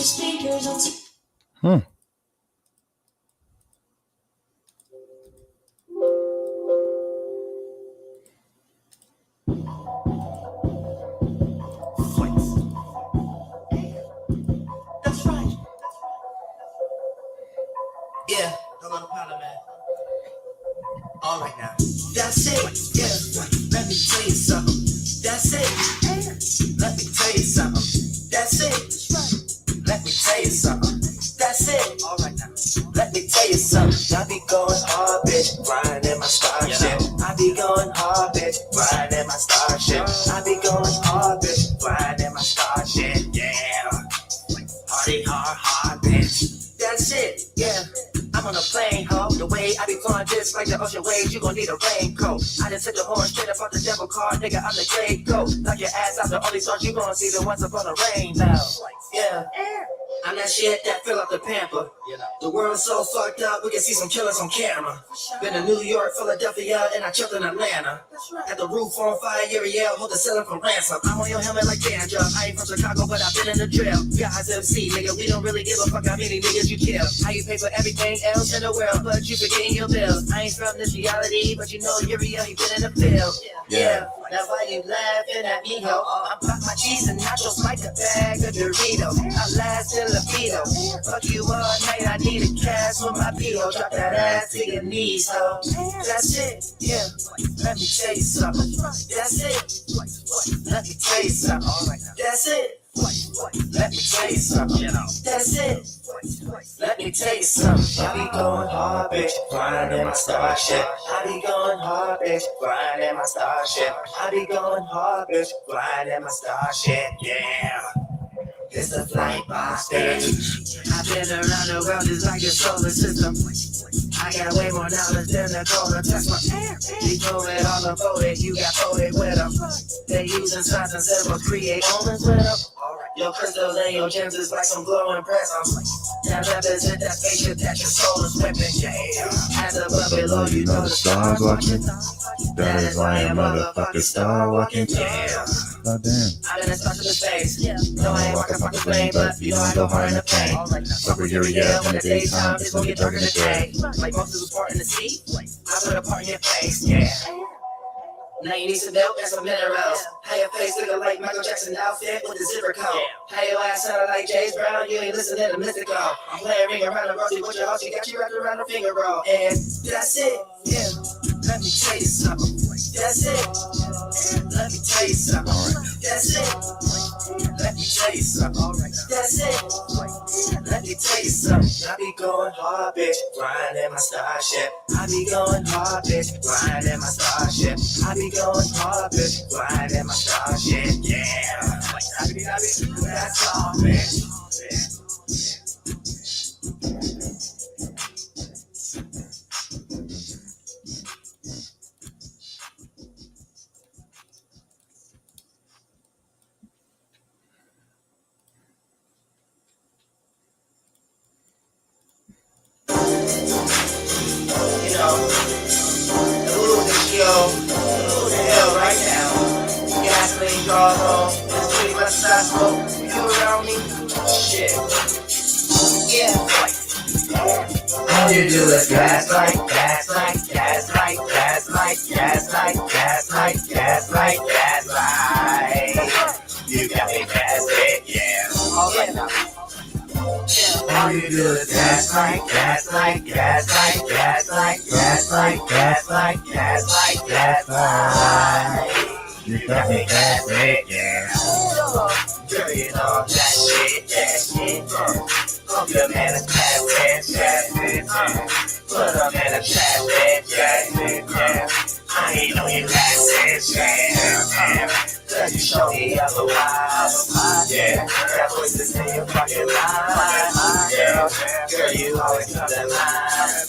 Yeah, I'm on a pilot, man. All right now. That's it. Yeah, let me tell you something. That's it. Let me tell you something. That's it. Let me tell you something. That's it. All right now. Let me tell you something. I be going hard, bitch, riding my starship. I be going hard, bitch, riding my starship. I be going hard, bitch, riding my starship. Yeah. Party hard, bitch. That's it. Yeah. I'm on a plane, ho. The way I be flying just like the ocean waves, you gon' need a raincoat. I just hit the horn straight up off the devil car, nigga, I'm the great goat. Knock your ass out, the only stars you gon' see the ones up on the rainbow. Yeah. I'm that shit that fill up the pamper. The world's so fucked up, we can see some killers on camera. Been to New York, Philadelphia, and I chilled in Atlanta. At the roof on fire, Ariel, hold the ceiling for ransom. I'm on your helmet like dandruff. I ain't from Chicago, but I've been in the drill. Guys MC, nigga, we don't really give a fuck how many niggas you kill. How you pay for everything else in the world, but you forgetting your bills. I ain't from this reality, but you know Ariel, he been in the field. Yeah, now why you laughing at me, ho? I pop my cheese and nachos like a bag of Doritos. I last in libido. Fuck you all night, I need a cast with my pillow. Drop that ass to your knees, ho. That's it, yeah. Let me tell you something. That's it. Let me tell you something. That's it. Let me tell you something. That's it. Let me tell you something. I be going hard, bitch, flying in my starship. I be going hard, bitch, flying in my starship. I be going hard, bitch, flying in my starship. Yeah. It's a flight box, bitch. I've been around the world just like the solar system. I got way more knowledge than the Coda Tesla. You throw it all unfolded, you got folded with them. They using signs and symbols, create omens with them. Your crystals and your gems is like some glowing prisms. Now represent that spaceship that your soul is whipping, yeah. As above below, you know the stars watching. That is why a motherfucking star walking, yeah. Oh, damn. I've been in touch with the space. No, I ain't walking fucking flame, but you know I go hard in the pain. Suffer here, yeah, when the daytime is gonna get dark in the day. Like Moses was part in the sea, I put a part in your face, yeah. Now you need some milk and some minerals. How your face looking like Michael Jackson outfit with the zipper coat. How your ass sounding like James Brown, you ain't listening to Mystical. I'm playing ring around the rosy with your house, you got you wrapped around the finger roll. And that's it, yeah. Let me tell you something. That's it. Let me tell you something. That's it. Let me tell you something. That's it. Let me tell you something. I be going hard, bitch, flying in my starship. I be going hard, bitch, flying in my starship. I be going hard, bitch, flying in my starship. Yeah. That's all, bitch. You know, who the hell right now? Gasoline draws on, it's pretty much smoke. You around me? Shit. Yeah. All you do is gaslight, gaslight, gaslight, gaslight, gaslight, gaslight, gaslight, gaslight. You got me gaslit, yeah. All right now. All you do is gaslight, gaslight, gaslight, gaslight, gaslight, gaslight, gaslight, gaslight. You got me gaslit, yeah. Girl, you know that shit, yeah. Pump your man a gaslit, yeah. Put him in a gaslit, yeah. I ain't know you gaslit, yeah. Cause you show me otherwise, yeah. That voice is in your fucking mind, yeah. Girl, you always come to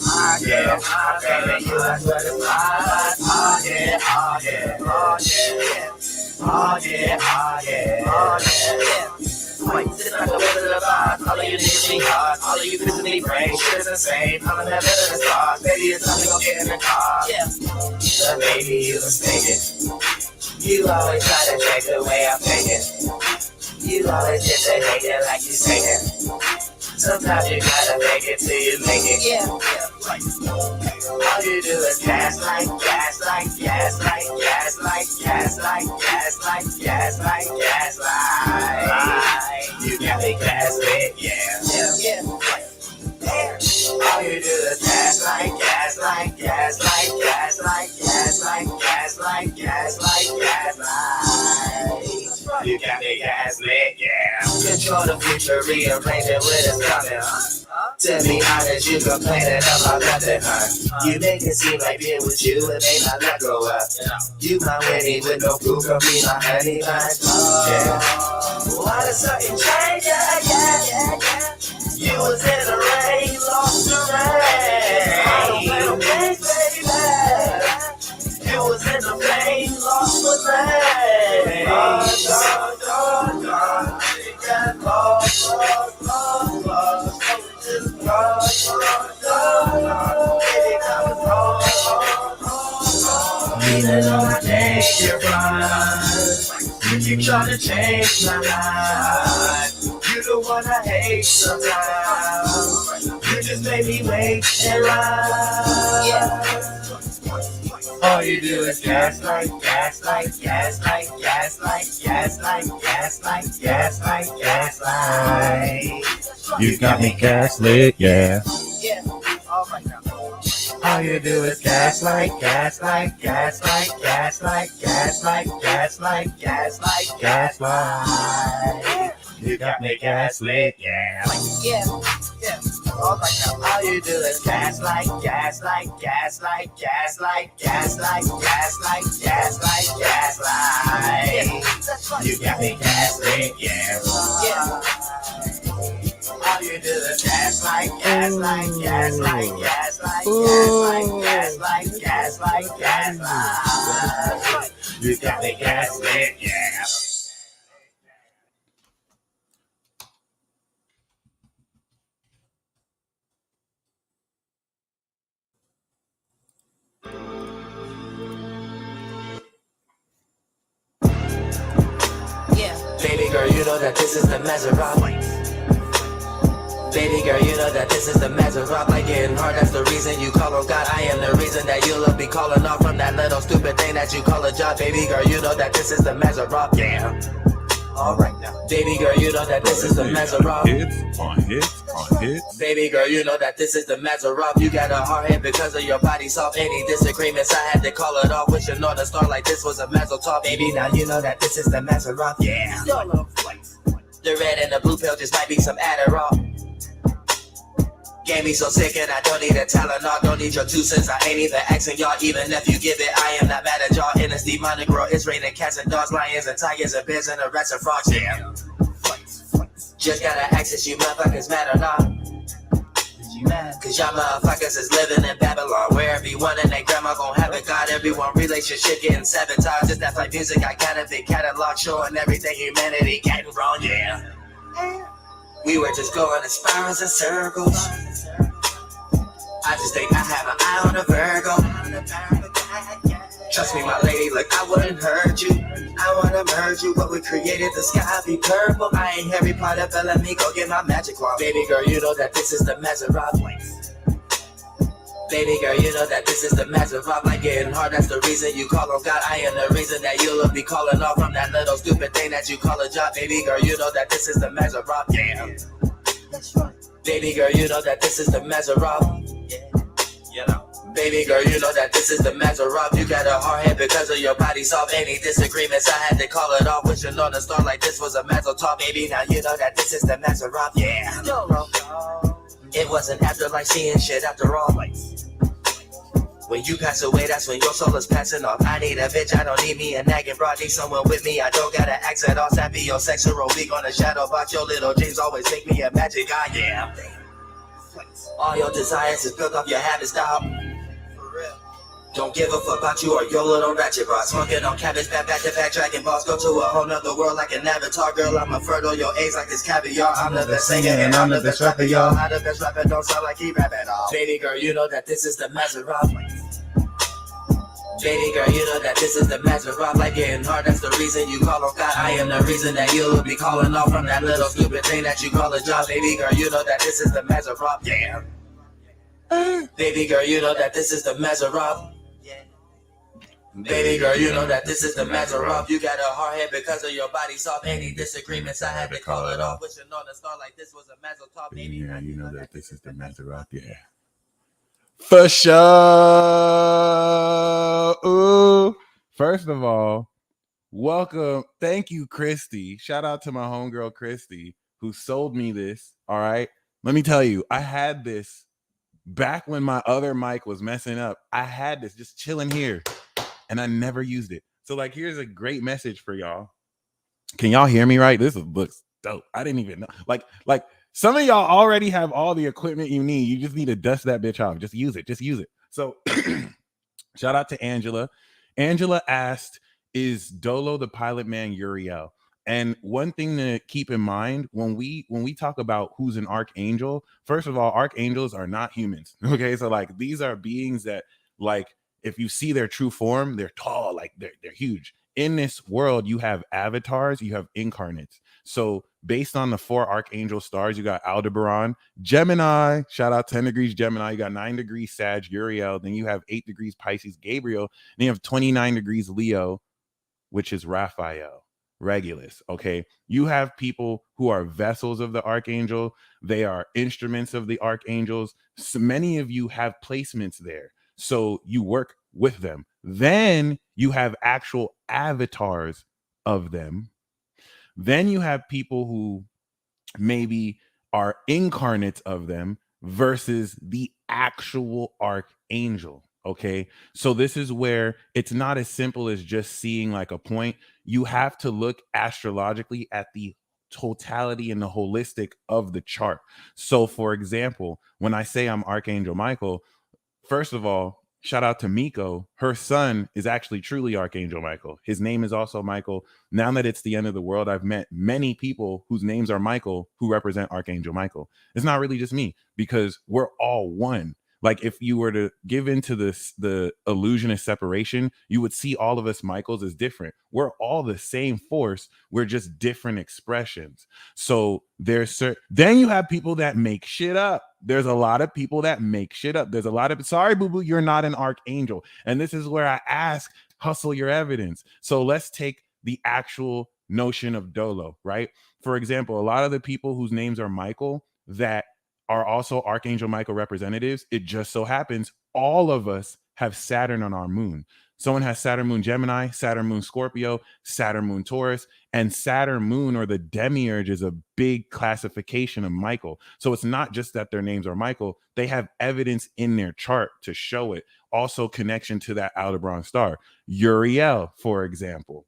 mind, yeah. Baby, you are what it's like, oh yeah, oh yeah, oh yeah. Oh yeah, oh yeah, oh yeah. Wait, this is not the way to the vibe. All of you niggas be hard. All of you bitches need brains. Shit is insane. I'm in that better than stars. Baby, it's time to go get in the car. Yeah. The baby, you mistaken. You always try to check the way I think it. You always get to hating like you saying. Sometimes you gotta make it till you make it. Yeah. All you do is gaslight, gaslight, gaslight, gaslight, gaslight, gaslight, gaslight, gaslight. You got me gaslit, yeah. All you do is gaslight, gaslight, gaslight, gaslight, gaslight, gaslight, gaslight, gaslight. You got me gaslit, yeah. Control the future, rearrange it when it's coming. Tell me how that you complaining about nothing, huh? You make it seem like being with you and may not let go up. You my Winnie with no proof, from me my honey bun. Yeah. What a sudden change, yeah. You was in the rain, lost the rain. I don't play no games, baby. You was in the rain, lost the rain. Even though I take your mind, you try to change my mind. You the one I hate sometimes. You just made me wait and lie. All you do is gaslight, gaslight, gaslight, gaslight, gaslight, gaslight, gaslight, gaslight. You got me gaslit, yeah. All you do is gaslight, gaslight, gaslight, gaslight, gaslight, gaslight, gaslight, gaslight. You got me gaslit, yeah. All you do is gaslight, gaslight, gaslight, gaslight, gaslight, gaslight, gaslight, gaslight. You got me gaslit, yeah. All you do is gaslight, gaslight, gaslight, gaslight, gaslight, gaslight, gaslight, gaslight. You got me gaslit, yeah. Baby girl, you know that this is the Maserati. Baby girl, you know that this is the Maserati. Like getting hard, that's the reason you call on God. I am the reason that you'll be calling off from that little stupid thing that you call a job. Baby girl, you know that this is the Maserati. Yeah. Alright now. Baby girl, you know that this is the Maserati. Hits on hits on hits. Baby girl, you know that this is the Maserati. You got a hard head because of your body soft. Any disagreements, I had to call it off. Wishing on a star like this was a Mazel top. Baby, now you know that this is the Maserati. Yeah. The red and the blue pill just might be some Adderall. Gave me so sick and I don't need a Tylenol. Don't need your 2 cents, I ain't even asking y'all. Even if you give it, I am not mad at y'all. In this demonic world, it's raining cats and dogs, lions and tigers and bears and the rats and frogs. Yeah. Just gotta ask if you motherfuckers mad or not. Cause y'all motherfuckers is living in Babylon, where everyone and their grandma gon' have it. God, everyone relationship getting sabotaged. Just that like music, I got a big catalog showing everything humanity getting wrong, yeah. We were just going in spirals and circles. I just think I have an eye on a Virgo. Trust me, my lady, look, I wouldn't hurt you. I wanna merge you, but we created the sky be purple. I ain't Harry Potter, but let me go get my magic wand. Baby girl, you know that this is the Maserati. Baby girl, you know that this is the Maserati. Like getting hard, that's the reason you call on God. I am the reason that you'll be calling off from that little stupid thing that you call a job. Baby girl, you know that this is the Maserati. Yeah. That's right. Baby girl, you know that this is the Maserati. Yeah. You know. Baby girl, you know that this is the Maserati. You got a hard head because of your body soft. Any disagreements, I had to call it off. Wishing on a star like this was a Mazel top. Baby, now you know that this is the Maserati. Yeah. It wasn't afterlife seeing shit after all. When you pass away, that's when your soul is passing off. I need a bitch, I don't need me a nagging broad. Need someone with me, I don't got an accent. All sappy or sexual, weak on the shadow box. Your little dreams always make me a magic guy, yeah. All your desires is built off your habit style. Don't give a fuck about you or your little ratchet bra. Smoking on cabbage, back to back, dragon balls. Go to a whole nother world like an avatar. Girl, I'm a fertile, your eggs like this caviar. I'm the best singer and I'm the best rapper, y'all. I'm the best rapper, don't sound like he rap at all. Baby girl, you know that this is the Maserati. Baby girl, you know that this is the magic rock, like getting hard, that's the reason you call on God. I am the reason that you'll be calling off from that little stupid thing that you call a job. Baby girl, you know that this is the magic rock. Yeah. Baby girl, you know that this is the magic rock. Baby girl, you know that this is the magic rock. You got a hard head because of your body soft. Any disagreements, I had to call it off. Wishing on a star like this was a magic talk. Baby Yeah, girl, you know that this is the magic rock. Yeah. For sure. Ooh. First of all, welcome. Thank you, Christy. Shout out to my homegirl, Christy, who sold me this. All right. Let me tell you, I had this back when my other mic was messing up. I had this just chilling here and I never used it. So, like, here's a great message for y'all. Can y'all hear me right? This looks dope. I didn't even know. Like, some of y'all already have all the equipment you need. You just need to dust that bitch off. Just use it. Just use it. So shout out to Angela. Angela asked, is Dolo the pilot man Uriel? And one thing to keep in mind when we talk about who's an archangel, first of all, archangels are not humans. Okay. So like these are beings that, like, if you see their true form, they're tall, like they're huge. In this world, you have avatars, you have incarnates. So based on the 4 archangel stars, you got Aldebaran, Gemini, shout out 10 degrees Gemini, you got 9 degrees Sag, Uriel, then you have 8 degrees Pisces, Gabriel, and you have 29 degrees Leo, which is Raphael, Regulus. Okay. You have people who are vessels of the archangel. They are instruments of the archangels. So many of you have placements there. So you work with them. Then you have actual avatars of them. Then you have people who maybe are incarnates of them versus the actual archangel. Okay. So this is where it's not as simple as just seeing like a point. You have to look astrologically at the totality and the holistic of the chart. So for example, when I say I'm Archangel Michael, first of all, shout out to Miko. Her son is actually truly Archangel Michael. His name is also Michael. Now that it's the end of the world, I've met many people whose names are Michael who represent Archangel Michael. It's not really just me because we're all one. Like if you were to give into the illusion of separation, you would see all of us Michaels as different. We're all the same force. We're just different expressions. So then you have people that make shit up. There's a lot of people that make shit up. There's a lot of, sorry, boo-boo, you're not an archangel. And this is where I ask, hustle your evidence. So let's take the actual notion of Dolo, right? For example, a lot of the people whose names are Michael that are also Archangel Michael representatives, it just so happens all of us have Saturn on our moon. Someone has Saturn moon Gemini, Saturn moon Scorpio, Saturn moon Taurus, and Saturn moon or the demiurge is a big classification of Michael. So it's not just that their names are Michael, they have evidence in their chart to show it. Also connection to that Aldebaran star. Uriel, for example.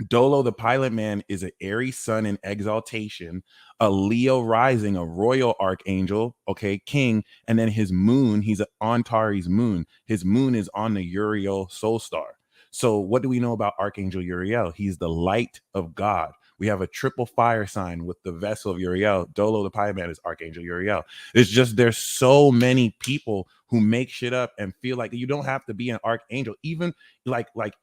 Dolo, the pilot man, is an Aries sun in exaltation, a Leo rising, a royal archangel, okay, king, and then his moon, he's on Antares moon. His moon is on the Uriel soul star. So what do we know about Archangel Uriel? He's the light of God. We have a triple fire sign with the vessel of Uriel. Dolo, the pilot man, is Archangel Uriel. It's just there's so many people who make shit up and feel like you don't have to be an archangel. Even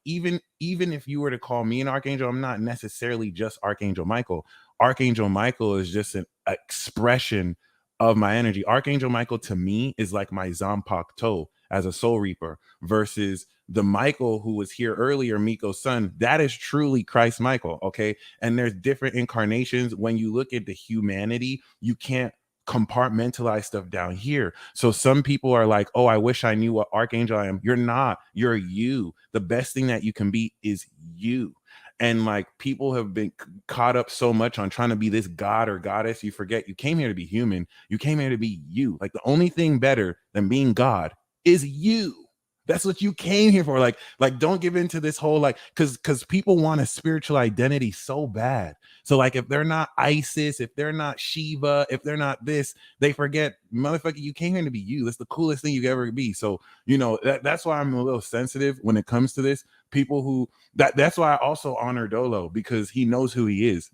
even if you were to call me an archangel, I'm not necessarily just Archangel Michael. Archangel Michael is just an expression of my energy. Archangel Michael to me is like my Zampak To as a soul reaper versus the Michael who was here earlier, Miko's son. That is truly Christ Michael. Okay. And there's different incarnations. When you look at the humanity, you can't compartmentalize stuff down here. So some people are like, oh, I wish I knew what archangel I am. You're not. You're you. The best thing that you can be is you. And like people have been caught up so much on trying to be this god or goddess, you forget you came here to be human. You came here to be you. Like the only thing better than being God is you. That's what you came here for. Like don't give into this whole because people want a spiritual identity so bad. So like if they're not Isis, if they're not Shiva, if they're not this, they forget, motherfucker, you came here to be you. That's the coolest thing you could ever be. So that's why I'm a little sensitive when it comes to this. People who that's why I also honor Dolo, because he knows who he is.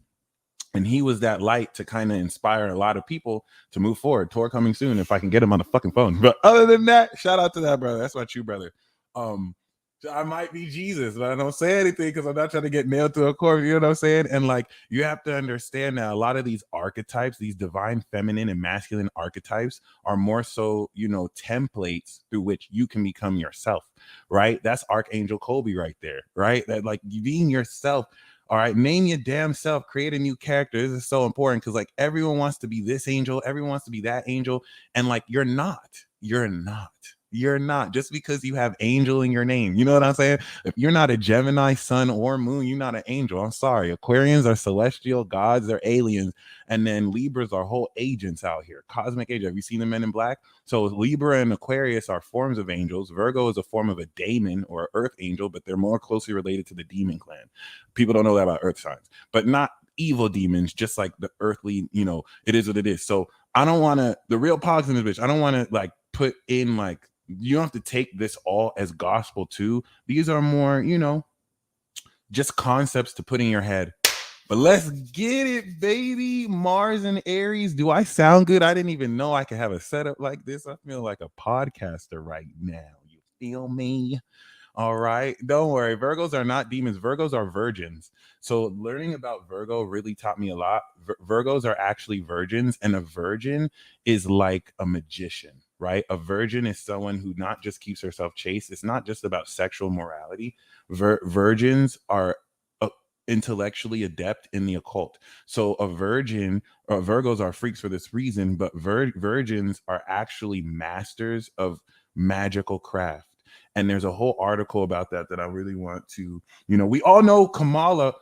And he was that light to kind of inspire a lot of people to move forward. Tour coming soon if I can get him on the fucking phone. But other than that, shout out to that brother. That's my true brother. I might be Jesus, but I don't say anything because I'm not trying to get nailed to a corpse. You know what I'm saying? And like, you have to understand that a lot of these archetypes, these divine feminine and masculine archetypes, are more so, you know, templates through which you can become yourself, right? That's Archangel Kobe right there, right? That like being yourself. All right, name your damn self, create a new character. This is so important because like everyone wants to be this angel, everyone wants to be that angel, and like you're not. You're not just because you have angel in your name. You know what I'm saying? If you're not a Gemini, sun, or moon, you're not an angel. I'm sorry. Aquarians are celestial gods, they're aliens. And then Libras are whole agents out here, cosmic agents. Have you seen the Men in Black? So Libra and Aquarius are forms of angels. Virgo is a form of a daemon or earth angel, but they're more closely related to the demon clan. People don't know that about earth signs, but not evil demons, just like the earthly, you know, it is what it is. So I don't want to, the real pogs in this bitch, I don't want to like put in like, you don't have to take this all as gospel too. These are more, you know, just concepts to put in your head. But let's get it, baby. Mars and Aries. Do I sound good? I didn't even know I could have a setup like this. I feel like a podcaster right now. You feel me? All right. Don't worry. Virgos are not demons. Virgos are virgins. So learning about Virgo really taught me a lot. Virgos are actually virgins, and a virgin is like a magician, right? A virgin is someone who not just keeps herself chaste. It's not just about sexual morality. Virgins are intellectually adept in the occult. So a virgin, or Virgos are freaks for this reason, but virgins are actually masters of magical craft. And there's a whole article about that I really want to, you know, we all know Kamala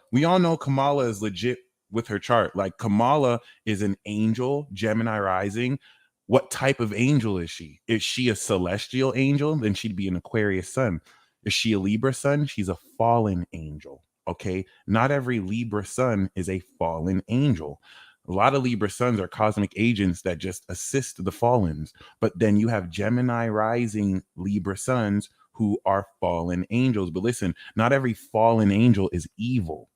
is legit with her chart. Like Kamala is an angel, Gemini rising. What type of angel is she? Is she a celestial angel? Then she'd be an Aquarius sun. Is she a Libra sun? She's a fallen angel. Okay. Not every Libra sun is a fallen angel. A lot of Libra suns are cosmic agents that just assist the fallens. But then you have Gemini rising Libra suns who are fallen angels. But listen, not every fallen angel is evil.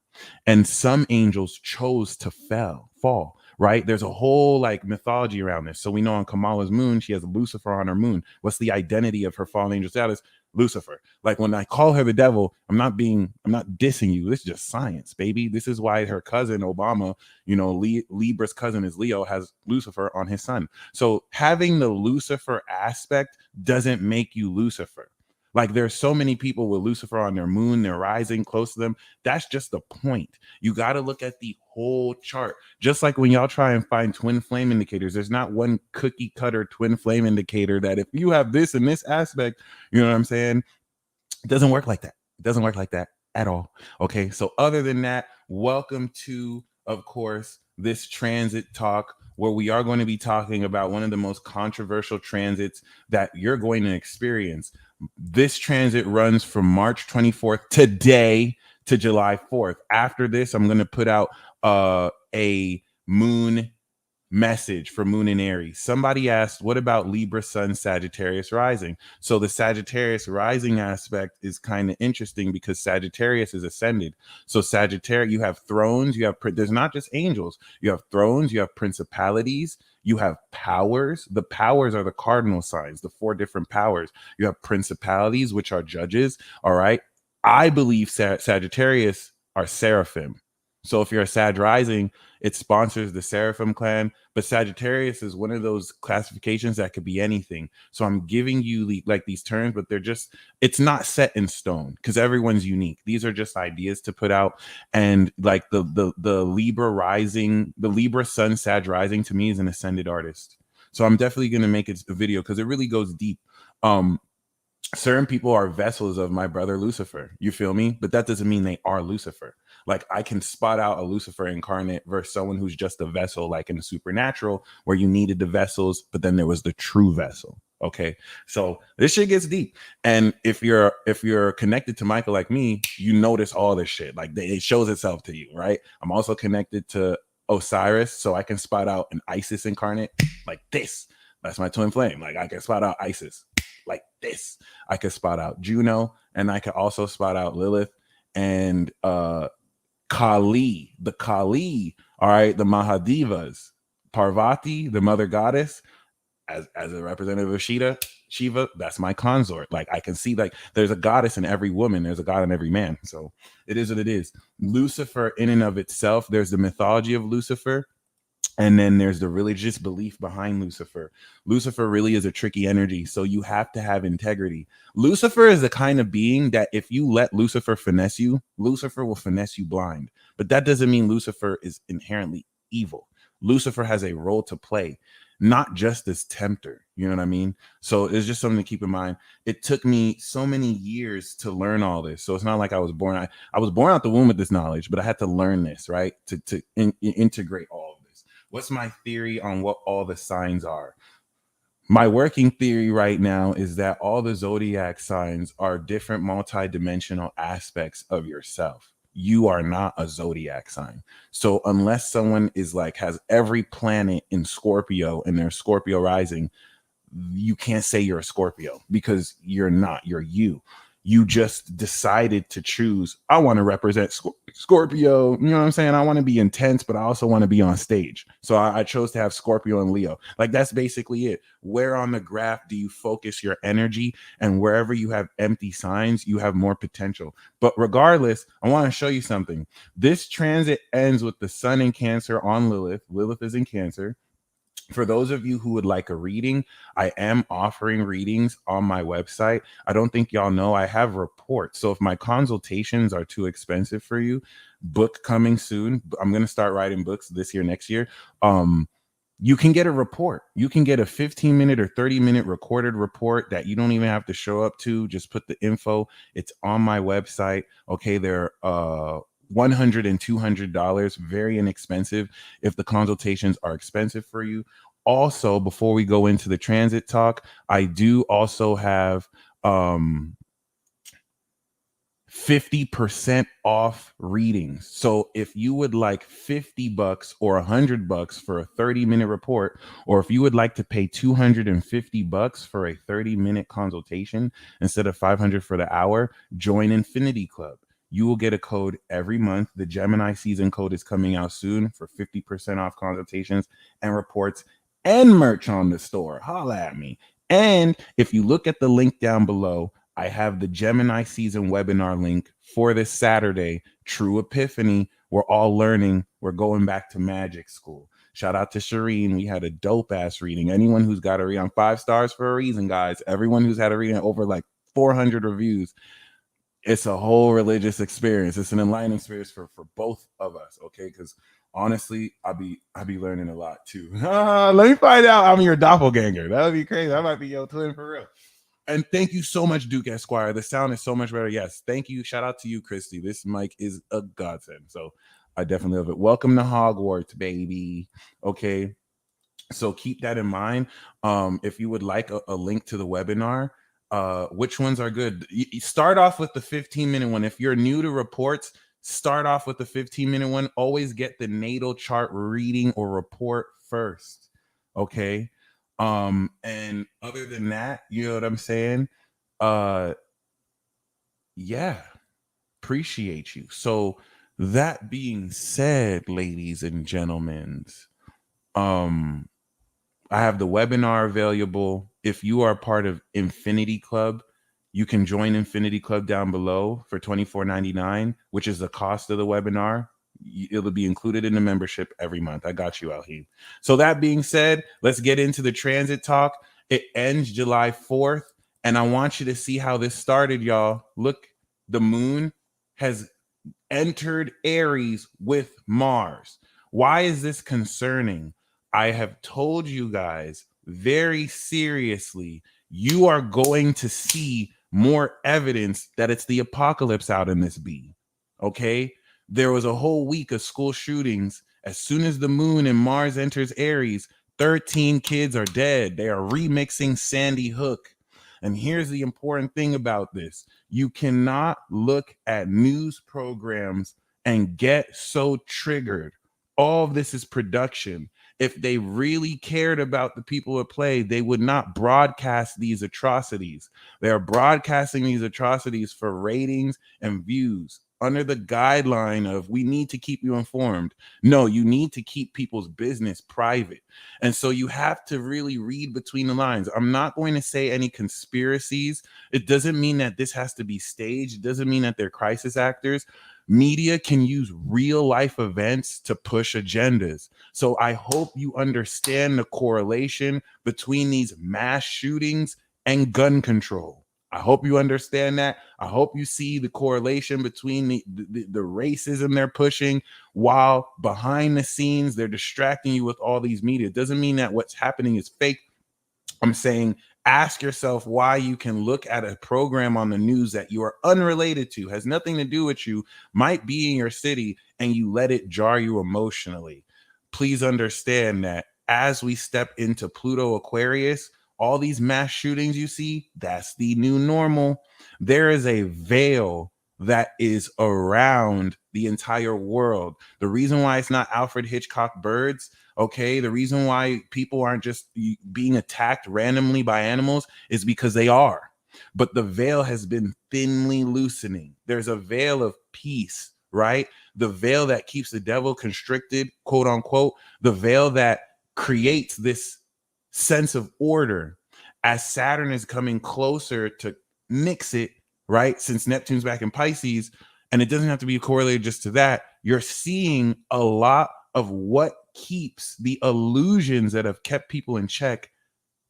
And some angels chose to fall, right? There's a whole like mythology around this. So we know on Kamala's moon, she has Lucifer on her moon. What's the identity of her fallen angel status? Lucifer. Like when I call her the devil, I'm not dissing you. This is just science, baby. This is why her cousin Obama, you know, Libra's cousin is Leo, has Lucifer on his sun. So having the Lucifer aspect doesn't make you Lucifer. Like there's so many people with Lucifer on their moon, they're rising close to them. That's just the point. You got to look at the whole chart. Just like when y'all try and find twin flame indicators, there's not one cookie cutter twin flame indicator that if you have this and this aspect, you know what I'm saying? It doesn't work like that. It doesn't work like that at all. Okay. So other than that, welcome to, of course, this transit talk where we are going to be talking about one of the most controversial transits that you're going to experience. This transit runs from March 24th today to July 4th. After this, I'm going to put out a moon message for Moon and Aries. Somebody asked, what about Libra, Sun, Sagittarius rising? So the Sagittarius rising aspect is kind of interesting because Sagittarius is ascended. So Sagittarius, you have thrones, there's not just angels, you have thrones, you have principalities, you have powers. The powers are the cardinal signs, the 4 different powers. You have principalities, which are judges. All right. I believe Sagittarius are seraphim. So if you're a Sag rising, it sponsors the Seraphim clan, but Sagittarius is one of those classifications that could be anything. So I'm giving you like these terms, but it's not set in stone because everyone's unique. These are just ideas to put out. And like the Libra rising, the Libra Sun Sag rising to me is an ascended artist. So I'm definitely going to make it a video because it really goes deep. Certain people are vessels of my brother Lucifer. You feel me? But that doesn't mean they are Lucifer. Like I can spot out a Lucifer incarnate versus someone who's just a vessel, like in the supernatural, where you needed the vessels, but then there was the true vessel. Okay, so this shit gets deep. And if you're connected to Michael like me, you notice all this shit. Like it shows itself to you, right? I'm also connected to Osiris, so I can spot out an Isis incarnate like this. That's my twin flame. Like I can spot out Isis like this. I could spot out Juno, and I could also spot out Lilith and Kali, the Kali, all right, the Mahadevas, Parvati, the mother goddess, as a representative of Shida, Shiva, that's my consort. Like I can see, like there's a goddess in every woman, there's a god in every man. So it is what it is. Lucifer, in and of itself, there's the mythology of Lucifer. And then there's the religious belief behind Lucifer. Lucifer really is a tricky energy. So you have to have integrity. Lucifer is the kind of being that if you let Lucifer finesse you, Lucifer will finesse you blind. But that doesn't mean Lucifer is inherently evil. Lucifer has a role to play, not just as tempter. You know what I mean? So it's just something to keep in mind. It took me so many years to learn all this. So it's not like I was born. I was born out the womb with this knowledge, but I had to learn this, right? To integrate all of this. What's my theory on what all the signs are? My working theory right now is that all the zodiac signs are different multidimensional aspects of yourself. You are not a zodiac sign. So unless someone is like has every planet in Scorpio and they're Scorpio rising, you can't say you're a Scorpio because you're not. You're you. You just decided to choose, I want to represent Scorpio. You know what I'm saying? I want to be intense, but I also want to be on stage. So I chose to have Scorpio and Leo. Like that's basically it. Where on the graph do you focus your energy? And wherever you have empty signs, you have more potential. But regardless, I want to show you something. This transit ends with the sun in Cancer on Lilith. Lilith is in Cancer. For those of you who would like a reading, I am offering readings on my website. I don't think y'all know I have reports. So if my consultations are too expensive for you, book coming soon. I'm going to start writing books this year, next year. You can get a report. You can get a 15-minute or 30-minute recorded report that you don't even have to show up to. Just put the info. It's on my website. Okay, they're $100 and $200, very inexpensive if the consultations are expensive for you. Also, before we go into the transit talk, I do also have 50% off readings. So if you would like $50 or $100 for a 30-minute report, or if you would like to pay $250 for a 30-minute consultation instead of $500 for the hour, join Infinity Club. You will get a code every month. The Gemini season code is coming out soon for 50% off consultations and reports and merch on the store. Holla at me. And if you look at the link down below, I have the Gemini season webinar link for this Saturday, True Epiphany. We're all learning. We're going back to magic school. Shout out to Shireen. We had a dope ass reading. Anyone who's got a read on 5 stars for a reason, guys. Everyone who's had a reading over like 400 reviews. It's a whole religious experience. It's an enlightening experience for both of us, okay? Because honestly, I be learning a lot too. Let me find out I'm your doppelganger. That would be crazy. I might be your twin for real. And thank you so much, Duke Esquire. The sound is so much better. Yes, thank you. Shout out to you, Christy. This mic is a godsend. So I definitely love it. Welcome to Hogwarts, baby. Okay. So keep that in mind. If you would like a link to the webinar, which ones are good? You start off with the 15-minute one. If you're new to reports, start off with the 15-minute one. Always get the natal chart reading or report first. Okay. And other than that, you know what I'm saying? Yeah, appreciate you. So that being said, ladies and gentlemen, I have the webinar available. If you are part of Infinity Club, you can join Infinity Club down below for $24.99, which is the cost of the webinar. It'll be included in the membership every month. I got you, Alheem. So that being said, let's get into the transit talk. It ends July 4th, and I want you to see how this started, y'all. Look, the moon has entered Aries with Mars. Why is this concerning? I have told you guys very seriously, you are going to see more evidence that it's the apocalypse out in this bee. Okay? There was a whole week of school shootings. As soon as the moon and Mars enters Aries, 13 kids are dead. They are remixing Sandy Hook. And here's the important thing about this. You cannot look at news programs and get so triggered. All of this is production. If they really cared about the people at play, they would not broadcast these atrocities. They are broadcasting these atrocities for ratings and views. under the guideline of we need to keep you informed. No, you need to keep people's business private. And so you have to really read between the lines. I'm not going to say any conspiracies. It doesn't mean that this has to be staged. It doesn't mean that they're crisis actors. Media can use real life events to push agendas. So I hope you understand the correlation between these mass shootings and gun control. I hope you understand that. I hope you see the correlation between the racism they're pushing, while behind the scenes they're distracting you with all these media. It doesn't mean that what's happening is fake. I'm saying ask yourself why you can look at a program on the news that you are unrelated to, has nothing to do with you, might be in your city, and you let it jar you emotionally. Please understand that as we step into Pluto Aquarius, all these mass shootings you see, that's the new normal. There is a veil that is around the entire world. The reason why it's not Alfred Hitchcock birds, okay, the reason why people aren't just being attacked randomly by animals is because they are. But the veil has been thinly loosening. There's a veil of peace, right? The veil that keeps the devil constricted, quote unquote, the veil that creates this sense of order as Saturn is coming closer to nix it, right? Since Neptune's back in Pisces, and it doesn't have to be correlated just to that. You're seeing a lot of what keeps the illusions that have kept people in check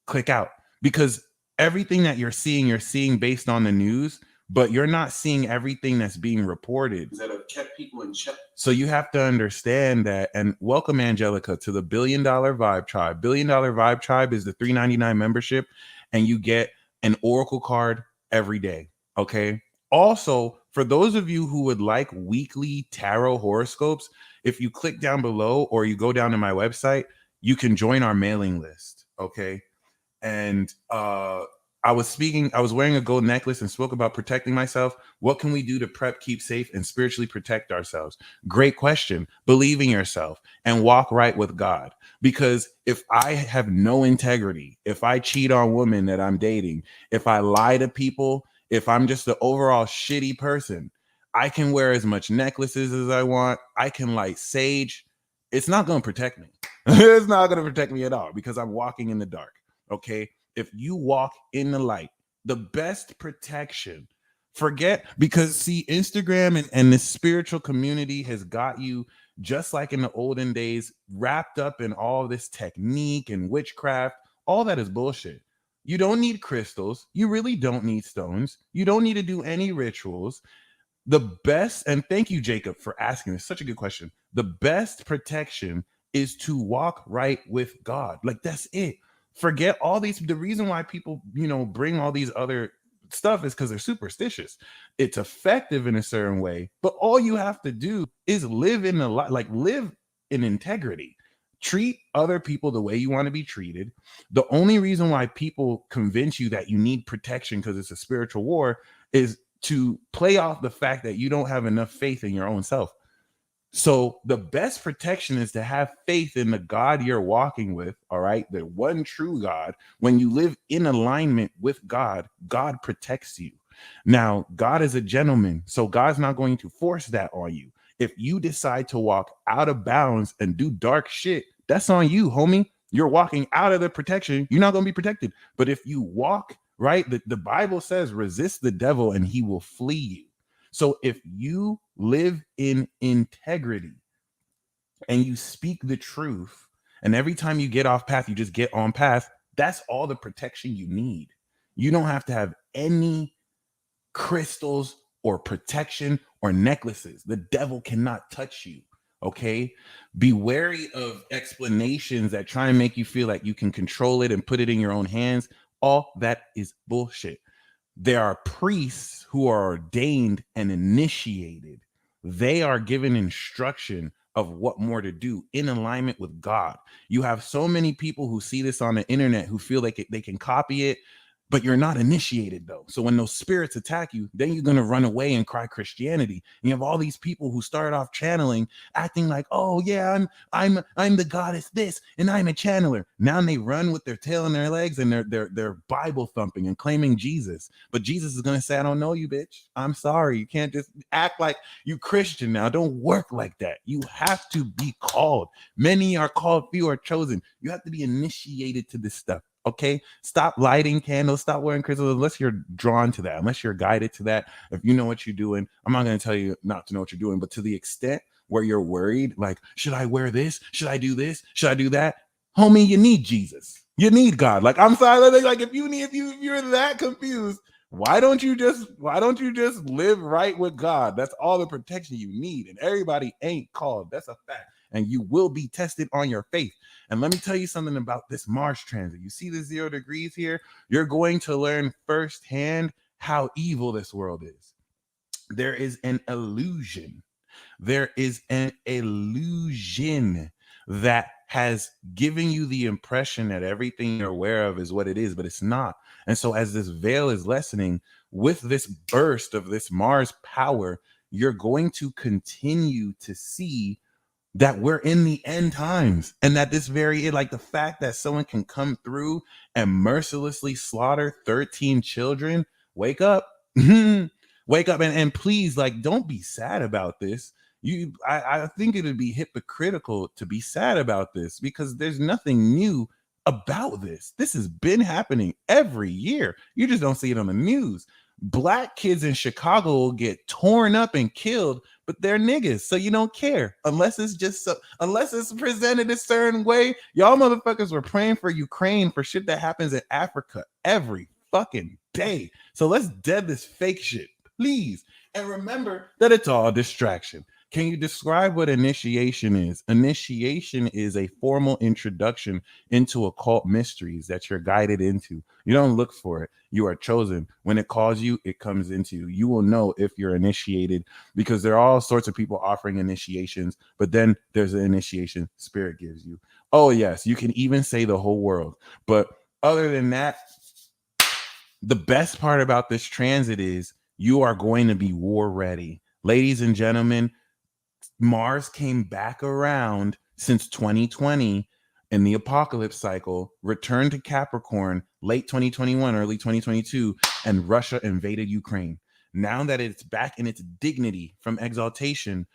click out, because everything that you're seeing based on the news, but you're not seeing everything that's being reported that have kept people in check. So you have to understand that. And welcome, Angelica, to the $1 Billion Vibe Tribe. $1 Billion Vibe Tribe is the $3.99 membership, and you get an oracle card every day. Okay. Also, for those of you who would like weekly tarot horoscopes, if you click down below or you go down to my website, you can join our mailing list. Okay. And I was wearing a gold necklace and spoke about protecting myself. What can we do to prep, keep safe, and spiritually protect ourselves? Great question. Believe in yourself and walk right with God. Because if I have no integrity, if I cheat on women that I'm dating, if I lie to people, if I'm just an overall shitty person, I can wear as much necklaces as I want. I can light sage. It's not going to protect me. It's not going to protect me at all because I'm walking in the dark. Okay. If you walk in the light, the best protection, because see, Instagram and the spiritual community has got you, just like in the olden days, wrapped up in all this technique and witchcraft. All that is bullshit. You don't need crystals. You really don't need stones. You don't need to do any rituals. The best, and thank you, Jacob, for asking this. Such a good question. The best protection is to walk right with God. Like, that's it. Forget all these. The reason why people, bring all these other stuff is because they're superstitious. It's effective in a certain way, but all you have to do is live in live in integrity. Treat other people the way you want to be treated. The only reason why people convince you that you need protection because it's a spiritual war is to play off the fact that you don't have enough faith in your own self. So the best protection is to have faith in the God you're walking with, all right? The one true God. When you live in alignment with God, God protects you. Now, God is a gentleman, so God's not going to force that on you. If you decide to walk out of bounds and do dark shit, that's on you, homie. You're walking out of the protection. You're not going to be protected. But if you walk, right, the Bible says resist the devil and he will flee you. So if you live in integrity and you speak the truth, and every time you get off path, you just get on path, that's all the protection you need. You don't have to have any crystals or protection or necklaces. The devil cannot touch you. Okay. Be wary of explanations that try and make you feel like you can control it and put it in your own hands. All that is bullshit. There are priests who are ordained and initiated. They are given instruction of what more to do in alignment with God. You have so many people who see this on the internet who feel like they can copy it. but you're not initiated though. So when those spirits attack you, then you're going to run away and cry Christianity. And you have all these people who started off channeling, acting like, oh yeah, I'm the goddess this, and I'm a channeler. Now they run with their tail in their legs and they're Bible thumping and claiming Jesus. But Jesus is going to say, I don't know you, bitch. I'm sorry. You can't just act like you Christian now. Don't work like that. You have to be called. Many are called, few are chosen. You have to be initiated to this stuff. Okay, stop lighting candles, stop wearing crystals, unless you're drawn to that, unless you're guided to that. If you know what you're doing, I'm not going to tell you not to know what you're doing, but to the extent where you're worried, like, should I wear this? Should I do this? Should I do that? Homie, you need Jesus. You need God. Like, I'm sorry, like if you're that confused, why don't you just live right with God? That's all the protection you need. And everybody ain't called. That's a fact. And you will be tested on your faith. And let me tell you something about this Mars transit. You see the 0 degrees here? You're going to learn firsthand how evil this world is. There is an illusion. There is an illusion that has given you the impression that everything you're aware of is what it is, but it's not. And so as this veil is lessening, with this burst of this Mars power, you're going to continue to see that we're in the end times, and that this very, like the fact that someone can come through and mercilessly slaughter 13 children, wake up. Wake up, and please, like, don't be sad about this. I think it would be hypocritical to be sad about this, because there's nothing new about this. This has been happening every year. You just don't see it on the news. Black kids in Chicago will get torn up and killed, but they're niggas, so you don't care unless it's presented a certain way. Y'all motherfuckers were praying for Ukraine for shit that happens in Africa every fucking day. So let's dead this fake shit, please. And remember that it's all distraction. Can you describe what initiation is? Initiation is a formal introduction into occult mysteries that you're guided into. You don't look for it. You are chosen. When it calls you, it comes into you. You will know if you're initiated, because there are all sorts of people offering initiations, but then there's an initiation spirit gives you. Oh, yes, you can even say the whole world. But other than that, the best part about this transit is you are going to be war ready. Ladies and gentlemen, Mars came back around since 2020 in the apocalypse cycle, returned to Capricorn late 2021, early 2022, and Russia invaded Ukraine. Now that it's back in its dignity from exaltation,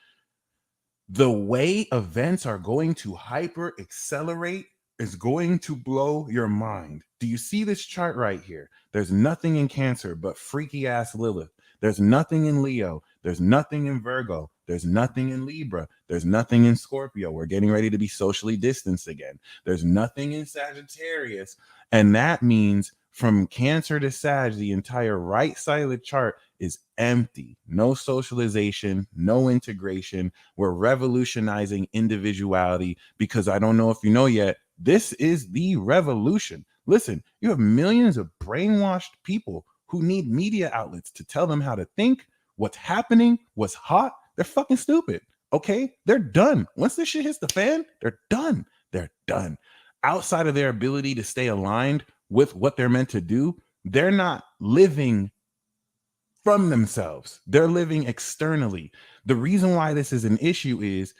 the way events are going to hyper accelerate is going to blow your mind. Do you see this chart right here? There's nothing in Cancer but freaky ass Lilith. There's nothing in Leo. There's nothing in Virgo. There's nothing in Libra. There's nothing in Scorpio. We're getting ready to be socially distanced again. There's nothing in Sagittarius. And that means from Cancer to Sag, the entire right side of the chart is empty. No socialization, no integration. We're revolutionizing individuality, because I don't know if you know yet, this is the revolution. Listen, you have millions of brainwashed people who need media outlets to tell them how to think, what's happening, what's hot. They're fucking stupid. Okay? They're done. Once this shit hits the fan, they're done. They're done. Outside of their ability to stay aligned with what they're meant to do, they're not living from themselves. They're living externally. The reason why this is an issue is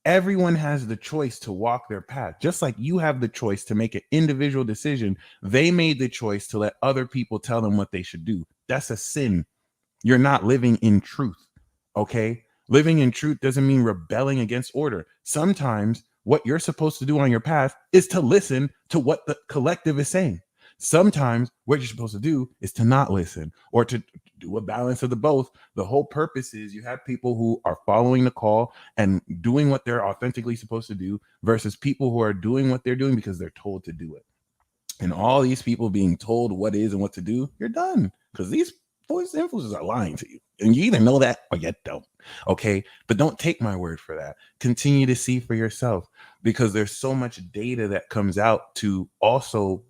everyone has the choice to walk their path. Just like you have the choice to make an individual decision, they made the choice to let other people tell them what they should do. That's a sin. You're not living in truth. Okay? Living in truth doesn't mean rebelling against order. Sometimes what you're supposed to do on your path is to listen to what the collective is saying. Sometimes what you're supposed to do is to not listen, or to do a balance of the both. The whole purpose is you have people who are following the call and doing what they're authentically supposed to do, versus people who are doing what they're doing because they're told to do it. And all these people being told what is and what to do, you're done, because these voice influencers are lying to you. And you either know that or you don't. Okay. But don't take my word for that. Continue to see for yourself, because there's so much data that comes out to also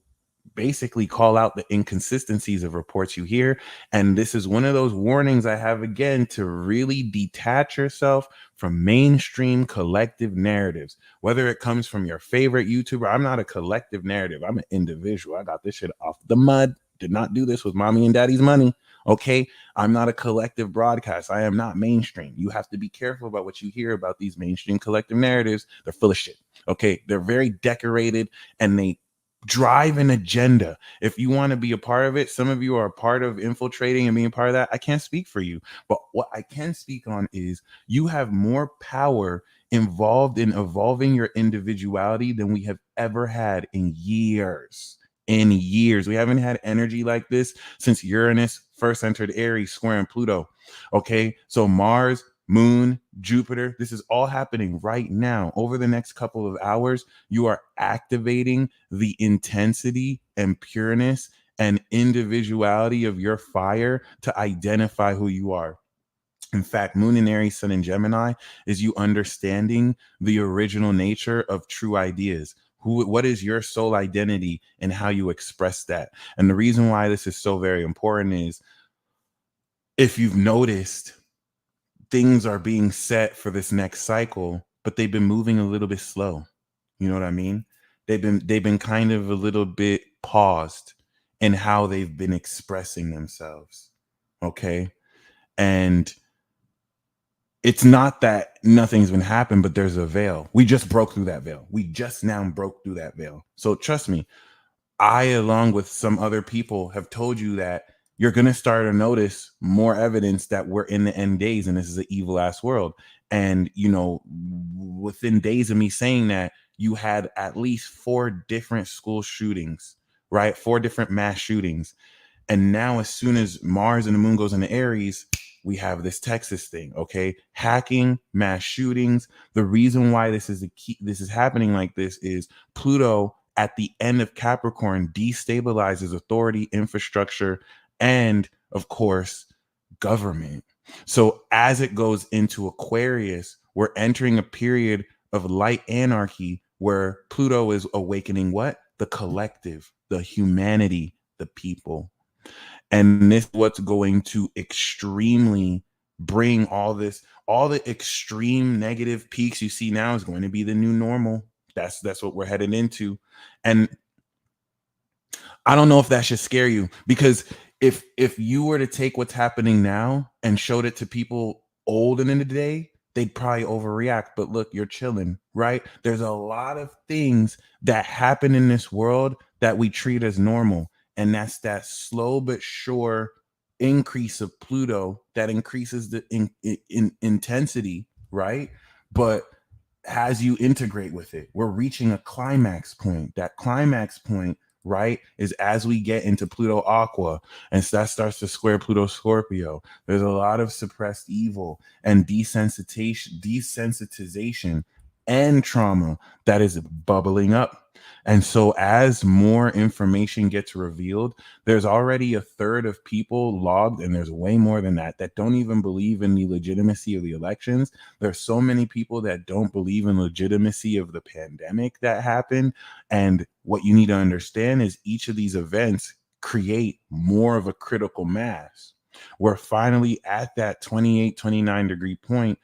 basically call out the inconsistencies of reports you hear. And this is one of those warnings I have, again, to really detach yourself from mainstream collective narratives, whether it comes from your favorite YouTuber. I'm not a collective narrative. I'm an individual. I got this shit off the mud. did not do this with mommy and daddy's money. Okay, I'm not a collective broadcast. I am not mainstream. You have to be careful about what you hear about these mainstream collective narratives. They're full of shit. Okay, they're very decorated and they drive an agenda. If you want to be a part of it, some of you are a part of infiltrating and being part of that. I can't speak for you, but what I can speak on is you have more power involved in evolving your individuality than we have ever had in years. In years, we haven't had energy like this since Uranus first entered Aries, squaring Pluto. Okay, so Mars, Moon, Jupiter, this is all happening right now. Over the next couple of hours, you are activating the intensity and pureness and individuality of your fire to identify who you are. In fact, Moon in Aries, Sun in Gemini is you understanding the original nature of true ideas. What is your soul identity and how you express that? And the reason why this is so very important is if you've noticed, things are being set for this next cycle, but they've been moving a little bit slow. You know what I mean? They've been kind of a little bit paused in how they've been expressing themselves. Okay. And it's not that nothing's been happening, but there's a veil. We just broke through that veil. We just now broke through that veil. So trust me, I, along with some other people, have told you that you're going to start to notice more evidence that we're in the end days and this is an evil ass world. And, you know, within days of me saying that, you had at least 4 different school shootings, right? 4 different mass shootings. And now as soon as Mars and the moon goes into Aries, we have this Texas thing, okay? Hacking, mass shootings. The reason why this is happening like this is Pluto at the end of Capricorn destabilizes authority, infrastructure, and of course, government. So as it goes into Aquarius, we're entering a period of light anarchy where Pluto is awakening what? The collective, the humanity, the people. And this is what's going to extremely bring all the extreme negative peaks you see now is going to be the new normal. That's what we're headed into. And I don't know if that should scare you, because if you were to take what's happening now and showed it to people older in the day, they'd probably overreact. But look, you're chilling, right? There's a lot of things that happen in this world that we treat as normal. And that's that slow but sure increase of Pluto that increases the intensity, right? But as you integrate with it, we're reaching a climax point. That climax point, right, is as we get into Pluto Aqua and that starts to square Pluto Scorpio. There's a lot of suppressed evil and desensitization and trauma that is bubbling up. And so as more information gets revealed, there's already a third of people logged, and there's way more than that don't even believe in the legitimacy of the elections. There's so many people that don't believe in legitimacy of the pandemic that happened. And what you need to understand is each of these events create more of a critical mass. We're finally at that 28, 29 degree point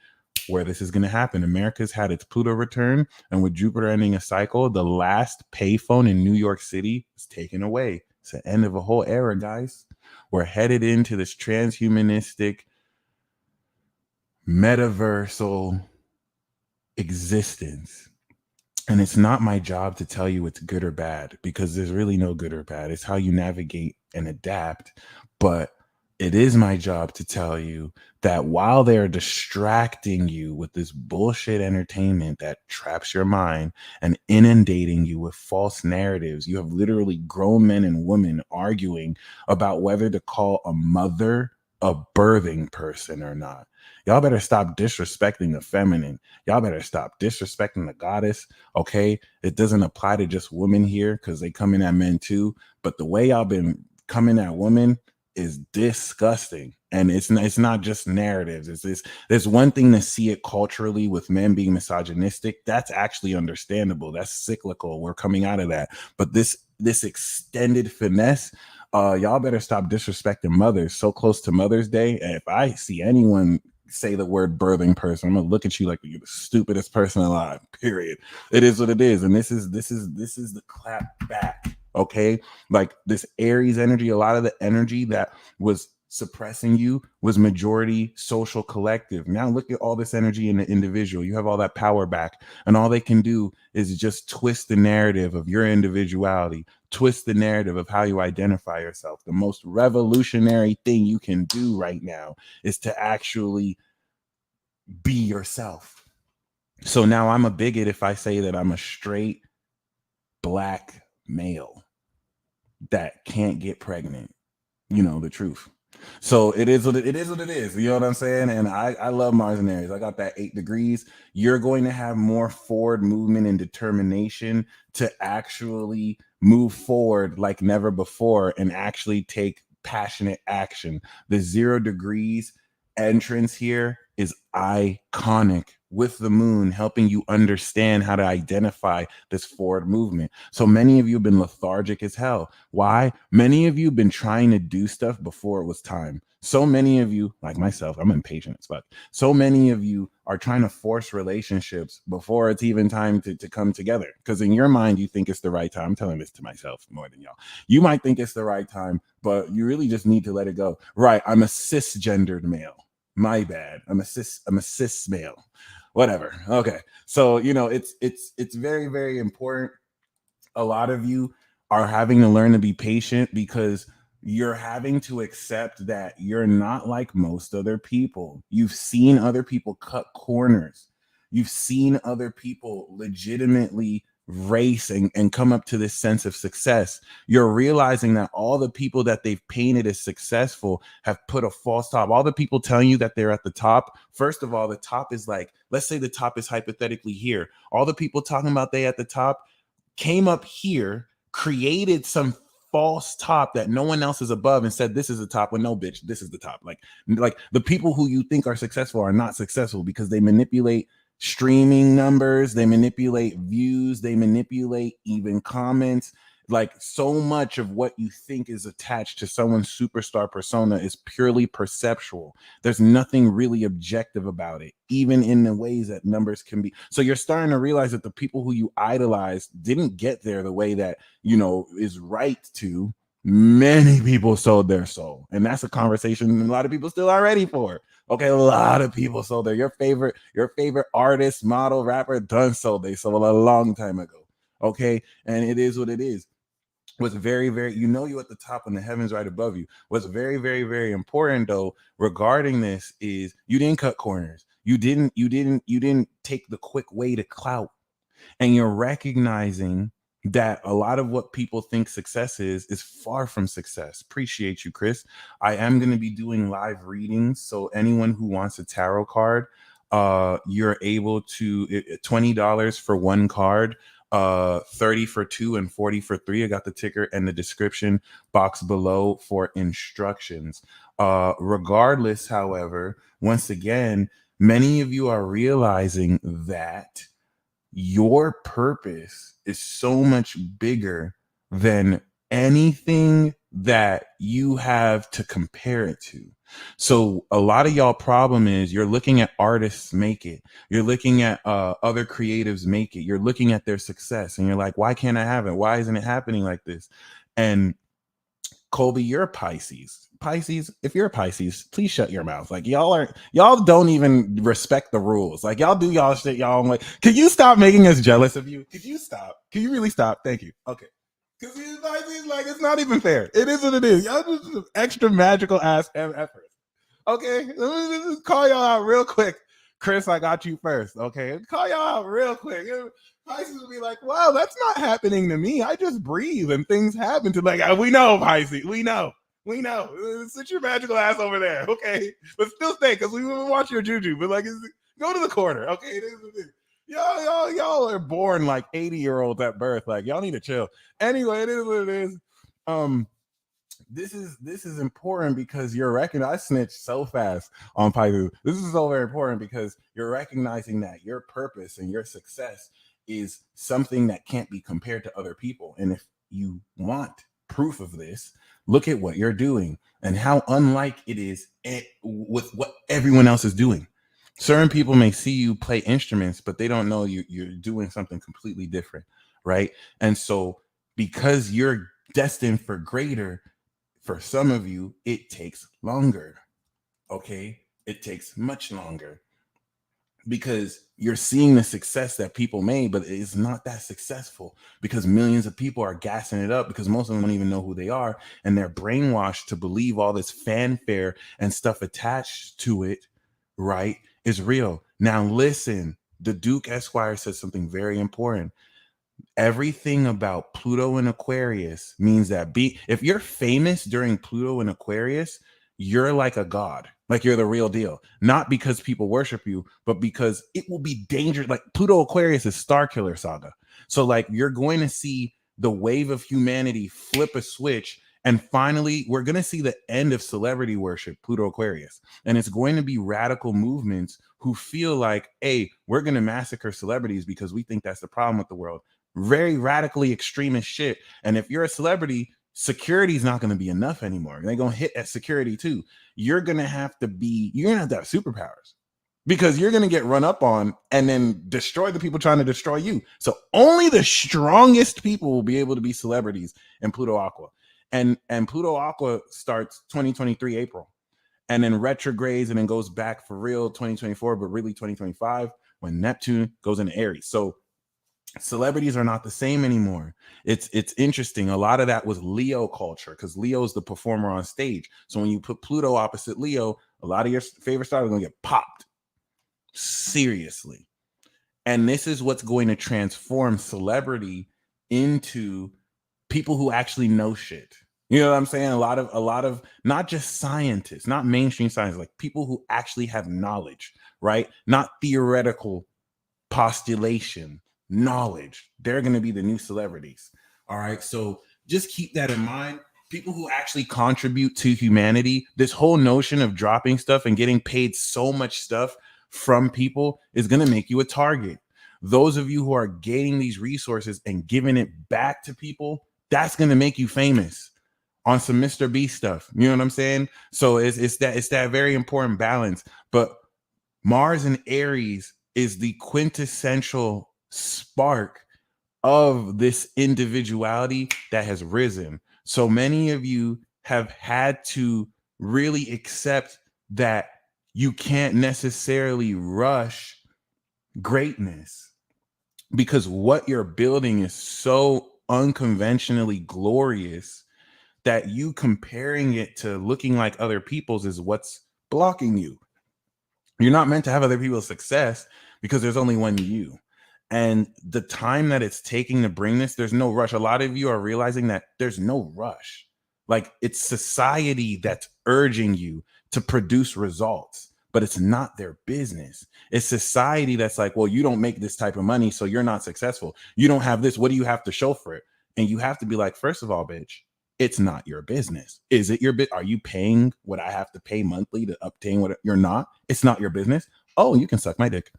where this is going to happen. America's had its Pluto return, and with Jupiter ending a cycle, the last payphone in New York City is taken away. It's the end of a whole era, guys. We're headed into this transhumanistic, metaversal existence. And it's not my job to tell you it's good or bad, because there's really no good or bad. It's how you navigate and adapt. But it is my job to tell you that while they're distracting you with this bullshit entertainment that traps your mind and inundating you with false narratives, you have literally grown men and women arguing about whether to call a mother a birthing person or not. Y'all better stop disrespecting the feminine. Y'all better stop disrespecting the goddess. Okay, it doesn't apply to just women here because they come in at men too. But the way y'all been coming at women is disgusting. And it's not just narratives. It's this. There's one thing to see it culturally with men being misogynistic. That's actually understandable. That's cyclical. We're coming out of that. But this extended finesse, y'all better stop disrespecting mothers so close to Mother's Day. And if I see anyone say the word birthing person, I'm gonna look at you like you're the stupidest person alive. Period. It is what it is. And this is the clap back. Okay. Like this Aries energy, a lot of the energy that was suppressing you was majority social collective. Now look at all this energy in the individual. You have all that power back, and all they can do is just twist the narrative of your individuality, twist the narrative of how you identify yourself. The most revolutionary thing you can do right now is to actually be yourself. So now I'm a bigot if I say that I'm a straight black male that can't get pregnant. You know the truth. So it is what it is. What it is. You know what I'm saying? And I love Mars and Aries. I got that 8 degrees. You're going to have more forward movement and determination to actually move forward like never before and actually take passionate action. The 0 degrees entrance here is iconic, with the moon helping you understand how to identify this forward movement. So many of you have been lethargic as hell. Why? Many of you have been trying to do stuff before it was time. So many of you, like myself, I'm impatient as fuck. So many of you are trying to force relationships before it's even time to come together. Because in your mind, you think it's the right time. I'm telling this to myself more than y'all. You might think it's the right time, but you really just need to let it go. Right. I'm a cisgendered male. My bad. I'm a cis male. Whatever. Okay. So, you know, it's very, very important. A lot of you are having to learn to be patient because you're having to accept that you're not like most other people. You've seen other people cut corners. You've seen other people legitimately race and come up to this sense of success. You're realizing that all the people that they've painted as successful have put a false top. All the people telling you that they're at the top, first of all, the top is like, let's say the top is hypothetically here. All the people talking about they at the top came up here, created some false top that no one else is above and said this is the top. Well, no, bitch, this is the top. Like the people who you think are successful are not successful because they manipulate streaming numbers, they manipulate views, they manipulate even comments. Like so much of what you think is attached to someone's superstar persona is purely perceptual. There's nothing really objective about it, even in the ways that numbers can be. So you're starting to realize that the people who you idolize didn't get there the way that, you know, is right to. Many people sold their soul. And that's a conversation a lot of people still are ready for. Okay, a lot of people sold their your favorite artist, model, rapper done sold. They sold a long time ago. Okay, and it is what it is. What's very, very, you know, you at the top and the heavens right above you. What's very, very, very important though regarding this is you didn't cut corners. You didn't take the quick way to clout. And you're recognizing that a lot of what people think success is far from success. Appreciate you, Chris. I am going to be doing live readings. So anyone who wants a tarot card, you're able to $20 for one card, 30 for 2 and 40 for 3. I got the ticker and the description box below for instructions. Regardless, however, once again, many of you are realizing that your purpose is so much bigger than anything that you have to compare it to. So a lot of y'all problem is you're looking at artists make it. You're looking at other creatives make it. You're looking at their success and you're like, why can't I have it? Why isn't it happening like this? And Colby, you're a Pisces. Pisces, if you're a Pisces, please shut your mouth. Like y'all don't even respect the rules. Like y'all do y'all shit. Y'all like, can you stop making us jealous of you? Could you stop? Can you really stop? Thank you. Okay. Because these Pisces, like, it's not even fair. It is what it is. Y'all just extra magical ass effort. Okay, let me just call y'all out real quick. Chris, I got you first. Okay, call y'all out real quick. Pisces will be like, wow, that's not happening to me. I just breathe and things happen to like, we know, Pisces. We know. Sit your magical ass over there. Okay, but still stay because we will watch your juju. But like, go to the corner. Okay, it is what it is. Y'all are born like 80-year-olds at birth. Like, y'all need to chill. Anyway, it is what it is. This is important because you're recognizing. I snitched so fast on Pisces. This is so very important because you're recognizing that your purpose and your success is something that can't be compared to other people. And if you want proof of this, look at what you're doing and how unlike it is with what everyone else is doing. Certain people may see you play instruments, but they don't know you're doing something completely different, right? And so because you're destined for greater. For some of you, it takes longer. Okay, it takes much longer because you're seeing the success that people made, but it's not that successful because millions of people are gassing it up because most of them don't even know who they are, and they're brainwashed to believe all this fanfare and stuff attached to it, right, is real. Now listen, the Duke Esquire says something very important. Everything about Pluto and Aquarius means that if you're famous during Pluto and Aquarius, you're like a god, like you're the real deal. Not because people worship you, but because it will be dangerous. Like Pluto Aquarius is Star Killer Saga. So like you're going to see the wave of humanity flip a switch, and finally we're going to see the end of celebrity worship, Pluto Aquarius. And it's going to be radical movements who feel like, hey, we're going to massacre celebrities because we think that's the problem with the world. Very radically extremist shit. And if you're a celebrity, security is not going to be enough anymore. They're going to hit at security too. You're going to have to have superpowers because you're going to get run up on and then destroy the people trying to destroy you. So only the strongest people will be able to be celebrities in Pluto Aqua. And Pluto Aqua starts 2023 April and then retrogrades and then goes back for real 2024, but really 2025 when Neptune goes into Aries. So celebrities are not the same anymore. It's interesting. A lot of that was Leo culture because Leo is the performer on stage. So when you put Pluto opposite Leo, a lot of your favorite stars are going to get popped. Seriously. And this is what's going to transform celebrity into people who actually know shit. You know what I'm saying? A lot of not just scientists, not mainstream science, like people who actually have knowledge, right? Not theoretical postulation. Knowledge. They're going to be the new celebrities. All right. So just keep that in mind. People who actually contribute to humanity, this whole notion of dropping stuff and getting paid so much stuff from people is going to make you a target. Those of you who are gaining these resources and giving it back to people, that's going to make you famous on some Mr. B stuff. You know what I'm saying? So it's that very important balance. But Mars and Aries is the quintessential spark of this individuality that has risen. So many of you have had to really accept that you can't necessarily rush greatness because what you're building is so unconventionally glorious that you comparing it to looking like other people's is what's blocking you. You're not meant to have other people's success because there's only one you. And the time that it's taking to bring this, there's no rush. A lot of you are realizing that there's no rush. Like it's society that's urging you to produce results, but it's not their business. It's society that's like, well, you don't make this type of money, so you're not successful. You don't have this. What do you have to show for it? And you have to be like, first of all, bitch, it's not your business. Is it your bit? Are you paying what I have to pay monthly to obtain what you're not? It's not your business. Oh, you can suck my dick.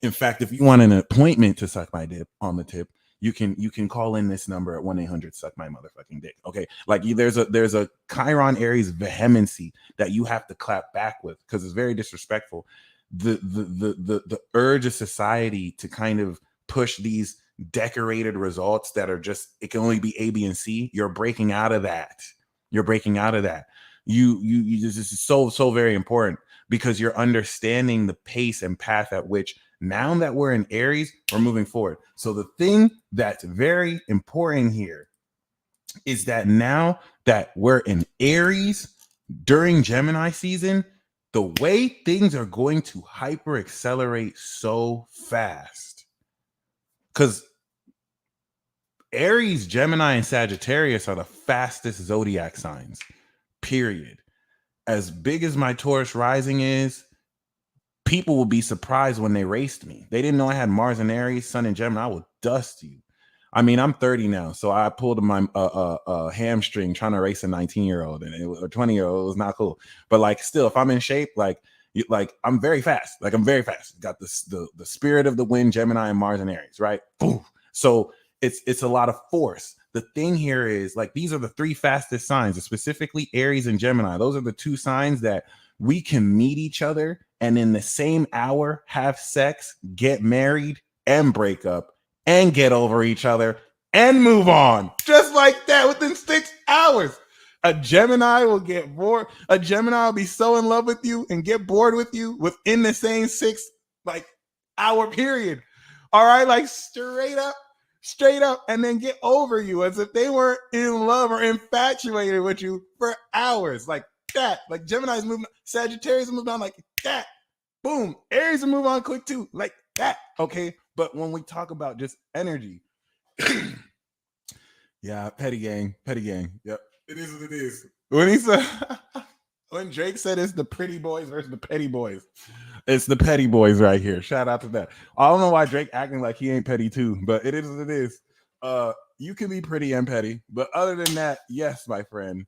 In fact, if you want an appointment to suck my dick on the tip, you can call in this number at 1-800-suck my motherfucking dick. Okay. Like there's a Chiron Aries vehemency that you have to clap back with because it's very disrespectful. The urge of society to kind of push these decorated results that are just, it can only be A, B, and C. You're breaking out of that. You're breaking out of that. You this is so very important because you're understanding the pace and path at which now that we're in Aries, we're moving forward. So the thing that's very important here is that now that we're in Aries during Gemini season, the way things are going to hyper accelerate so fast. Because Aries, Gemini, and Sagittarius are the fastest zodiac signs, period. As big as my Taurus rising is, people will be surprised when they raced me. They didn't know I had Mars and Aries, Sun and Gemini. I will dust you. I mean, I'm 30 now, so I pulled my hamstring trying to race a 19-year-old and a 20-year-old. It was not cool. But like, still, if I'm in shape, like I'm very fast. Like I'm very fast. Got the spirit of the wind, Gemini and Mars and Aries, right? Boom. So it's a lot of force. The thing here is like these are the three fastest signs, specifically Aries and Gemini. Those are the two signs that we can meet each other and in the same hour have sex, get married, and break up, and get over each other, and move on. Just like that within 6 hours. A Gemini will get bored. A Gemini will be so in love with you and get bored with you within the same 6 hour period. All right, like straight up, and then get over you as if they weren't in love or infatuated with you for hours, like that. Like Gemini's moving, Sagittarius moving on like that. Boom. Aries will move on quick too, like that. Okay, but when we talk about just energy, yeah, petty gang. Yep, it is what it is. When he said, when Drake said it's the pretty boys versus the petty boys, it's the petty boys right here. Shout out to that. I don't know why Drake acting like he ain't petty too, but it is what it is. You can be pretty and petty, but other than that, yes, my friend,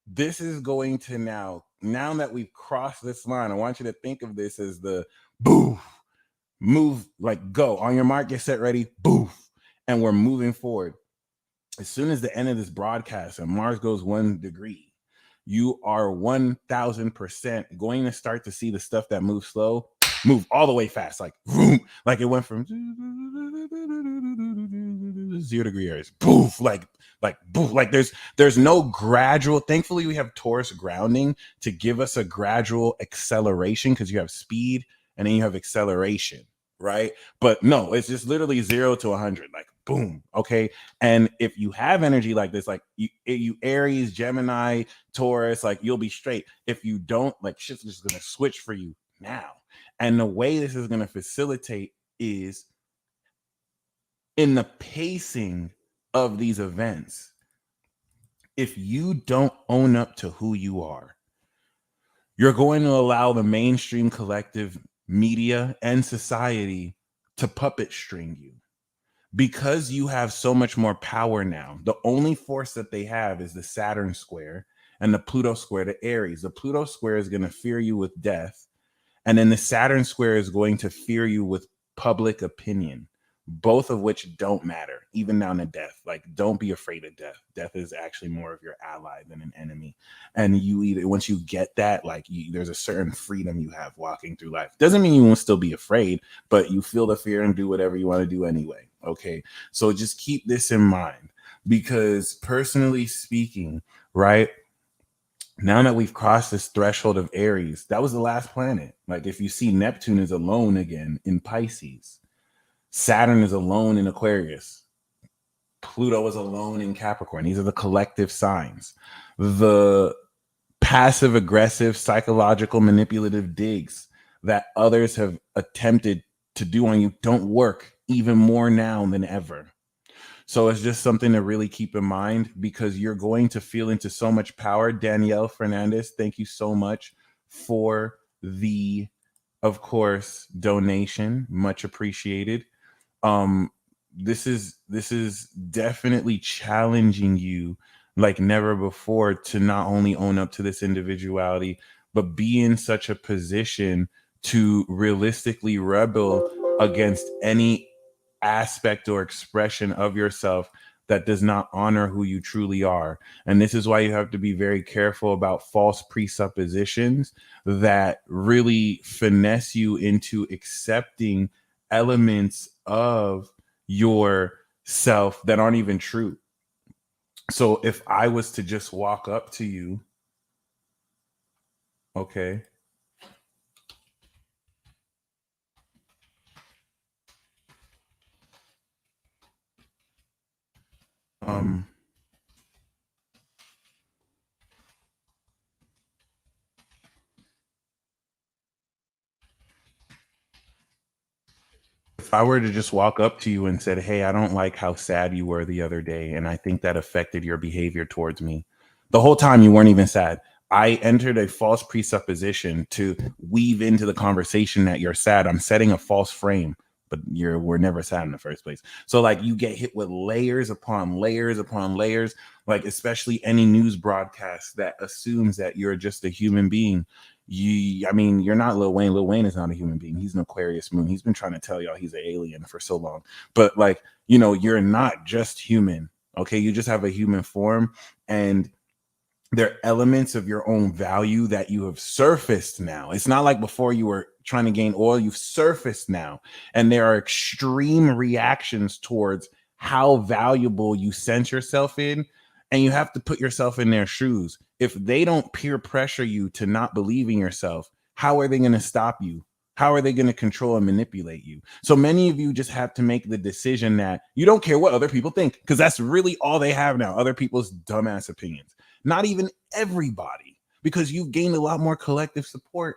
this is going to now that we've crossed this line, I want you to think of this as the boof, move, like go on your mark, get set, ready, boof, and we're moving forward. As soon as the end of this broadcast and Mars goes 1 degree, you are 1000% going to start to see the stuff that moves slow move all the way fast, like boom, like it went from 0 degree Aries, boof, like boof, like there's no gradual. Thankfully, we have Taurus grounding to give us a gradual acceleration, because you have speed and then you have acceleration, right? But no, it's just literally 0 to 100, like boom. Okay. And if you have energy like this, like you Aries, Gemini, Taurus, like you'll be straight. If you don't, like shit's just gonna switch for you now. And the way this is gonna facilitate is in the pacing of these events. If you don't own up to who you are, you're going to allow the mainstream collective media and society to puppet string you. Because you have so much more power now, the only force that they have is the Saturn square and the Pluto square to Aries. The Pluto square is going to fear you with death, and then the Saturn square is going to fear you with public opinion, both of which don't matter, even down to death. Like, don't be afraid of death. Death is actually more of your ally than an enemy. And you either, once you get that, like there's a certain freedom you have walking through life. Doesn't mean you won't still be afraid, but you feel the fear and do whatever you want to do anyway. Okay. So just keep this in mind, because personally speaking, right, now that we've crossed this threshold of Aries, that was the last planet. Like, if you see, Neptune is alone again in Pisces. Saturn is alone in Aquarius. Pluto is alone in Capricorn. These are the collective signs. The passive aggressive, psychological, manipulative digs that others have attempted to do on you don't work even more now than ever. So it's just something to really keep in mind, because you're going to feel into so much power. Danielle Fernandez, thank you so much for the, of course, donation. Much appreciated. This is definitely challenging you like never before to not only own up to this individuality, but be in such a position to realistically rebel against any aspect or expression of yourself that does not honor who you truly are. And this is why you have to be very careful about false presuppositions that really finesse you into accepting elements of yourself that aren't even true. So if I was to just walk up to you, okay, if I were to just walk up to you and said, hey, I don't like how sad you were the other day, and I think that affected your behavior towards me. The whole time you weren't even sad. I entered a false presupposition to weave into the conversation that you're sad. I'm setting a false frame, but we're never sad in the first place. So like you get hit with layers upon layers upon layers, like especially any news broadcast that assumes that you're just a human being. You're not Lil Wayne. Lil Wayne is not a human being. He's an Aquarius moon. He's been trying to tell y'all he's an alien for so long. But like, you're not just human. Okay. You just have a human form, and there are elements of your own value that you have surfaced now. It's not like before you were trying to gain oil. You've surfaced now. And there are extreme reactions towards how valuable you sense yourself in, and you have to put yourself in their shoes. If they don't peer pressure you to not believe in yourself, how are they going to stop you? How are they going to control and manipulate you? So many of you just have to make the decision that you don't care what other people think, because that's really all they have now, other people's dumbass opinions. Not even everybody, because you've gained a lot more collective support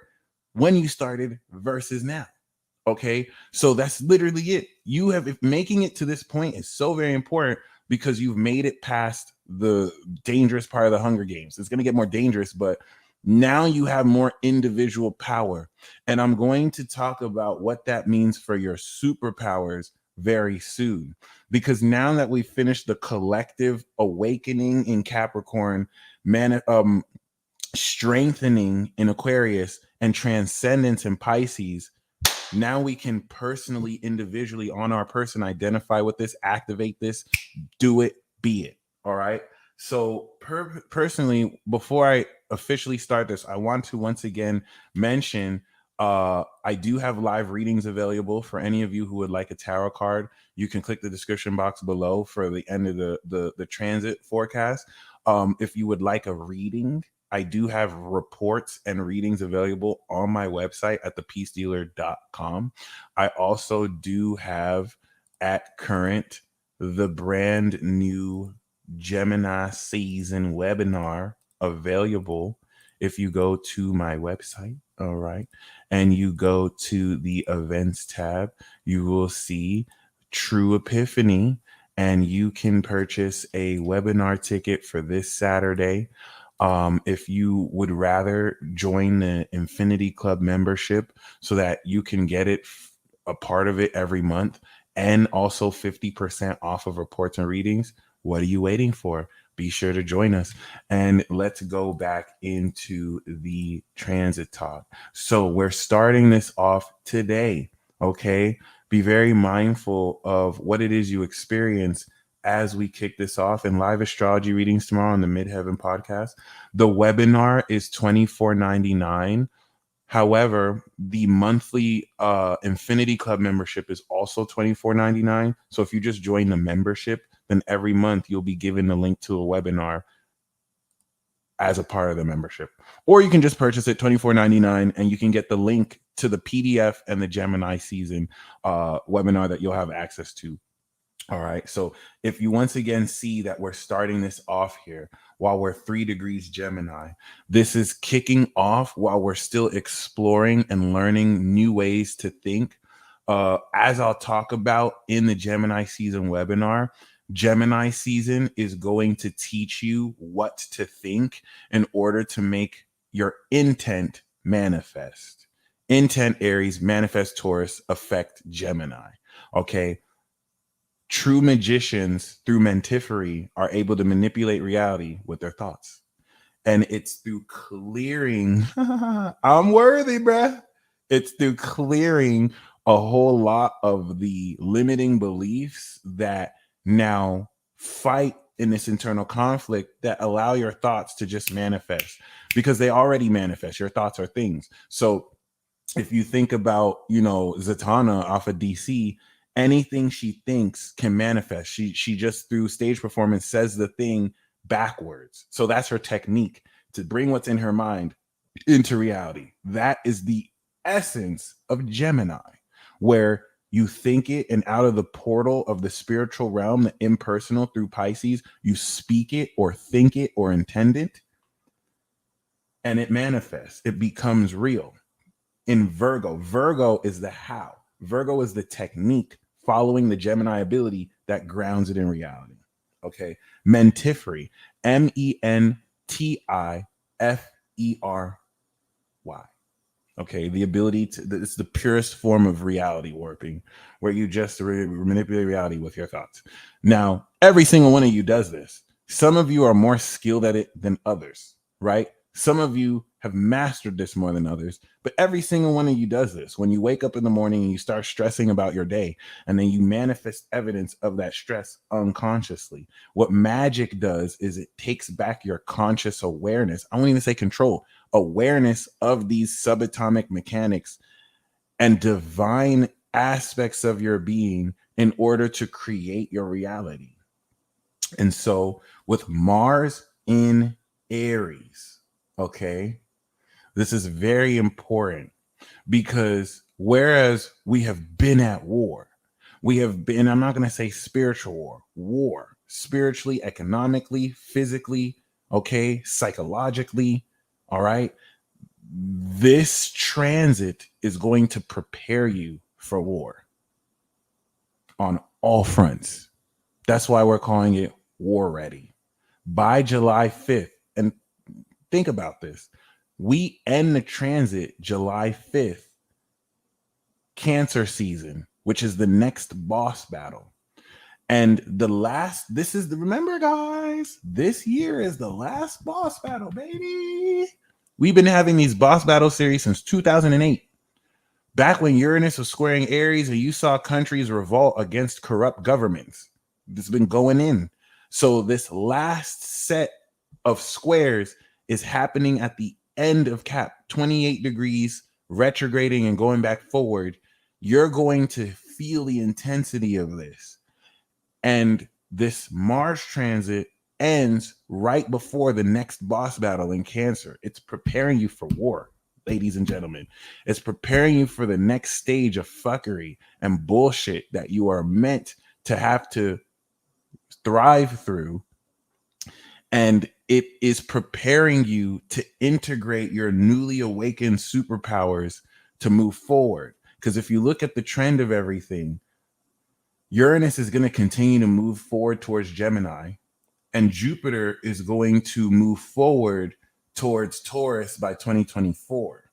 when you started versus now. Okay, so that's literally it. You have, if making it to this point is so very important, because you've made it past the dangerous part of the Hunger Games. It's going to get more dangerous, but now you have more individual power. And I'm going to talk about what that means for your superpowers very soon, because now that we've finished the collective awakening in Capricorn, strengthening in Aquarius, and transcendence in Pisces, now we can personally, individually, on our person, identify with this, activate this, do it, be it. All right. So personally, before I officially start this, I want to once again mention I do have live readings available for any of you who would like a tarot card. You can click the description box below for the end of the transit forecast. If you would like a reading, I do have reports and readings available on my website at thepeacedealer.com. I also do have at current the brand new Gemini season webinar available. If you go to my website, all right, and you go to the events tab, you will see True Epiphany, and you can purchase a webinar ticket for this Saturday. If you would rather join the Infinity Club membership so that you can get it, a part of it every month, and also 50% off of reports and readings, what are you waiting for? Be sure to join us. And let's go back into the transit talk. So we're starting this off today. Okay. Be very mindful of what it is you experience as we kick this off. In live astrology readings tomorrow on the Midheaven podcast, the webinar is $24.99. However, the monthly Infinity Club membership is also $24.99. So if you just join the membership, then every month you'll be given the link to a webinar as a part of the membership. Or you can just purchase it $24.99, and you can get the link to the PDF and the Gemini season webinar that you'll have access to. All right. So if you once again see that we're starting this off here while we're 3 degrees Gemini, this is kicking off while we're still exploring and learning new ways to think. As I'll talk about in the Gemini season webinar, Gemini season is going to teach you what to think in order to make your intent manifest. Intent Aries, manifest Taurus, affect Gemini. Okay. True magicians through mentifery are able to manipulate reality with their thoughts. And it's through clearing, I'm worthy, bruh. It's through clearing a whole lot of the limiting beliefs that now fight in this internal conflict that allow your thoughts to just manifest, because they already manifest. Your thoughts are things. So if you think about, Zatanna off of DC, anything she thinks can manifest. She just through stage performance says the thing backwards. So that's her technique, to bring what's in her mind into reality. That is the essence of Gemini, where you think it, and out of the portal of the spiritual realm, the impersonal, through Pisces, you speak it or think it or intend it, and it manifests. It becomes real. In Virgo is the how. Virgo is the technique following the Gemini ability that grounds it in reality. Okay. Mentifery, Mentifery. Okay. The ability to, it's the purest form of reality warping, where you just manipulate reality with your thoughts. Now, every single one of you does this. Some of you are more skilled at it than others, right? Some of you have mastered this more than others, but every single one of you does this. When you wake up in the morning and you start stressing about your day, and then you manifest evidence of that stress unconsciously. What magic does is it takes back your conscious awareness. I won't even say control, awareness of these subatomic mechanics and divine aspects of your being in order to create your reality. And so with Mars in Aries, okay, this is very important because whereas we have been at war, we have been, I'm not going to say spiritual war, spiritually, economically, physically, okay, psychologically, all right. This transit is going to prepare you for war on all fronts. That's why we're calling it war ready. By July 5th, and think about this, we end the transit July 5th, Cancer season, which is the next boss battle. And remember guys, this year is the last boss battle, baby. We've been having these boss battle series since 2008. Back when Uranus was squaring Aries and you saw countries revolt against corrupt governments. This has been going in. So this last set of squares is happening at the end of Cap, 28 degrees, retrograding and going back forward. You're going to feel the intensity of this. And this Mars transit ends right before the next boss battle in Cancer. It's preparing you for war, ladies and gentlemen. It's preparing you for the next stage of fuckery and bullshit that you are meant to have to thrive through. And it is preparing you to integrate your newly awakened superpowers to move forward. Because if you look at the trend of everything, Uranus is going to continue to move forward towards Gemini, and Jupiter is going to move forward towards Taurus by 2024.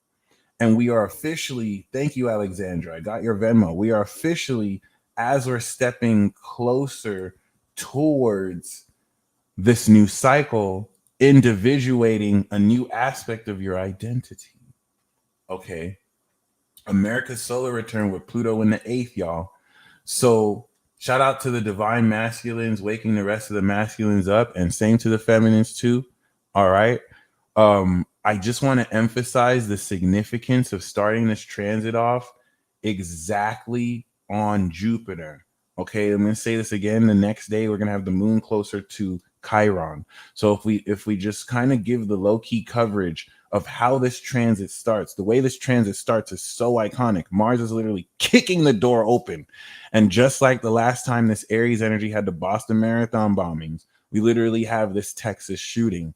And we are officially, thank you, Alexandra, I got your Venmo. We are officially, as we're stepping closer towards this new cycle, individuating a new aspect of your identity. Okay. America's solar return with Pluto in the 8th, y'all. So shout out to the divine masculines waking the rest of the masculines up, and same to the feminines too. All right. I just want to emphasize the significance of starting this transit off exactly on Jupiter. Okay, I'm going to say this again. The next day, we're going to have the moon closer to Chiron. So if we just kind of give the low-key coverage of how this transit starts, the way this transit starts is so iconic. Mars is literally kicking the door open. And just like the last time this Aries energy had the Boston Marathon bombings, we literally have this Texas shooting.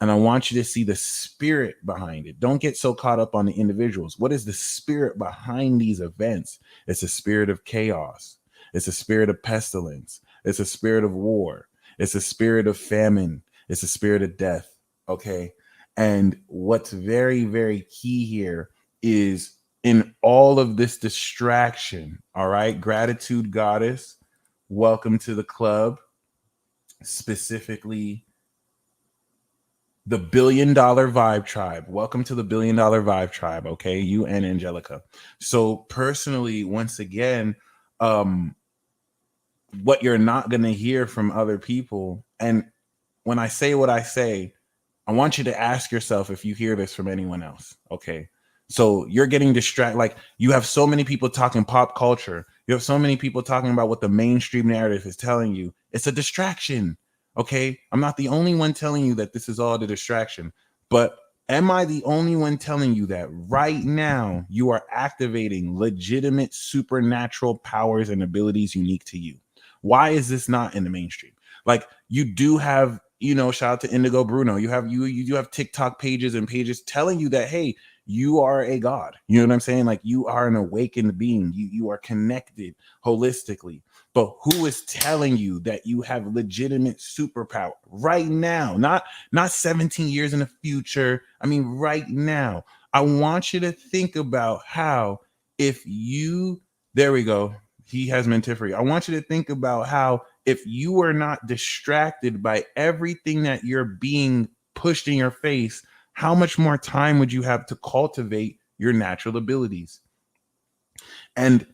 And I want you to see the spirit behind it. Don't get so caught up on the individuals. What is the spirit behind these events? It's a spirit of chaos. It's a spirit of pestilence. It's a spirit of war. It's a spirit of famine. It's a spirit of death. Okay. And what's very, very key here is in all of this distraction. All right. Gratitude goddess. Welcome to the club. Specifically, the $1 billion vibe tribe. Welcome to the $1 billion vibe tribe. Okay. You and Angelica. So personally, once again, what you're not going to hear from other people. And when I say what I say, I want you to ask yourself if you hear this from anyone else. Okay. So you're getting distracted. Like you have so many people talking pop culture. You have so many people talking about what the mainstream narrative is telling you. It's a distraction. Okay. I'm not the only one telling you that this is all the distraction, but am I the only one telling you that right now you are activating legitimate supernatural powers and abilities unique to you? Why is this not in the mainstream? Like you do have, shout out to Indigo Bruno. You do have TikTok pages and pages telling you that, hey, you are a god. You know what I'm saying? Like you are an awakened being. You are connected holistically. But who is telling you that you have legitimate superpower right now? Not 17 years in the future. I mean, right now. I want you to think about how there we go. He has Mentiferi. I want you to think about how if you are not distracted by everything that you're being pushed in your face, how much more time would you have to cultivate your natural abilities? And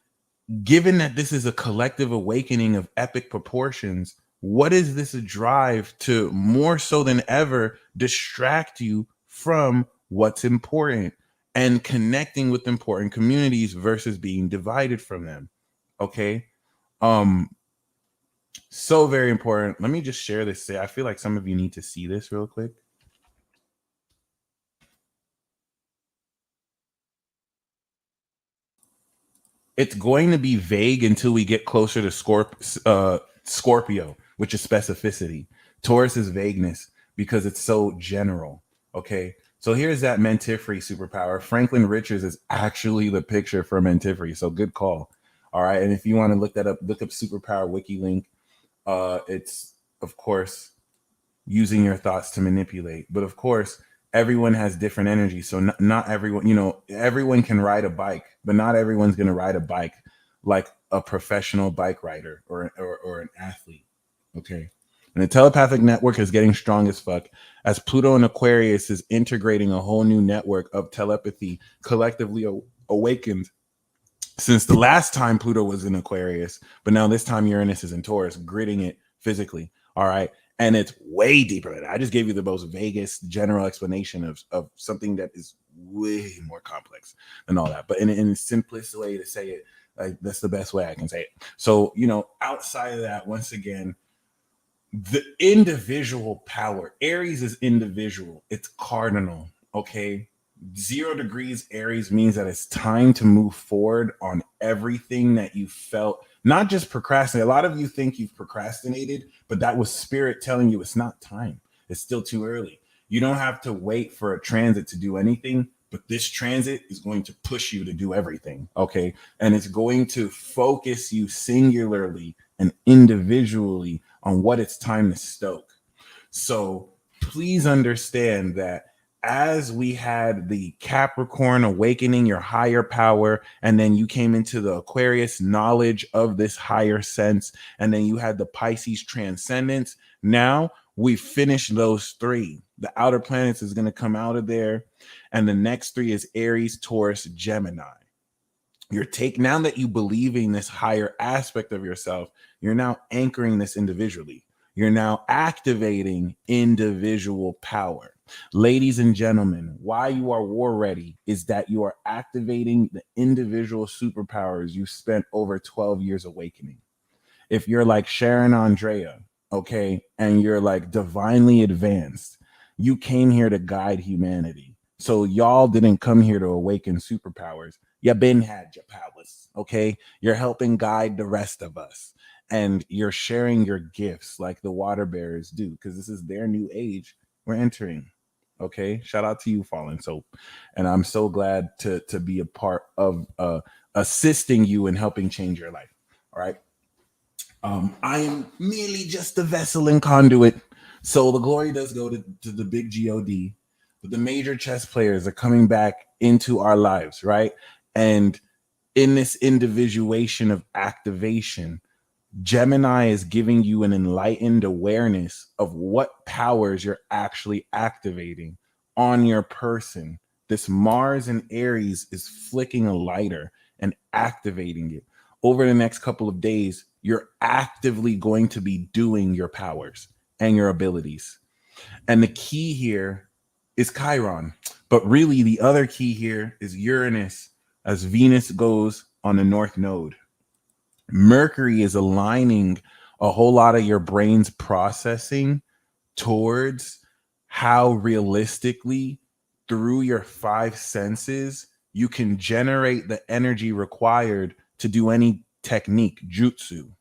given that this is a collective awakening of epic proportions, what is this a drive to more so than ever distract you from what's important and connecting with important communities versus being divided from them? Okay. So very important. Let me just share this. I feel like some of you need to see this real quick. It's going to be vague until we get closer to Scorpio, which is specificity. Taurus is vagueness because it's so general. Okay. So here's that Mentifree superpower. Franklin Richards is actually the picture for Mentifree. So good call. All right. And if you want to look that up, look up superpower wiki link. It's, of course, using your thoughts to manipulate. But of course, everyone has different energy. So not everyone, everyone can ride a bike, but not everyone's going to ride a bike like a professional bike rider or an athlete. Okay. And the telepathic network is getting strong as fuck as Pluto in Aquarius is integrating a whole new network of telepathy collectively awakened since the last time Pluto was in Aquarius, but now this time Uranus is in Taurus, gridding it physically. All right. And it's way deeper than that. I just gave you the most vaguest general explanation of something that is way more complex than all that. But in the simplest way to say it, like that's the best way I can say it. So, outside of that, once again, the individual power, Aries is individual. It's cardinal. Okay. 0 degrees Aries means that it's time to move forward on everything that you felt, not just procrastinate. A lot of you think you've procrastinated, but that was spirit telling you it's not time. It's still too early. You don't have to wait for a transit to do anything, but this transit is going to push you to do everything. Okay. And it's going to focus you singularly and individually on what it's time to stoke. So please understand that as we had the Capricorn awakening your higher power, and then you came into the Aquarius knowledge of this higher sense, and then you had the Pisces transcendence. Now we finished those 3. The outer planets is going to come out of there, and the next 3 is Aries, Taurus, Gemini. Now that you believe in this higher aspect of yourself, you're now anchoring this individually. You're now activating individual power. Ladies and gentlemen, why you are war ready is that you are activating the individual superpowers you spent over 12 years awakening. If you're like Sharon Andrea, okay, and you're like divinely advanced, you came here to guide humanity. So y'all didn't come here to awaken superpowers. You been had your powers, okay? You're helping guide the rest of us. And you're sharing your gifts like the water bearers do, because this is their new age we're entering. Okay. Shout out to you, Fallen Soap. And I'm so glad to be a part of assisting you and helping change your life. All right. I am merely just a vessel and conduit. So the glory does go to the big God, but the major chess players are coming back into our lives, right? And in this individuation of activation, Gemini is giving you an enlightened awareness of what powers you're actually activating on your person. This Mars and Aries is flicking a lighter and activating it. Over the next couple of days, you're actively going to be doing your powers and your abilities. And the key here is Chiron. But really, the other key here is Uranus as Venus goes on the North Node. Mercury is aligning a whole lot of your brain's processing towards how realistically through your 5 senses you can generate the energy required to do any technique, jutsu.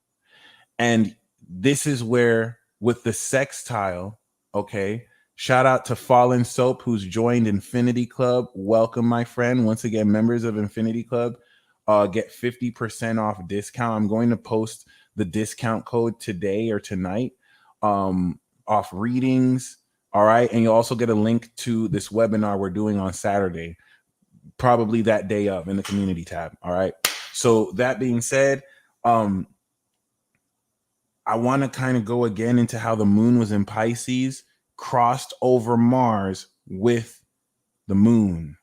And this is where with the sextile, okay, shout out to Fallen Soap who's joined Infinity Club. Welcome, my friend. Once again, members of Infinity Club get 50% off discount. I'm going to post the discount code today or tonight off readings. All right. And you'll also get a link to this webinar we're doing on Saturday, probably that day of in the community tab. All right. So that being said, I want to kind of go again into how the moon was in Pisces, crossed over Mars with the moon.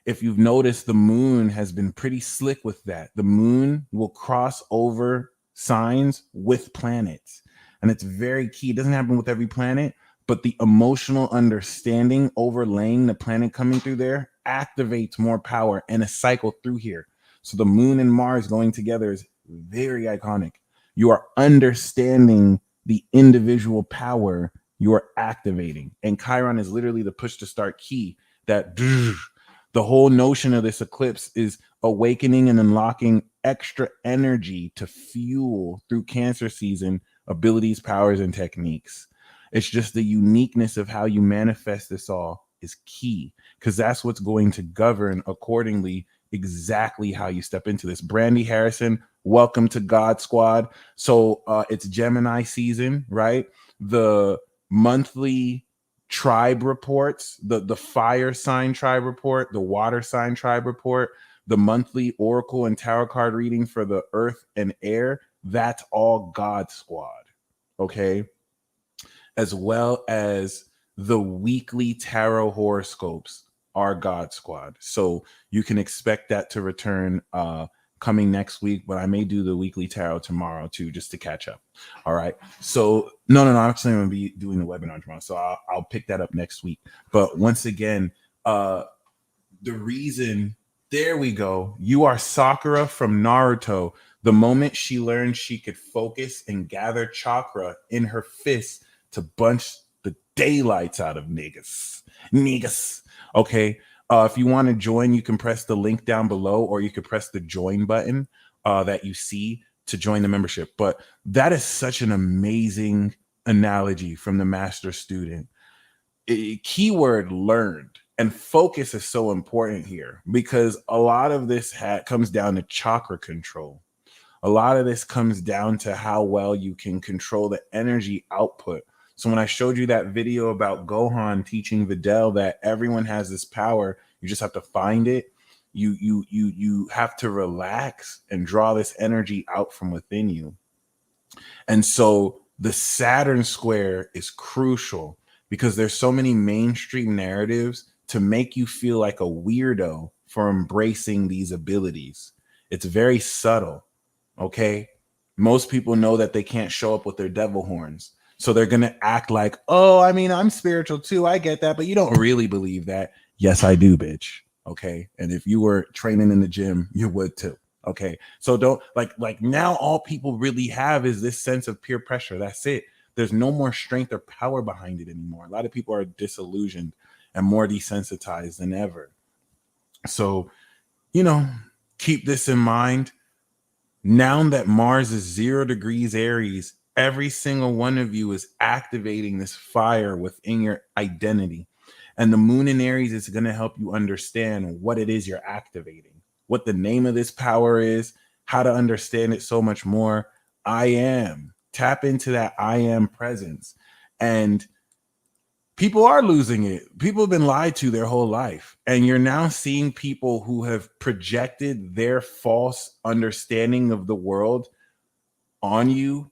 If you've noticed, the moon has been pretty slick with that. The moon will cross over signs with planets. And it's very key. It doesn't happen with every planet, but the emotional understanding overlaying the planet coming through there activates more power and a cycle through here. So the moon and Mars going together is very iconic. You are understanding the individual power you are activating. And Chiron is literally the push to start key that the whole notion of this eclipse is awakening and unlocking extra energy to fuel through Cancer season abilities, powers, and techniques. It's just the uniqueness of how you manifest this all is key, because that's what's going to govern accordingly exactly how you step into this. Brandy Harrison, welcome to God Squad. So it's Gemini season, right? The monthly tribe reports, the fire sign tribe report, the water sign tribe report, the monthly oracle and tarot card reading for the earth and air, that's all God Squad. Okay, as well as the weekly tarot horoscopes are God Squad. So you can expect that to return coming next week, but I may do the weekly tarot tomorrow too, just to catch up. All right. So no, I'm actually going to be doing the webinar tomorrow. So I'll pick that up next week. But once again, the reason, there we go. You are Sakura from Naruto. The moment she learned she could focus and gather chakra in her fist to bunch the daylights out of niggas. Okay. If you want to join, you can press the link down below, or you could press the join button that you see to join the membership. But that is such an amazing analogy from the master student. Keyword learned. And focus is so important here, because a lot of this comes down to chakra control. A lot of this comes down to how well you can control the energy output. So when I showed you that video about Gohan teaching Videl that everyone has this power, you just have to find it. You have to relax and draw this energy out from within you. And so the Saturn square is crucial, because there's so many mainstream narratives to make you feel like a weirdo for embracing these abilities. It's very subtle. Okay. Most people know that they can't show up with their devil horns. So they're going to act like, oh, I mean, I'm spiritual too. I get that. But you don't really believe that. Yes, I do, bitch. Okay. And if you were training in the gym, you would too. Okay. So don't like now all people really have is this sense of peer pressure. That's it. There's no more strength or power behind it anymore. A lot of people are disillusioned and more desensitized than ever. So, keep this in mind. Now that Mars is 0 degrees Aries, every single one of you is activating this fire within your identity. And the moon in Aries is going to help you understand what it is you're activating, what the name of this power is, how to understand it so much more. I am. Tap into that I am presence. And people are losing it. People have been lied to their whole life. And you're now seeing people who have projected their false understanding of the world on you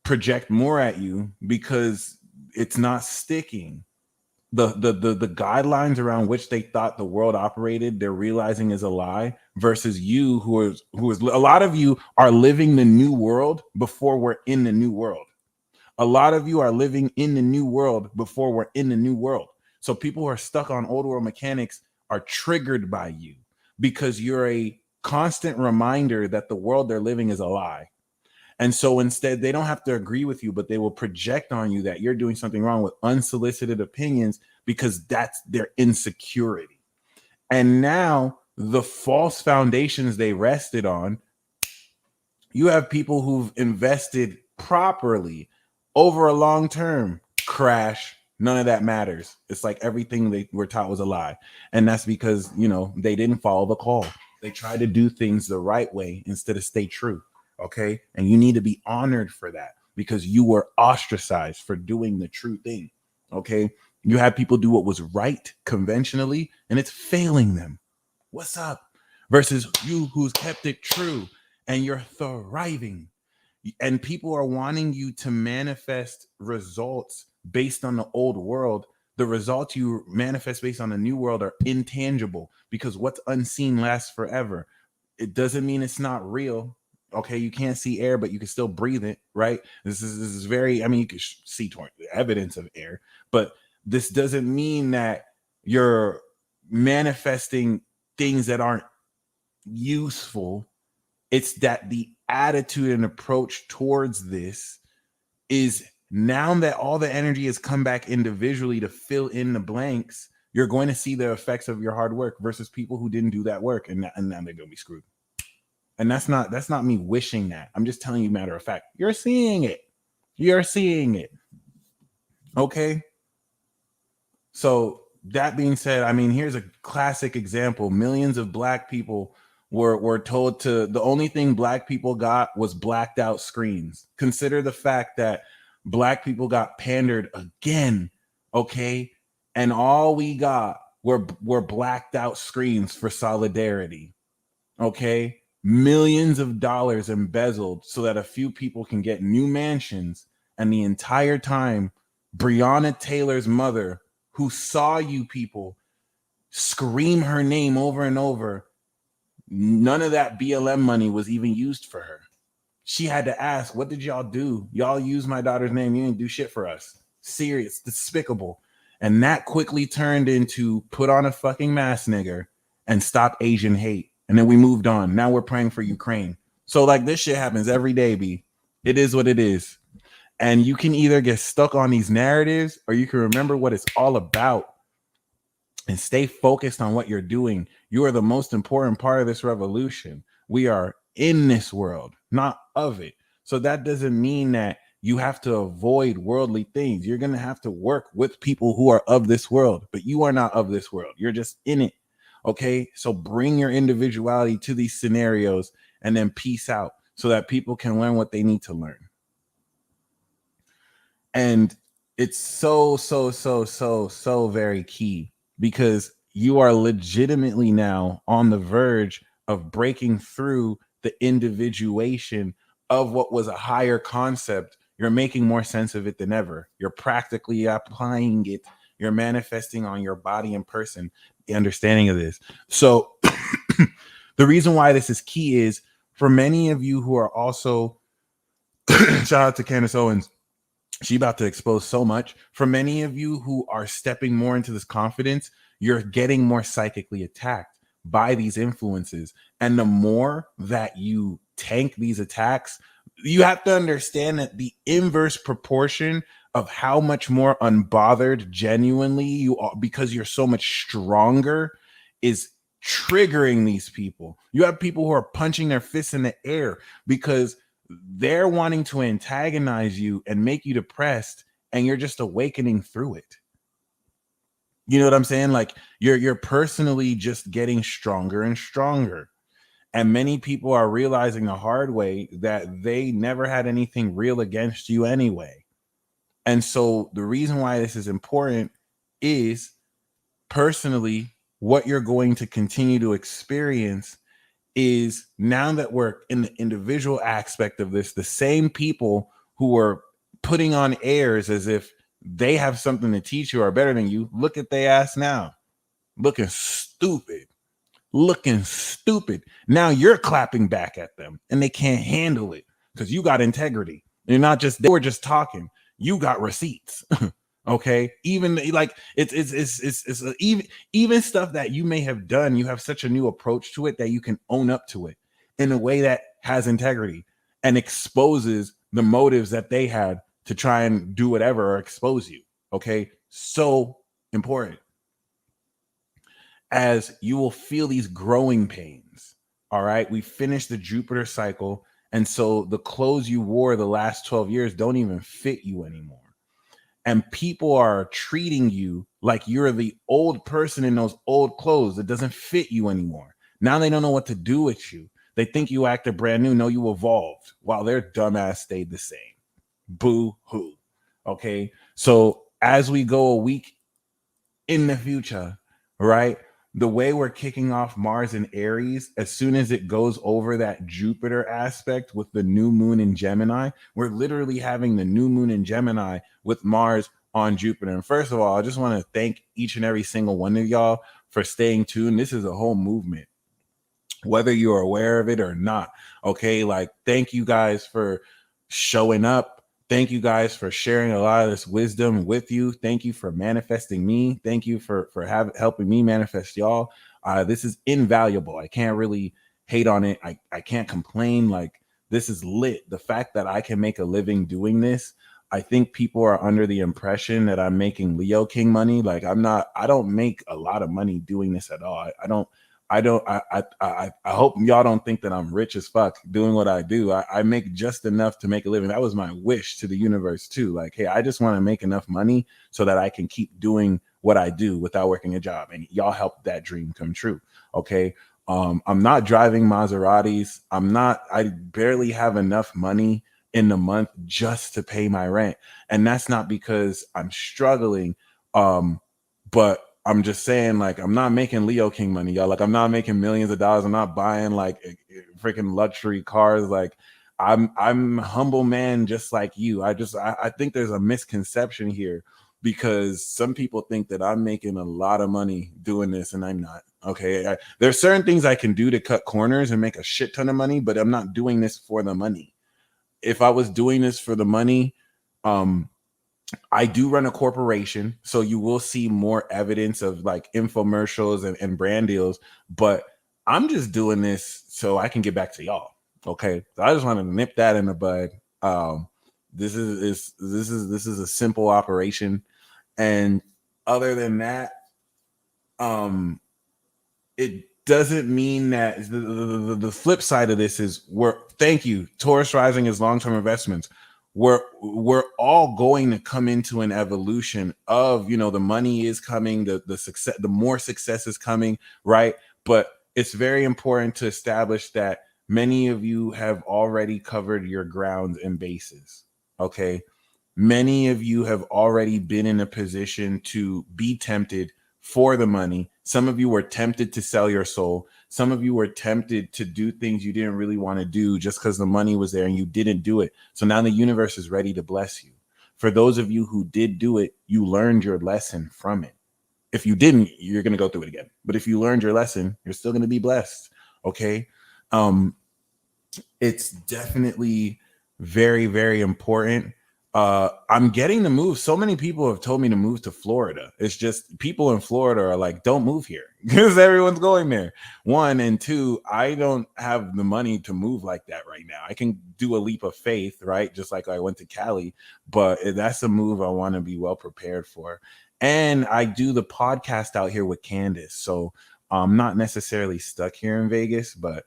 project more at you, because it's not sticking. The guidelines around which they thought the world operated, they're realizing is a lie, versus you who is a lot of you are living the new world before we're in the new world. A lot of you are living in the new world before we're in the new world. So people who are stuck on old world mechanics are triggered by you, because you're a constant reminder that the world they're living is a lie. And so instead, they don't have to agree with you, but they will project on you that you're doing something wrong with unsolicited opinions, because that's their insecurity. And now the false foundations they rested on, you have people who've invested properly over a long term, crash. None of that matters. It's like everything they were taught was a lie. And that's because, they didn't follow the call. They tried to do things the right way instead of stay true. Okay. And you need to be honored for that, because you were ostracized for doing the true thing. Okay. You had people do what was right conventionally, and it's failing them. What's up? Versus you who's kept it true and you're thriving. And people are wanting you to manifest results based on the old world. The results you manifest based on the new world are intangible, because what's unseen lasts forever. It doesn't mean it's not real. Okay, you can't see air, but you can still breathe it, right? This is very, you can see evidence of air, but this doesn't mean that you're manifesting things that aren't useful It's that the attitude and approach towards this is, now that all the energy has come back individually to fill in the blanks, you're going to see the effects of your hard work versus people who didn't do that work, and now they're going to be screwed. And that's not me wishing that. I'm just telling you, matter of fact, you're seeing it. You're seeing it. Okay. So that being said, I mean, here's a classic example. Millions of black people were told to, the only thing black people got was blacked out screens. Consider the fact that black people got pandered again, okay? And all we got were blacked out screens for solidarity, okay? Millions of dollars embezzled so that a few people can get new mansions, and the entire time, Breonna Taylor's mother, who saw you people scream her name over and over, none of that BLM money was even used for her. She had to ask, what did y'all do? Y'all use my daughter's name. You didn't do shit for us. Serious, despicable. And that quickly turned into put on a fucking mask, nigger, and stop Asian hate. And then we moved on. Now we're praying for Ukraine. So like this shit happens every day, B. It is what it is. And you can either get stuck on these narratives or you can remember what it's all about and stay focused on what you're doing. You are the most important part of this revolution. We are in this world, not of it. So that doesn't mean that you have to avoid worldly things. You're going to have to work with people who are of this world, but you are not of this world. You're just in it. Okay. So bring your individuality to these scenarios and then peace out so that people can learn what they need to learn. And it's so very key, because you are legitimately now on the verge of breaking through the individuation of what was a higher concept. You're making more sense of it than ever. You're practically applying it. You're manifesting on your body and person the understanding of this. So the reason why this is key is for many of you who are also, shout out to Candace Owens, she about to expose so much. For many of you who are stepping more into this confidence, you're getting more psychically attacked by these influences. And the more that you tank these attacks, you have to understand that the inverse proportion of how much more unbothered genuinely you are, because you're so much stronger, is triggering these people. You have people who are punching their fists in the air because they're wanting to antagonize you and make you depressed, and you're just awakening through it. You know what I'm saying? Like you're personally just getting stronger and stronger. And many people are realizing the hard way that they never had anything real against you anyway. And so the reason why this is important is, personally, what you're going to continue to experience is, now that we're in the individual aspect of this, the same people who are putting on airs as if they have something to teach you or better than you, look at their ass now, looking stupid. Now you're clapping back at them and they can't handle it because you got integrity. You're not just, they were just talking. You got receipts. Okay. Even like it's even stuff that you may have done, you have such a new approach to it that you can own up to it in a way that has integrity and exposes the motives that they had to try and do whatever or expose you. Okay. So important. As you will feel these growing pains. All right. We finished the Jupiter cycle. And so the clothes you wore the last 12 years don't even fit you anymore. And people are treating you like you're the old person in those old clothes that doesn't fit you anymore. Now they don't know what to do with you. They think you acted brand new. No, you evolved while their dumbass stayed the same. Boo hoo. Okay. So as we go a week in the future, right? The way we're kicking off Mars and Aries, as soon as it goes over that Jupiter aspect with the new moon in Gemini, we're literally having the new moon in Gemini with Mars on Jupiter. And first of all, I just want to thank each and every single one of y'all for staying tuned. This is a whole movement, whether you're aware of it or not. Okay. Like, thank you guys for showing up. Thank you guys for sharing a lot of this wisdom with you. Thank you for manifesting me. Thank you for helping me manifest y'all. This is invaluable. I can't really hate on it. I can't complain. Like, this is lit. The fact that I can make a living doing this, I think people are under the impression that I'm making Leo King money. Like, I'm not. I don't make a lot of money doing this at all. I hope y'all don't think that I'm rich as fuck doing what I do. I make just enough to make a living. That was my wish to the universe too. Like, hey, I just want to make enough money so that I can keep doing what I do without working a job. And y'all helped that dream come true. Okay. I'm not driving Maseratis. I barely have enough money in the month just to pay my rent. And that's not because I'm struggling. But I'm just saying, like, I'm not making Leo King money, y'all. Like, I'm not making millions of dollars. I'm not buying like freaking luxury cars. Like, I'm a humble man just like you. I think there's a misconception here because some people think that I'm making a lot of money doing this and I'm not. Okay. There's certain things I can do to cut corners and make a shit ton of money, but I'm not doing this for the money. If I was doing this for the money, I do run a corporation, so you will see more evidence of like infomercials and brand deals, but I'm just doing this so I can get back to y'all. Okay. So I just want to nip that in the bud. This is a simple operation. And other than that, it doesn't mean that the flip side of this is thank you. Taurus rising is long-term investments. We're all going to come into an evolution of, the money is coming, the success, the more success is coming, right? But it's very important to establish that many of you have already covered your grounds and bases. Okay. Many of you have already been in a position to be tempted for the money. Some of you were tempted to sell your soul. Some of you were tempted to do things you didn't really want to do just because the money was there and you didn't do it. So now the universe is ready to bless you. For those of you who did do it, you learned your lesson from it. If you didn't, you're going to go through it again. But if you learned your lesson, you're still going to be blessed. Okay. It's definitely very, very important. I'm getting to move. So many people have told me to move to Florida. It's just people in Florida are like, don't move here because everyone's going there. One, and two, I don't have the money to move like that right now. I can do a leap of faith, right? Just like I went to Cali, but that's a move I want to be well prepared for. And I do the podcast out here with Candace. So I'm not necessarily stuck here in Vegas, but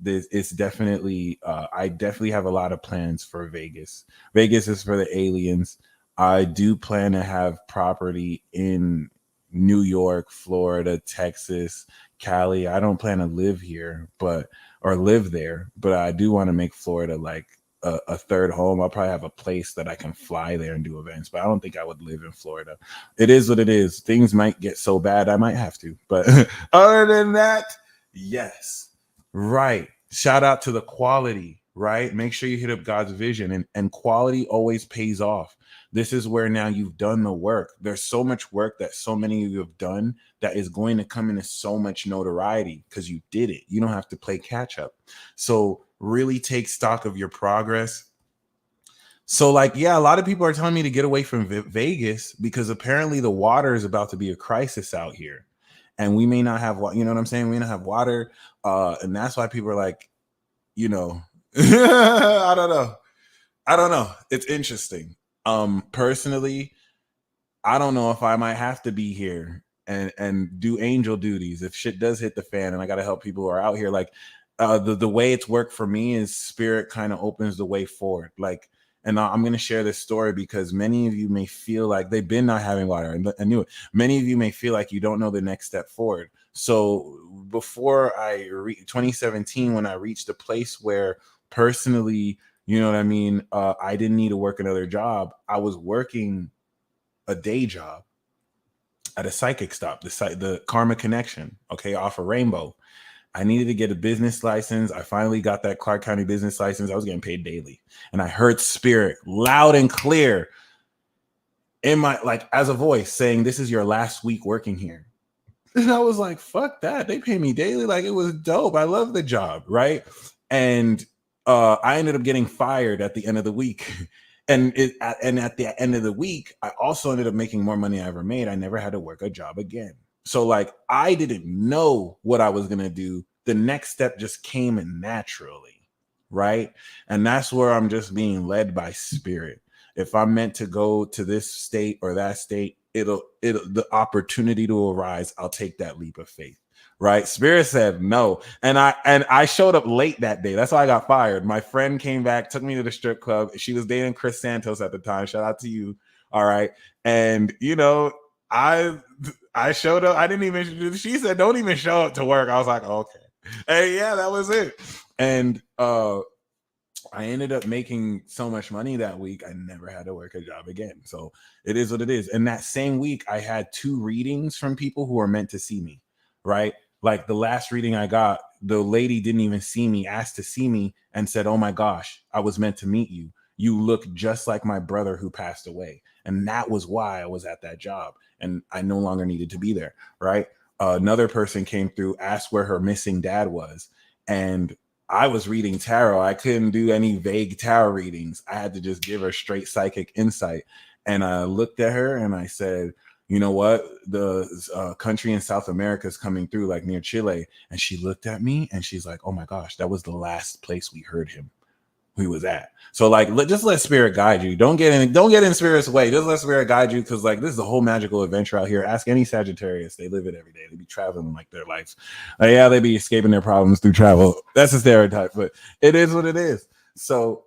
it's definitely I definitely have a lot of plans for Vegas. Vegas is for the aliens. I do plan to have property in New York, Florida, Texas, Cali. I don't plan to live here, or live there, but I do want to make Florida like a third home. I'll probably have a place that I can fly there and do events, but I don't think I would live in Florida. It is what it is. Things might get so bad I might have to, but other than that, yes. Right. Shout out to the quality, right? Make sure you hit up God's vision, and quality always pays off. This is where now you've done the work. There's so much work that so many of you have done that is going to come into so much notoriety because you did it. You don't have to play catch up. So really take stock of your progress. So a lot of people are telling me to get away from Vegas because apparently the water is about to be a crisis out here. And we may not have, you know what I'm saying? We may not have water. And that's why people are like, I don't know. It's interesting. Personally, I don't know if I might have to be here and do angel duties if shit does hit the fan and I got to help people who are out here. Like the way it's worked for me is spirit kind of opens the way forward. Like, and I'm going to share this story because many of you may feel like they've been not having water. And I knew it. Many of you may feel like you don't know the next step forward. So before 2017, when I reached a place where personally, you know what I mean? I didn't need to work another job. I was working a day job at a psychic stop, the Karma Connection, okay, off of Rainbow. I needed to get a business license. I finally got that Clark County business license. I was getting paid daily. And I heard spirit loud and clear in my, like, as a voice saying, this is your last week working here. And I was like, fuck that. They pay me daily. Like, it was dope. I love the job. Right. And I ended up getting fired at the end of the week. And at the end of the week, I also ended up making more money I ever made. I never had to work a job again. So like, I didn't know what I was going to do the next step just came naturally, right? And that's where I'm just being led by spirit. If I'm meant to go to this state or that state, it'll the opportunity to arise, I'll take that leap of faith. Right? Spirit said no. And I showed up late that day. That's why I got fired. My friend came back, took me to the strip club. She was dating Chris Santos at the time. Shout out to you. All right. And I showed up. I didn't even, she said, don't even show up to work. I was like, okay. And yeah, that was it. And I ended up making so much money that week, I never had to work a job again. So it is what it is. And that same week, I had 2 readings from people who were meant to see me, right? Like the last reading I got, the lady didn't even see me, asked to see me and said, oh my gosh, I was meant to meet you. You look just like my brother who passed away. And that was why I was at that job. And I no longer needed to be there, right? Another person came through, asked where her missing dad was. And I was reading tarot. I couldn't do any vague tarot readings. I had to just give her straight psychic insight. And I looked at her and I said, you know what? The country in South America is coming through, like near Chile. And she looked at me and she's like, oh my gosh, that was the last place we heard him. He was at. So like, just let spirit guide you. Don't get in spirit's way. Just let spirit guide you. Cause like, this is a whole magical adventure out here. Ask any Sagittarius. They live it every day. They be traveling like their lives. Yeah, they be escaping their problems through travel. That's a stereotype, but it is what it is. So,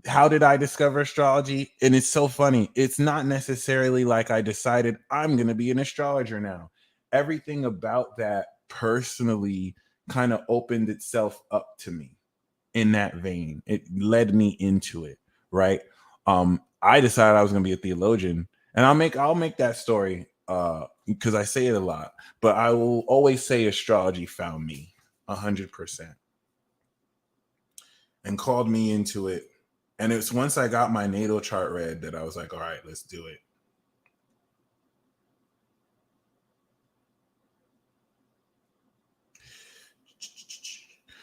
how did I discover astrology? And it's so funny. It's not necessarily like I decided I'm going to be an astrologer now. Everything about that personally kind of opened itself up to me. In that vein, it led me into it, right? I decided I was going to be a theologian, and I'll make that story because I say it a lot, but I will always say astrology found me 100% and called me into it. And it's once I got my natal chart read that I was like, all right, let's do it.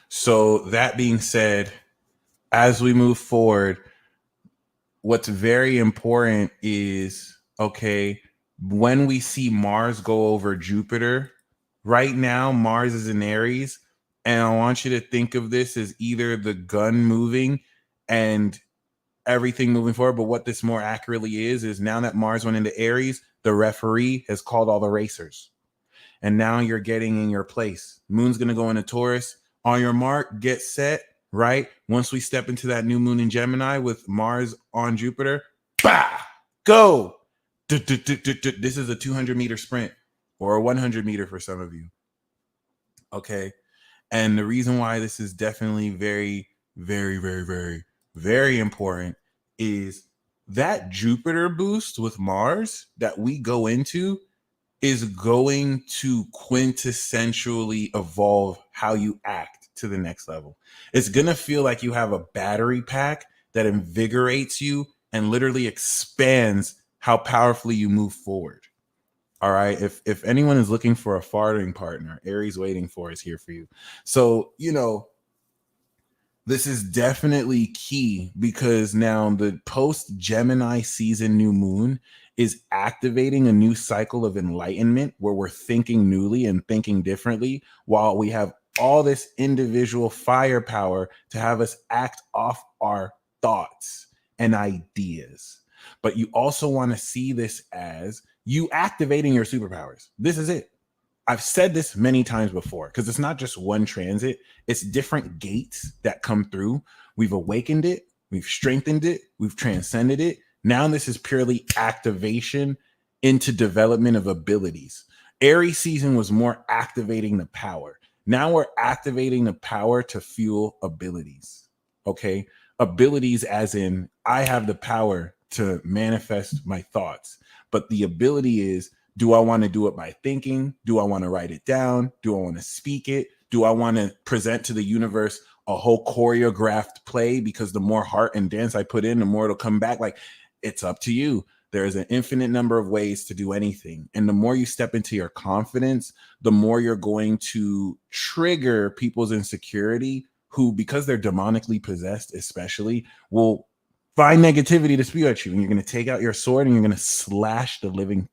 So that being said, as we move forward, what's very important is, okay, when we see Mars go over Jupiter, right now, Mars is in Aries. And I want you to think of this as either the gun moving and everything moving forward. But what this more accurately is now that Mars went into Aries, the referee has called all the racers. And now you're getting in your place. Moon's going to go into Taurus. On your mark, get set, right? Once we step into that new moon in Gemini with Mars on Jupiter, bah, go. This is a 200-meter sprint or a 100-meter for some of you. Okay. And the reason why this is definitely very, very, very, very, very important is that Jupiter boost with Mars that we go into is going to quintessentially evolve how you act to the next level. It's going to feel like you have a battery pack that invigorates you and literally expands how powerfully you move forward. All right. If anyone is looking for a farting partner, Aries waiting for is here for you. So, this is definitely key because now the post Gemini season new moon is activating a new cycle of enlightenment where we're thinking newly and thinking differently while we have all this individual firepower to have us act off our thoughts and ideas. But you also want to see this as you activating your superpowers. This is it. I've said this many times before because it's not just one transit. It's different gates that come through. We've awakened it. We've strengthened it. We've transcended it. Now this is purely activation into development of abilities. Aries season was more activating the power. Now we're activating the power to fuel abilities. Okay. Abilities as in I have the power to manifest my thoughts, but the ability is, do I want to do it by thinking? Do I want to write it down? Do I want to speak it? Do I want to present to the universe a whole choreographed play? Because the more heart and dance I put in, the more it'll come back. Like, it's up to you. There's an infinite number of ways to do anything. And the more you step into your confidence, the more you're going to trigger people's insecurity who, because they're demonically possessed, especially, will find negativity to spew at you. And you're going to take out your sword and you're going to slash the living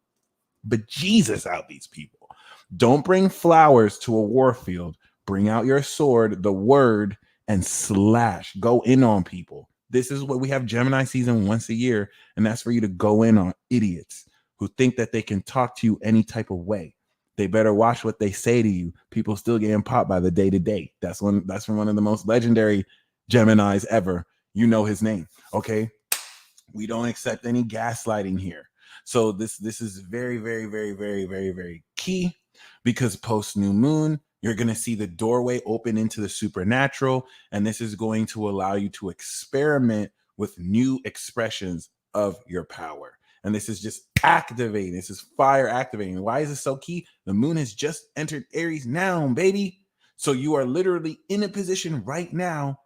bejesus out these people. Don't bring flowers to a war field. Bring out your sword, the word, and slash. Go in on people. This is what we have Gemini season once a year, and that's for you to go in on idiots who think that they can talk to you any type of way. They better watch what they say to you. People still getting popped by the day to day. That's from one of the most legendary Geminis ever. You know his name, okay? We don't accept any gaslighting here. So this is very, very, very, very, very, very key, because post new moon, you're going to see the doorway open into the supernatural, and this is going to allow you to experiment with new expressions of your power. And this is just activating. This is fire activating. Why is this so key? The moon has just entered Aries now, baby. So you are literally in a position right now.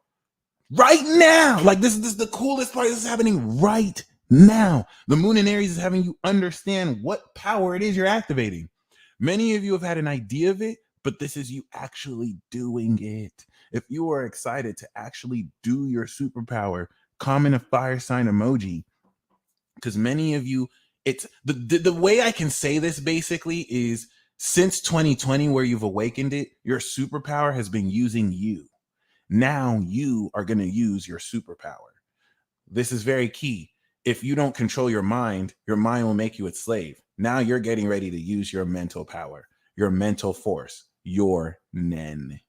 Like this is the coolest part. This is happening right now. The moon in Aries is having you understand what power it is you're activating. Many of you have had an idea of it, but this is you actually doing it. If you are excited to actually do your superpower, comment a fire sign emoji, because many of you, it's the way I can say this basically is, since 2020, where you've awakened it, your superpower has been using you. Now you are going to use your superpower. This is very key. If you don't control your mind will make you its slave. Now you're getting ready to use your mental power, your mental force, your Nen.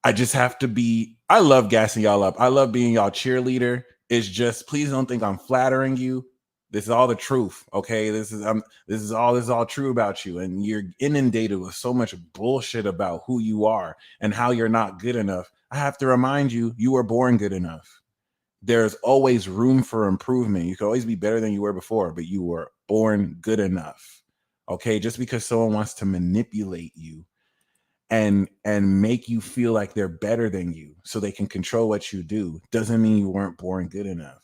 I just have to be, I love gassing y'all up. I love being y'all cheerleader. It's just, please don't think I'm flattering you. This is all the truth. Okay. This is all true about you. And you're inundated with so much bullshit about who you are and how you're not good enough. I have to remind you, you were born good enough. There's always room for improvement. You can always be better than you were before, but you were born good enough. Okay. Just because someone wants to manipulate you and make you feel like they're better than you so they can control what you do doesn't mean you weren't born good enough.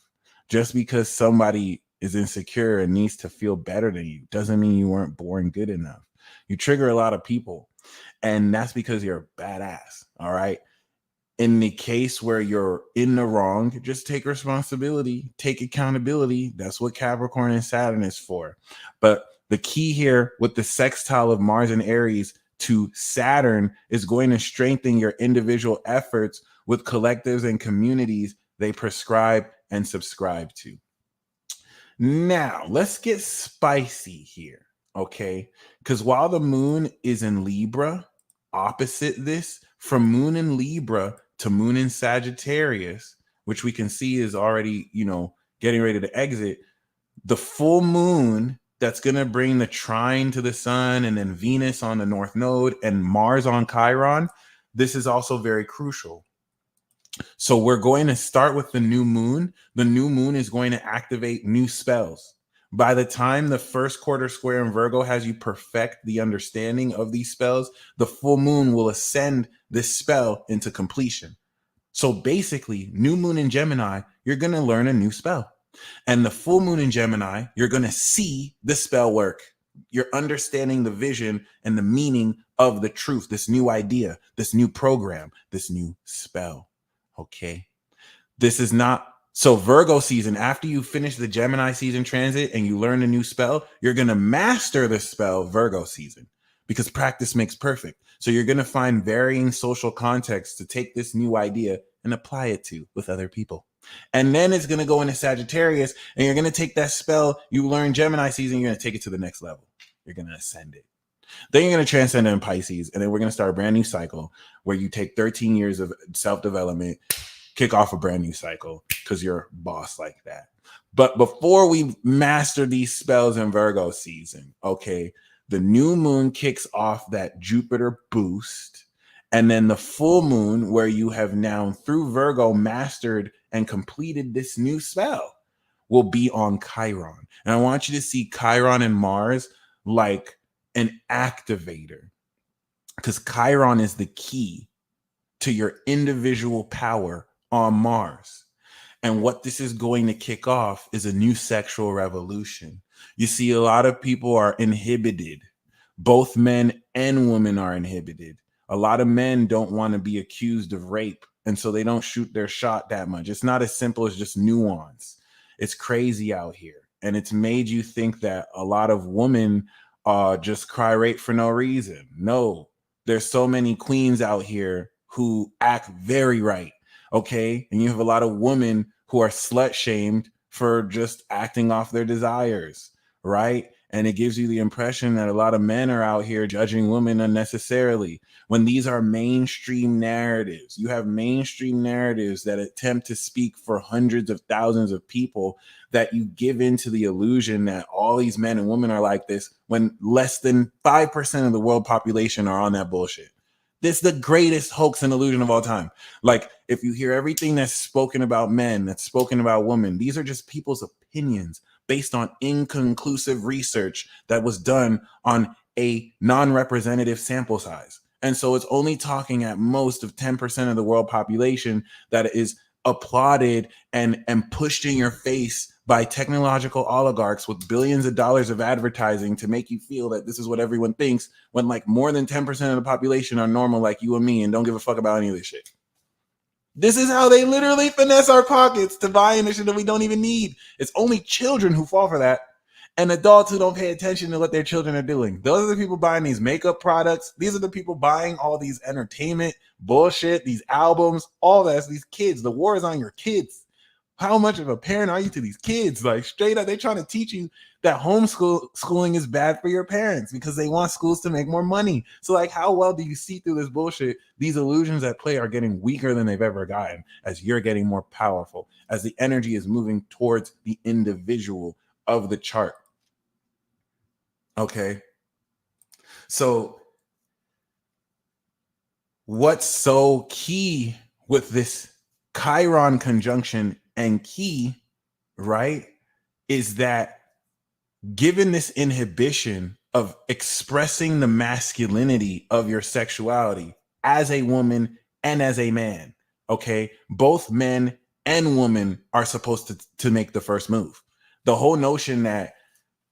Just because somebody is insecure and needs to feel better than you doesn't mean you weren't born good enough. You trigger a lot of people, and that's because you're a badass. All right. In the case where you're in the wrong, just take responsibility, take accountability. That's what Capricorn and Saturn is for. But the key here with the sextile of Mars and Aries to Saturn is going to strengthen your individual efforts with collectives and communities they prescribe and subscribe to. Now, let's get spicy here, okay? Because while the moon is in Libra, opposite this, from moon in Libra to moon in Sagittarius, which we can see is already, getting ready to exit, the full moon that's going to bring the trine to the sun, and then Venus on the North Node and Mars on Chiron, this is also very crucial. So we're going to start with the new moon. The new moon is going to activate new spells. By the time the first quarter square in Virgo has you perfect the understanding of these spells, the full moon will ascend this spell into completion. So basically, new moon in Gemini, you're going to learn a new spell. And the full moon in Gemini, you're going to see the spell work. You're understanding the vision and the meaning of the truth, this new idea, this new program, this new spell. Okay. This is not so Virgo season. After you finish the Gemini season transit and you learn a new spell, you're going to master the spell Virgo season, because practice makes perfect. So you're going to find varying social contexts to take this new idea and apply it to with other people. And then it's going to go into Sagittarius, and you're going to take that spell you learn Gemini season, you're going to take it to the next level. You're going to ascend it. Then you're going to transcend it in Pisces, and then we're going to start a brand new cycle where you take 13 years of self-development, kick off a brand new cycle because you're a boss like that. But before we master these spells in Virgo season, okay, the new moon kicks off that Jupiter boost, and then the full moon, where you have now through Virgo mastered and completed this new spell, will be on Chiron. And I want you to see Chiron and Mars like an activator, because Chiron is the key to your individual power on Mars. And what this is going to kick off is a new sexual revolution. You see, a lot of people are inhibited. Both men and women are inhibited. A lot of men don't want to be accused of rape, and so they don't shoot their shot that much. It's not as simple as just nuance. It's crazy out here. And it's made you think that a lot of women just cry rape for no reason. No, there's so many queens out here who act very right. Okay. And you have a lot of women who are slut shamed for just acting off their desires. Right. And it gives you the impression that a lot of men are out here judging women unnecessarily when these are mainstream narratives. You have mainstream narratives that attempt to speak for hundreds of thousands of people, that you give into the illusion that all these men and women are like this when less than 5% of the world population are on that bullshit. This is the greatest hoax and illusion of all time. Like, if you hear everything that's spoken about men, that's spoken about women, these are just people's opinions based on inconclusive research that was done on a non-representative sample size. And so it's only talking at most of 10% of the world population that is applauded and pushed in your face by technological oligarchs with billions of dollars of advertising to make you feel that this is what everyone thinks, when like more than 10% of the population are normal like you and me and don't give a fuck about any of this shit. This is how they literally finesse our pockets to buy into shit that we don't even need. It's only children who fall for that, and adults who don't pay attention to what their children are doing. Those are the people buying these makeup products. These are the people buying all these entertainment bullshit, these albums, all that. It's these kids. The war is on your kids. How much of a parent are you to these kids? Like, straight up, they're trying to teach you that homeschooling is bad for your parents because they want schools to make more money. So like, how well do you see through this bullshit? These illusions at play are getting weaker than they've ever gotten as you're getting more powerful, as the energy is moving towards the individual of the chart. Okay. So what's so key with this Chiron conjunction and key, right, is that given this inhibition of expressing the masculinity of your sexuality as a woman and as a man, okay, both men and women are supposed to make the first move. The whole notion that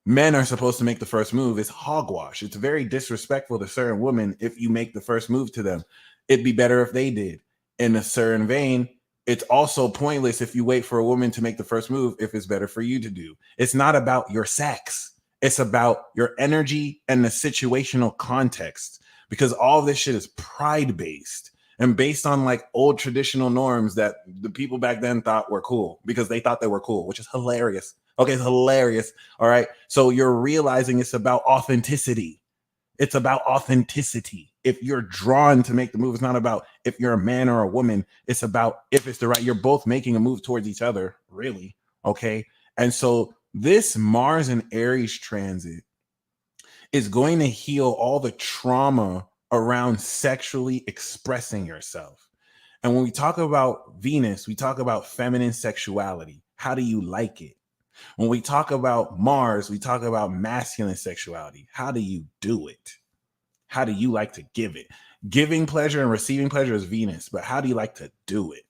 men are supposed to make the first move is hogwash. It's very disrespectful to certain women if you make the first move to them. It'd be better if they did. In a certain vein, it's also pointless if you wait for a woman to make the first move if it's better for you to do. It's not about your sex. It's about your energy and the situational context, because all of this shit is pride based and based on like old traditional norms that the people back then thought were cool because they thought they were cool, which is hilarious. Okay, it's hilarious. All right. So you're realizing it's about authenticity. It's about authenticity. If you're drawn to make the move, it's not about if you're a man or a woman. It's about if it's the right, you're both making a move towards each other, really. Okay. And so this Mars and Aries transit is going to heal all the trauma around sexually expressing yourself. And when we talk about Venus, we talk about feminine sexuality. How do you like it? When we talk about Mars, we talk about masculine sexuality. How do you do it? How do you like to give it? Giving pleasure and receiving pleasure is Venus, but how do you like to do it?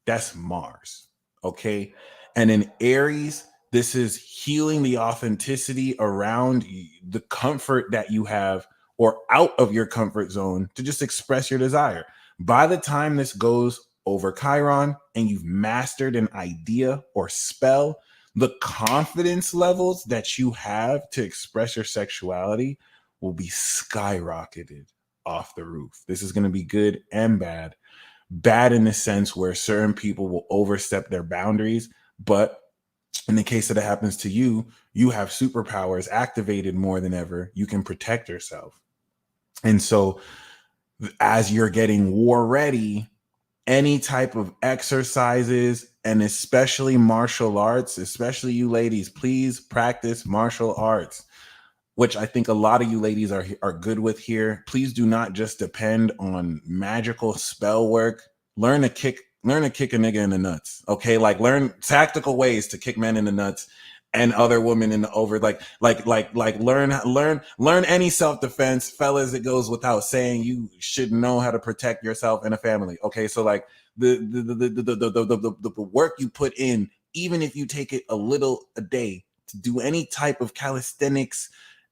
That's Mars. Okay. And in Aries, this is healing the authenticity around the comfort that you have or out of your comfort zone to just express your desire. By the time this goes over Chiron and you've mastered an idea or spell, the confidence levels that you have to express your sexuality will be skyrocketed off the roof. This is going to be good and bad. Bad in the sense where certain people will overstep their boundaries, but in the case that it happens to you, you have superpowers activated more than ever. You can protect yourself. And so as you're getting war ready, any type of exercises, and especially martial arts, especially you ladies, please practice martial arts, which I think a lot of you ladies are good with here. Please do not just depend on magical spell work. Learn to kick a nigga in the nuts. Okay. Like learn tactical ways to kick men in the nuts and other women in the over, learn any self-defense, fellas. It goes without saying, you should know how to protect yourself and a family. Okay. So like the work you put in, even if you take it a day to do any type of calisthenics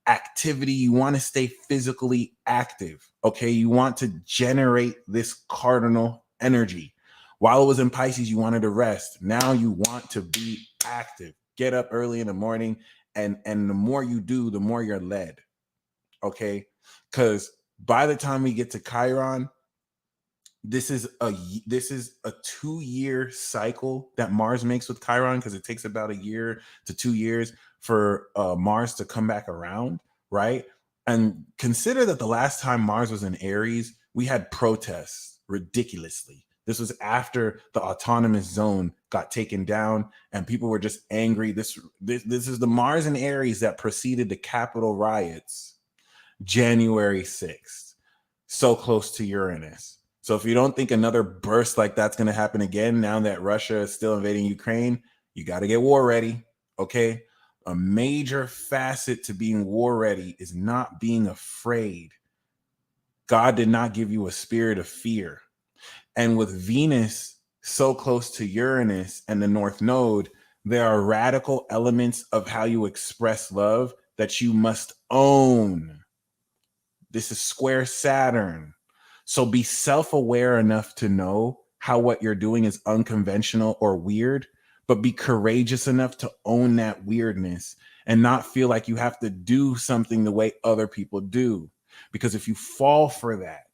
activity, you want to stay physically active. Okay. You want to generate this cardinal energy. While it was in Pisces, you wanted to rest. Now you want to be active. Get up early in the morning, and the more you do, the more you're led. Okay, because by the time we get to Chiron, this is a 2-year cycle that Mars makes with Chiron, because it takes about a year to 2 years for Mars to come back around, right? And consider that the last time Mars was in Aries, we had protests ridiculously. This was after the autonomous zone got taken down and people were just angry. This is the Mars in Aries that preceded the Capitol riots, January 6th, so close to Uranus. So if you don't think another burst like that's going to happen again, now that Russia is still invading Ukraine, you got to get war ready. Okay. A major facet to being war ready is not being afraid. God did not give you a spirit of fear. And with Venus so close to Uranus and the North Node, there are radical elements of how you express love that you must own. This is square Saturn. So be self-aware enough to know how what you're doing is unconventional or weird, but be courageous enough to own that weirdness and not feel like you have to do something the way other people do. Because if you fall for that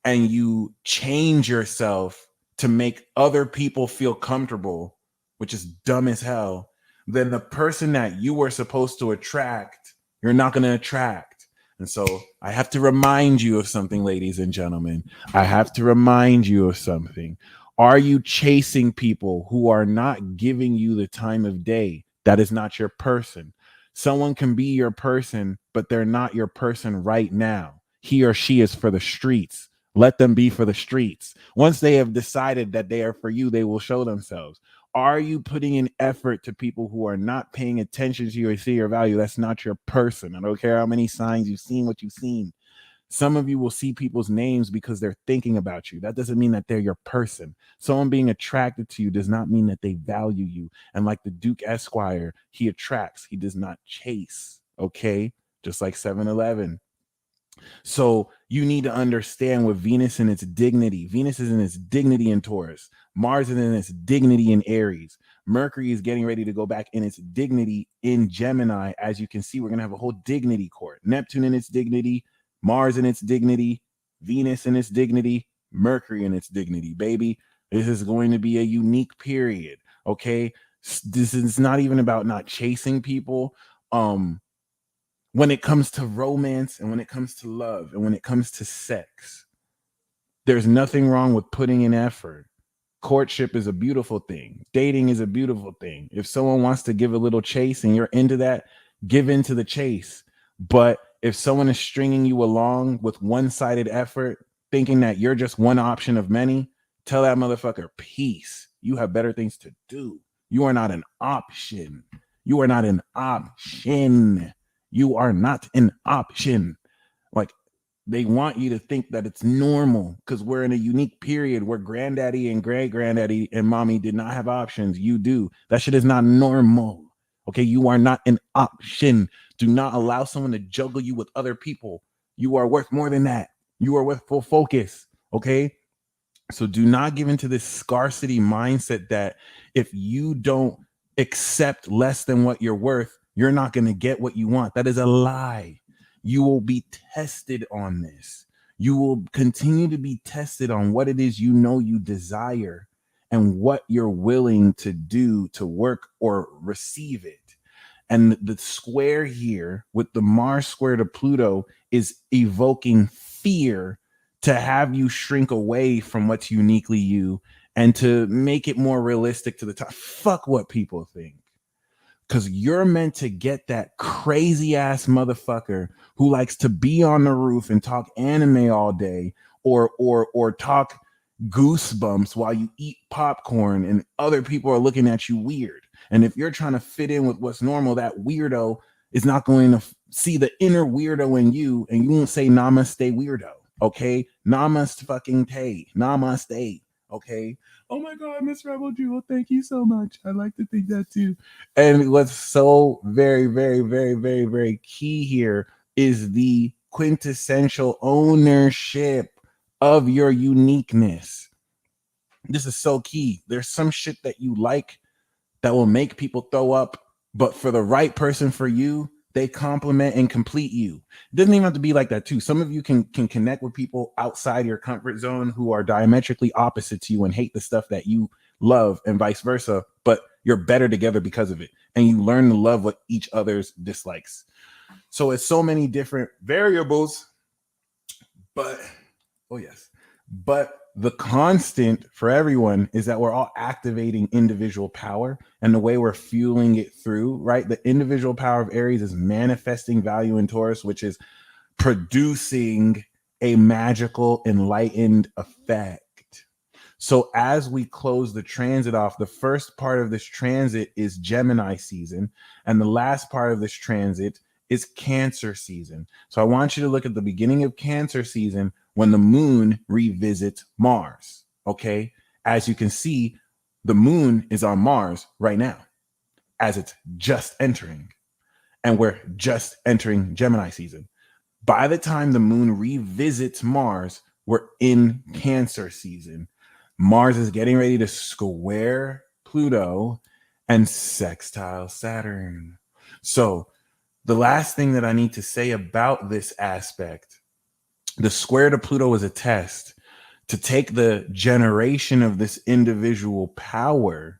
and you change yourself to make other people feel comfortable, which is dumb as hell, then the person that you were supposed to attract, you're not going to attract. And so I have to remind you of something, ladies and gentlemen. I have to remind you of something. Are you chasing people who are not giving you the time of day? That is not your person. Someone can be your person, but they're not your person right now. He or she is for the streets. Let them be for the streets. Once they have decided that they are for you, they will show themselves. Are you putting in effort to people who are not paying attention to you or see your value? That's not your person. I don't care how many signs you've seen, what you've seen. Some of you will see people's names because they're thinking about you. That doesn't mean that they're your person. Someone being attracted to you does not mean that they value you. And like the Duke Esquire, he attracts, he does not chase. Okay. Just like 7-Eleven. So you need to understand with Venus in its dignity. Venus is in its dignity in Taurus. Mars is in its dignity in Aries. Mercury is getting ready to go back in its dignity in Gemini. As you can see, we're going to have a whole dignity court. Neptune in its dignity, Mars in its dignity, Venus in its dignity, Mercury in its dignity, baby. This is going to be a unique period. Okay. This is not even about not chasing people. When it comes to romance and when it comes to love and when it comes to sex, there's nothing wrong with putting in effort. Courtship is a beautiful thing. Dating is a beautiful thing. If someone wants to give a little chase and you're into that, give into the chase. But if someone is stringing you along with one-sided effort, thinking that you're just one option of many, tell that motherfucker, peace. You have better things to do. You are not an option. You are not an option. You are not an option. Like, they want you to think that it's normal because we're in a unique period where granddaddy and great granddaddy and mommy did not have options. You do. That shit is not normal. Okay. You are not an option. Do not allow someone to juggle you with other people. You are worth more than that. You are worth full focus. Okay. So do not give into this scarcity mindset that if you don't accept less than what you're worth, you're not going to get what you want. That is a lie. You will be tested on this. You will continue to be tested on what it is you know you desire and what you're willing to do to work or receive it. And the square here with the Mars square to Pluto is evoking fear to have you shrink away from what's uniquely you and to make it more realistic to the time. Fuck what people think. Because you're meant to get that crazy ass motherfucker who likes to be on the roof and talk anime all day or talk Goosebumps while you eat popcorn and other people are looking at you weird. And if you're trying to fit in with what's normal, that weirdo is not going to see the inner weirdo in you, and you won't say namaste weirdo. Okay. Namaste fucking tay. Namaste. Okay. Oh my God, Miss Rebel Jewel, thank you so much. I like to think that too. And what's so very, very, very, very, very key here is the quintessential ownership of your uniqueness. This is so key. There's some shit that you like that will make people throw up, but for the right person for you, They complement and complete you. It doesn't even have to be like that too. Some of you can connect with people outside your comfort zone who are diametrically opposite to you and hate the stuff that you love, and vice versa, but you're better together because of it. And you learn to love what each other's dislikes. So it's so many different variables, but oh yes. But the constant for everyone is that we're all activating individual power, and the way we're fueling it through, right? The individual power of Aries is manifesting value in Taurus, which is producing a magical, enlightened effect. So as we close the transit off, the first part of this transit is Gemini season, and the last part of this transit is Cancer season. So I want you to look at the beginning of Cancer season when the moon revisits Mars. Okay. As you can see, the moon is on Mars right now as it's just entering, and we're just entering Gemini season. By the time the moon revisits Mars, we're in Cancer season. Mars is getting ready to square Pluto and sextile Saturn. So the last thing that I need to say about this aspect, the square to Pluto is a test to take the generation of this individual power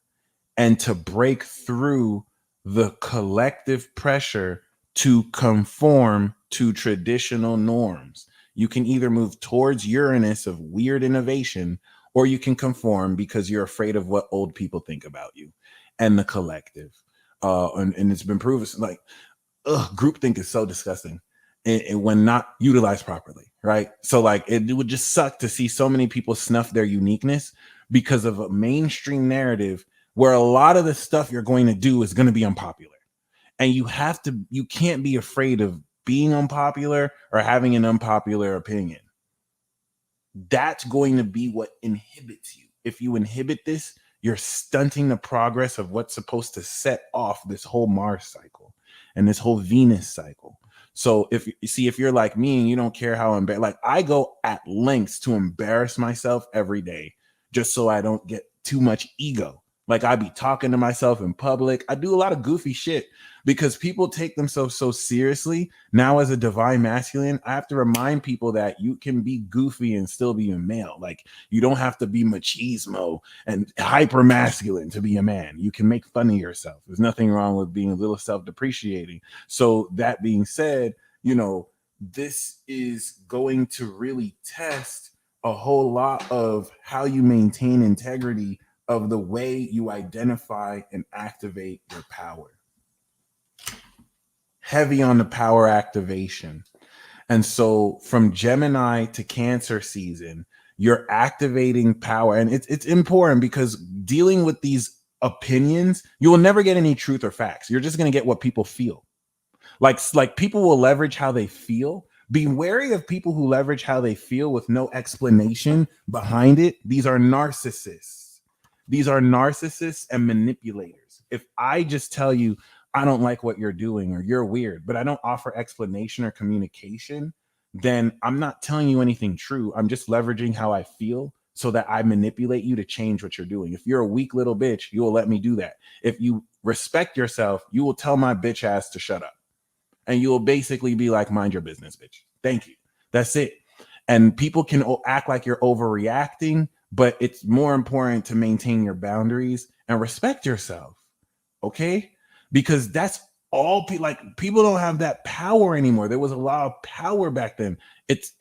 and to break through the collective pressure to conform to traditional norms. You can either move towards Uranus of weird innovation, or you can conform because you're afraid of what old people think about you and the collective. And it's been proven, like, groupthink is so disgusting and when not utilized properly, right? So like it would just suck to see so many people snuff their uniqueness because of a mainstream narrative where a lot of the stuff you're going to do is going to be unpopular. And you can't be afraid of being unpopular or having an unpopular opinion. That's going to be what inhibits you. If you inhibit this, you're stunting the progress of what's supposed to set off this whole Mars cycle and this whole Venus cycle. So if you're like me and you don't care how like I go at lengths to embarrass myself every day just so I don't get too much ego. Like I be talking to myself in public. I do a lot of goofy shit because people take themselves so seriously. Now as a divine masculine, I have to remind people that you can be goofy and still be a male. Like you don't have to be machismo and hyper masculine to be a man. You can make fun of yourself. There's nothing wrong with being a little self-depreciating. So that being said, this is going to really test a whole lot of how you maintain integrity of the way you identify and activate your power. Heavy on the power activation. And so from Gemini to Cancer season, you're activating power. And it's important because dealing with these opinions, you will never get any truth or facts. You're just going to get what people feel. Like people will leverage how they feel. Be wary of people who leverage how they feel with no explanation behind it. These are narcissists. These are narcissists and manipulators. If I just tell you, I don't like what you're doing or you're weird, but I don't offer explanation or communication, then I'm not telling you anything true. I'm just leveraging how I feel so that I manipulate you to change what you're doing. If you're a weak little bitch, you will let me do that. If you respect yourself, you will tell my bitch ass to shut up. And you will basically be like, mind your business, bitch. Thank you. That's it. And people can act like you're overreacting, but it's more important to maintain your boundaries and respect yourself. Okay? Because that's all people don't have that power anymore. There was a lot of power back then. It's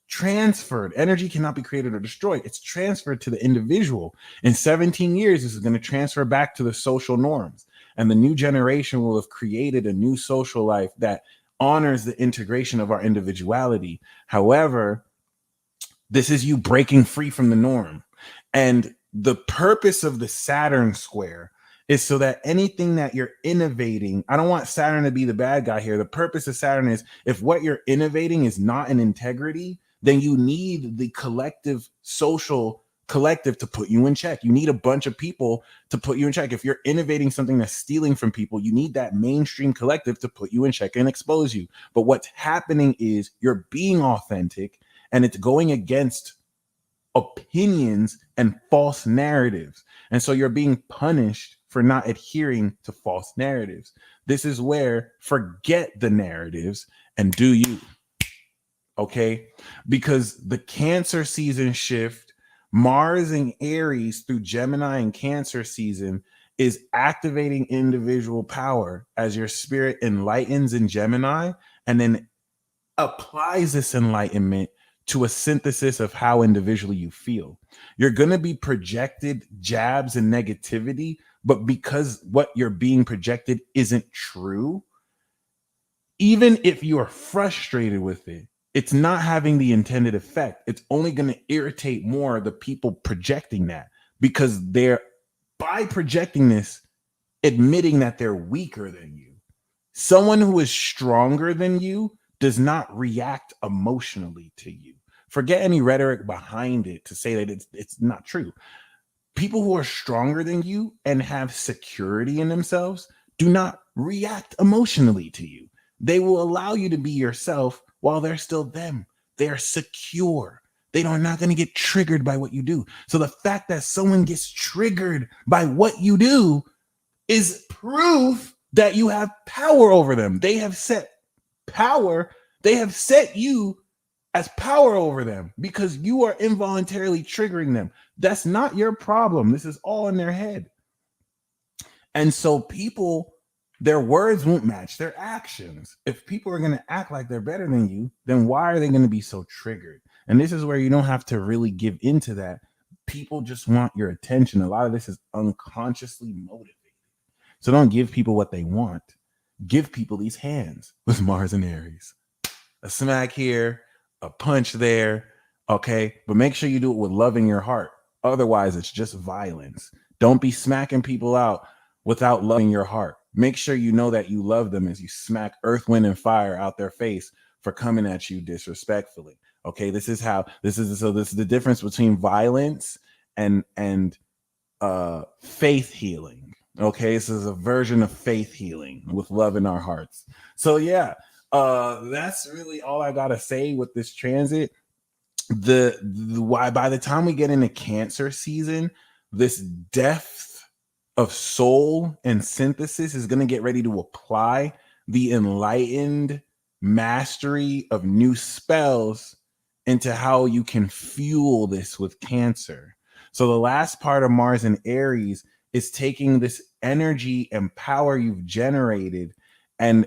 transferred. Energy cannot be created or destroyed. It's transferred to the individual. In 17 years, this is going to transfer back to the social norms. And the new generation will have created a new social life that honors the integration of our individuality. However, this is you breaking free from the norm. And the purpose of the Saturn square is so that anything that you're innovating, I don't want Saturn to be the bad guy here. The purpose of Saturn is if what you're innovating is not in integrity, then you need the collective social collective to put you in check. You need a bunch of people to put you in check. If you're innovating something that's stealing from people, you need that mainstream collective to put you in check and expose you. But what's happening is you're being authentic and it's going against opinions and false narratives. And so you're being punished for not adhering to false narratives. This is where forget the narratives and do you. Okay, because the Cancer season shift, Mars and Aries through Gemini and Cancer season is activating individual power as your spirit enlightens in Gemini and then applies this enlightenment to a synthesis of how individually you feel. You're going to be projected jabs and negativity, but because what you're being projected isn't true, even if you are frustrated with it, it's not having the intended effect. It's only going to irritate more the people projecting that, because they're, by projecting this, admitting that they're weaker than you. Someone who is stronger than you does not react emotionally to you. Forget any rhetoric behind it to say that it's not true. People who are stronger than you and have security in themselves do not react emotionally to you. They will allow you to be yourself while they're still them. They are secure. They are not going to get triggered by what you do. So the fact that someone gets triggered by what you do is proof that you have power over them. They have set power. They have set you as power over them because you are involuntarily triggering them. That's not your problem. This is all in their head. And so people, their words won't match their actions. If people are going to act like they're better than you, then why are they going to be so triggered? And this is where you don't have to really give into that. People just want your attention. A lot of this is unconsciously motivated. So don't give people what they want. Give people these hands with Mars and Aries. A smack here, a punch there, okay? But make sure you do it with love in your heart. Otherwise, it's just violence. Don't be smacking people out without loving your heart. Make sure you know that you love them as you smack earth, wind, and fire out their face for coming at you disrespectfully. Okay, this is the difference between violence and faith healing. Okay, this is a version of faith healing with love in our hearts. So yeah, that's really all I gotta say with this transit. The why by the time we get into Cancer season, this depth of soul and synthesis is going to get ready to apply the enlightened mastery of new spells into how you can fuel this with Cancer. So the last part of Mars and Aries is taking this energy and power you've generated and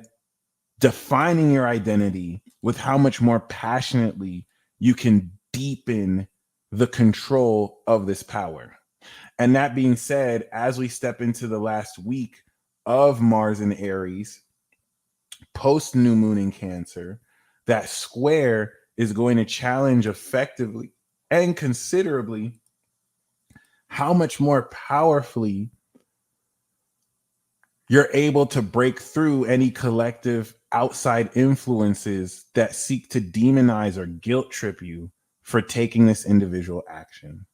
defining your identity with how much more passionately you can deepen the control of this power. And that being said, as we step into the last week of Mars and Aries, post new moon in Cancer, that square is going to challenge effectively and considerably how much more powerfully you're able to break through any collective outside influences that seek to demonize or guilt trip you for taking this individual action.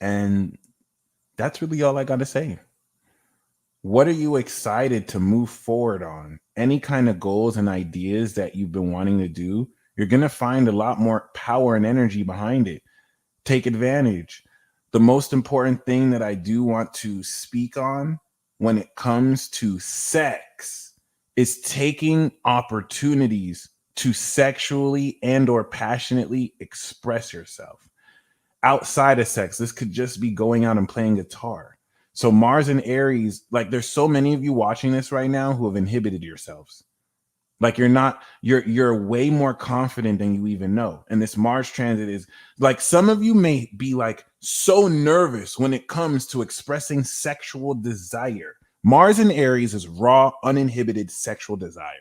And that's really all I got to say. What are you excited to move forward on? Any kind of goals and ideas that you've been wanting to do, you're going to find a lot more power and energy behind it. Take advantage. The most important thing that I do want to speak on when it comes to sex is taking opportunities to sexually and or passionately express yourself. Outside of sex, this could just be going out and playing guitar. So Mars and Aries, like there's so many of you watching this right now who have inhibited yourselves. Like you're way more confident than you even know. And this Mars transit is like, some of you may be like so nervous when it comes to expressing sexual desire. Mars and Aries is raw, uninhibited sexual desire.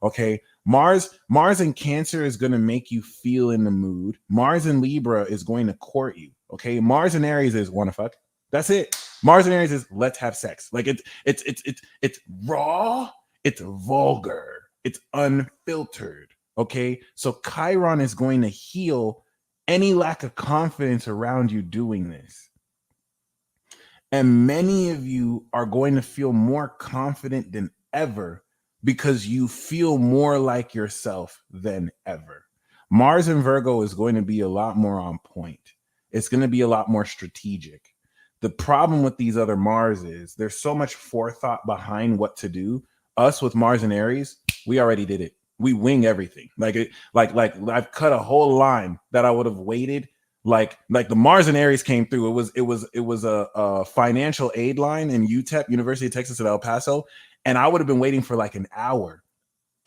Okay. Mars and Cancer is going to make you feel in the mood. Mars and Libra is going to court you. Okay. Mars and Aries is wanna fuck. That's it. Mars and Aries is let's have sex. Like it's raw. It's vulgar. It's unfiltered. Okay. So Chiron is going to heal any lack of confidence around you doing this. And many of you are going to feel more confident than ever because you feel more like yourself than ever. Mars and Virgo is going to be a lot more on point. It's going to be a lot more strategic. The problem with these other Mars is there's so much forethought behind what to do. Us with Mars and Aries, we already did it. We wing everything. Like I've cut a whole line that I would have waited. Like the Mars and Aries came through. It was a financial aid line in UTEP, University of Texas at El Paso, and I would have been waiting for like an hour.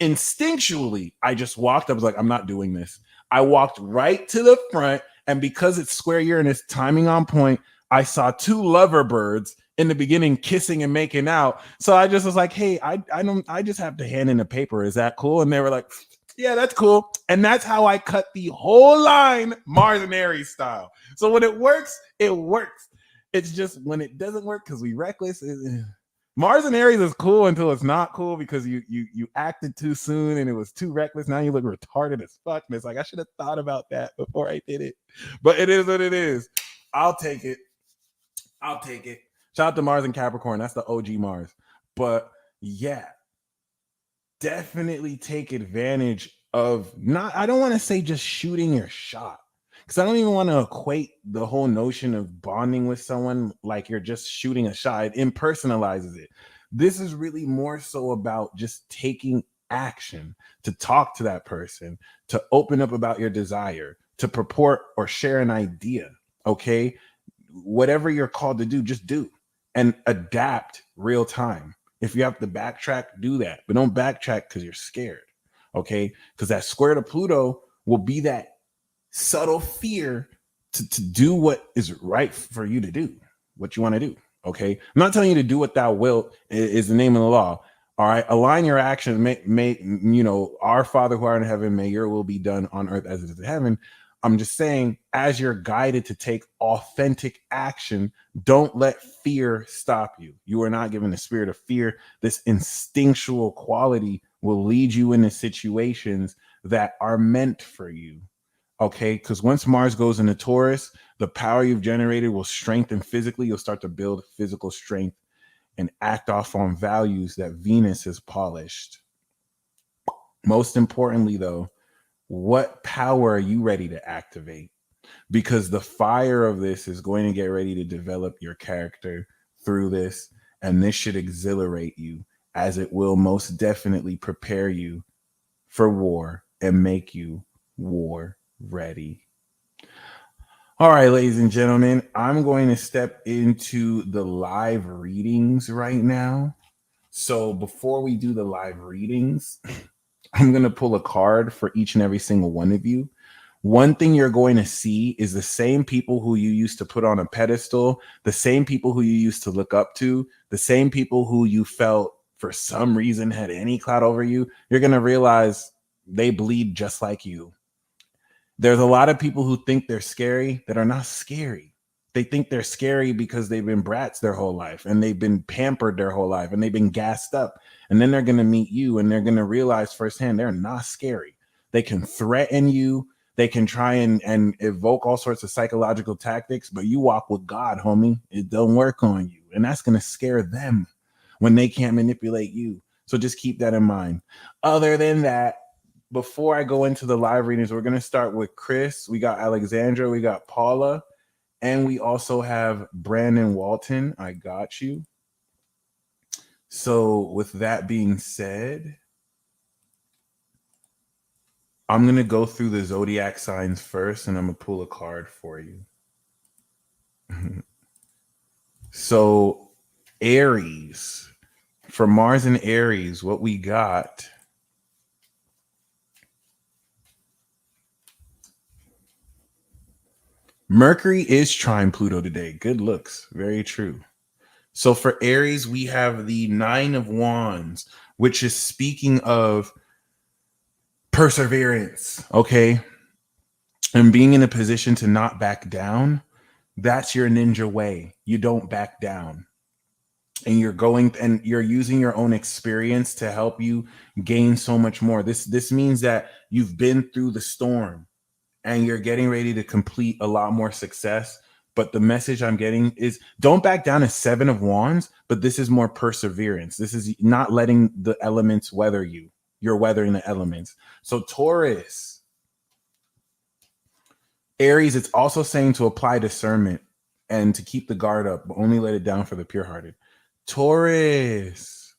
Instinctually, I just walked. I was like, I'm not doing this. I walked right to the front, and because it's square Uranus, timing on point, I saw two lover birds in the beginning kissing and making out. So I just was like, hey, I just have to hand in a paper. Is that cool? And they were like, yeah, that's cool. And that's how I cut the whole line, Mars and Aries style. So when it works, it works. It's just when it doesn't work because we reckless. Mars and Aries is cool until it's not cool because you acted too soon and it was too reckless. Now you look retarded as fuck. And it's like, I should have thought about that before I did it. But it is what it is. I'll take it. Shout out to Mars and Capricorn. That's the OG Mars. But yeah, definitely take advantage of I don't want to say just shooting your shot, because I don't even want to equate the whole notion of bonding with someone like you're just shooting a shot. It impersonalizes it. This is really more so about just taking action to talk to that person, to open up about your desire, to purport or share an idea. Okay. Whatever you're called to do, just do and adapt real time. If you have to backtrack, do that, but don't backtrack because you're scared. Okay. Because that square to Pluto will be that subtle fear to do what is right for you to do, what you want to do. Okay. I'm not telling you to do what thou wilt is the name of the law. All right. Align your actions. May our Father who art in heaven, may your will be done on earth as it is in heaven. I'm just saying, as you're guided to take authentic action, don't let fear stop you. You are not given the spirit of fear. This instinctual quality will lead you into situations that are meant for you. Okay, because once Mars goes into Taurus, the power you've generated will strengthen physically. You'll start to build physical strength and act off on values that Venus has polished. Most importantly, though, what power are you ready to activate? Because the fire of this is going to get ready to develop your character through this, and this should exhilarate you, as it will most definitely prepare you for war and make you war ready. All right, ladies and gentlemen, I'm going to step into the live readings right now. So before we do the live readings, I'm going to pull a card for each and every single one of you. One thing you're going to see is the same people who you used to put on a pedestal, the same people who you used to look up to, the same people who you felt for some reason had any clout over you. You're going to realize they bleed just like you. There's a lot of people who think they're scary that are not scary. They think they're scary because they've been brats their whole life and they've been pampered their whole life and they've been gassed up. And then they're going to meet you and they're going to realize firsthand they're not scary. They can threaten you. They can try and evoke all sorts of psychological tactics, but you walk with God, homie. It don't work on you. And that's going to scare them when they can't manipulate you. So just keep that in mind. Other than that, before I go into the live readings, we're going to start with Chris. We got Alexandra. We got Paula. And we also have Brandon Walton. I got you. So with that being said, I'm going to go through the zodiac signs first, and I'm going to pull a card for you. So Aries, for Mars and Aries, what we got. Mercury is trine Pluto today. Good looks. Very true. So for Aries, we have the 9 of Wands, which is speaking of perseverance, okay? And being in a position to not back down. That's your ninja way. You don't back down. And you're going and you're using your own experience to help you gain so much more. This means that you've been through the storm and you're getting ready to complete a lot more success. But the message I'm getting is don't back down. As 7 of Wands, but this is more perseverance. This is not letting the elements weather you. You're weathering the elements. So Taurus, Aries, it's also saying to apply discernment and to keep the guard up, but only let it down for the pure-hearted. Taurus.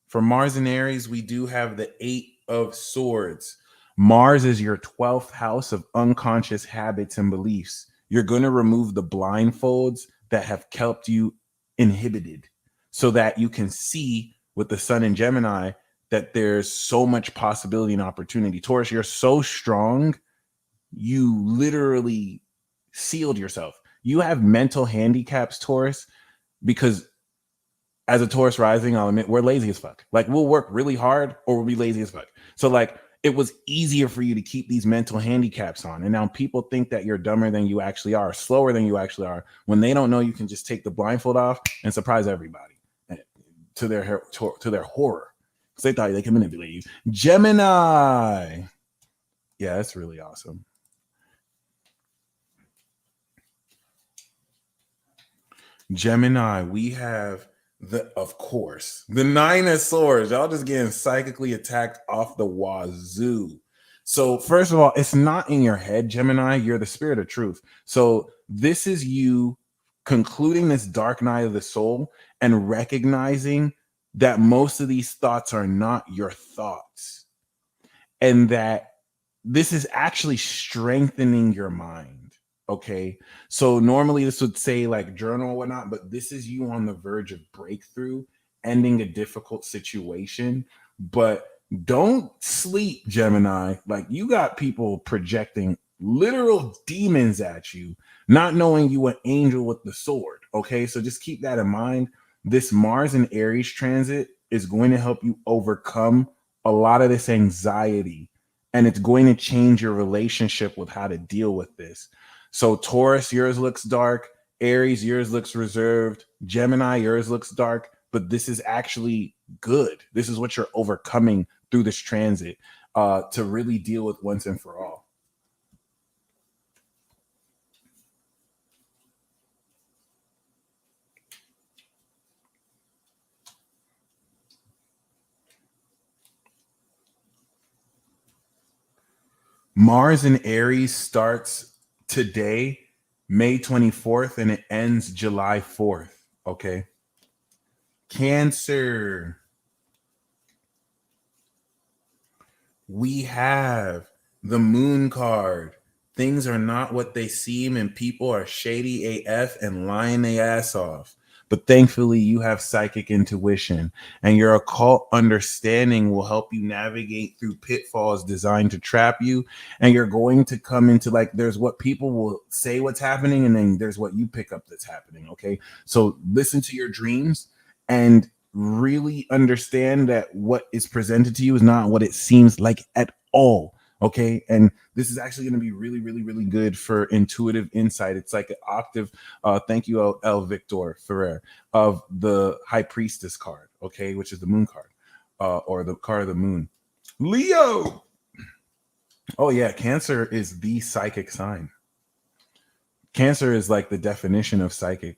For Mars and Aries, we do have the 8 of Swords. Mars is your 12th house of unconscious habits and beliefs. You're going to remove the blindfolds that have kept you inhibited so that you can see with the Sun in Gemini that there's so much possibility and opportunity. Taurus, you're so strong, you literally sealed yourself. You have mental handicaps, Taurus, because as a Taurus rising, I'll admit we're lazy as fuck. Like we'll work really hard or we'll be lazy as fuck. So like it was easier for you to keep these mental handicaps on. And now people think that you're dumber than you actually are, slower than you actually are, when they don't know you can just take the blindfold off and surprise everybody to their horror. Because they thought they can manipulate you. Gemini. Yeah, that's really awesome. Gemini, we have of course, the 9 of Swords. Y'all just getting psychically attacked off the wazoo. So first of all, it's not in your head, Gemini. You're the spirit of truth. So this is you concluding this dark night of the soul and recognizing that most of these thoughts are not your thoughts, and that this is actually strengthening your mind. Okay, so normally this would say like journal or whatnot, but this is you on the verge of breakthrough, ending a difficult situation. But don't sleep, Gemini. Like you got people projecting literal demons at you, not knowing you an angel with the sword. Okay, so just keep that in mind. This Mars and Aries transit is going to help you overcome a lot of this anxiety, and it's going to change your relationship with how to deal with this. So Taurus, yours looks dark. Aries, yours looks reserved. Gemini, yours looks dark. But this is actually good. This is what you're overcoming through this transit to really deal with once and for all. Mars in Aries starts today, May 24th, and it ends July 4th. Okay. Cancer. We have the Moon card. Things are not what they seem, and people are shady AF and lying their ass off. But thankfully, you have psychic intuition, and your occult understanding will help you navigate through pitfalls designed to trap you. And you're going to come into like, there's what people will say what's happening, and then there's what you pick up that's happening. Okay. So listen to your dreams and really understand that what is presented to you is not what it seems like at all. Okay. And this is actually going to be really, really, really good for intuitive insight. It's like an octave. Thank you, El Victor Ferrer, of the High Priestess card. Okay. Which is the moon card or the card of the moon. Leo. Oh, yeah. Cancer is the psychic sign. Cancer is like the definition of psychic.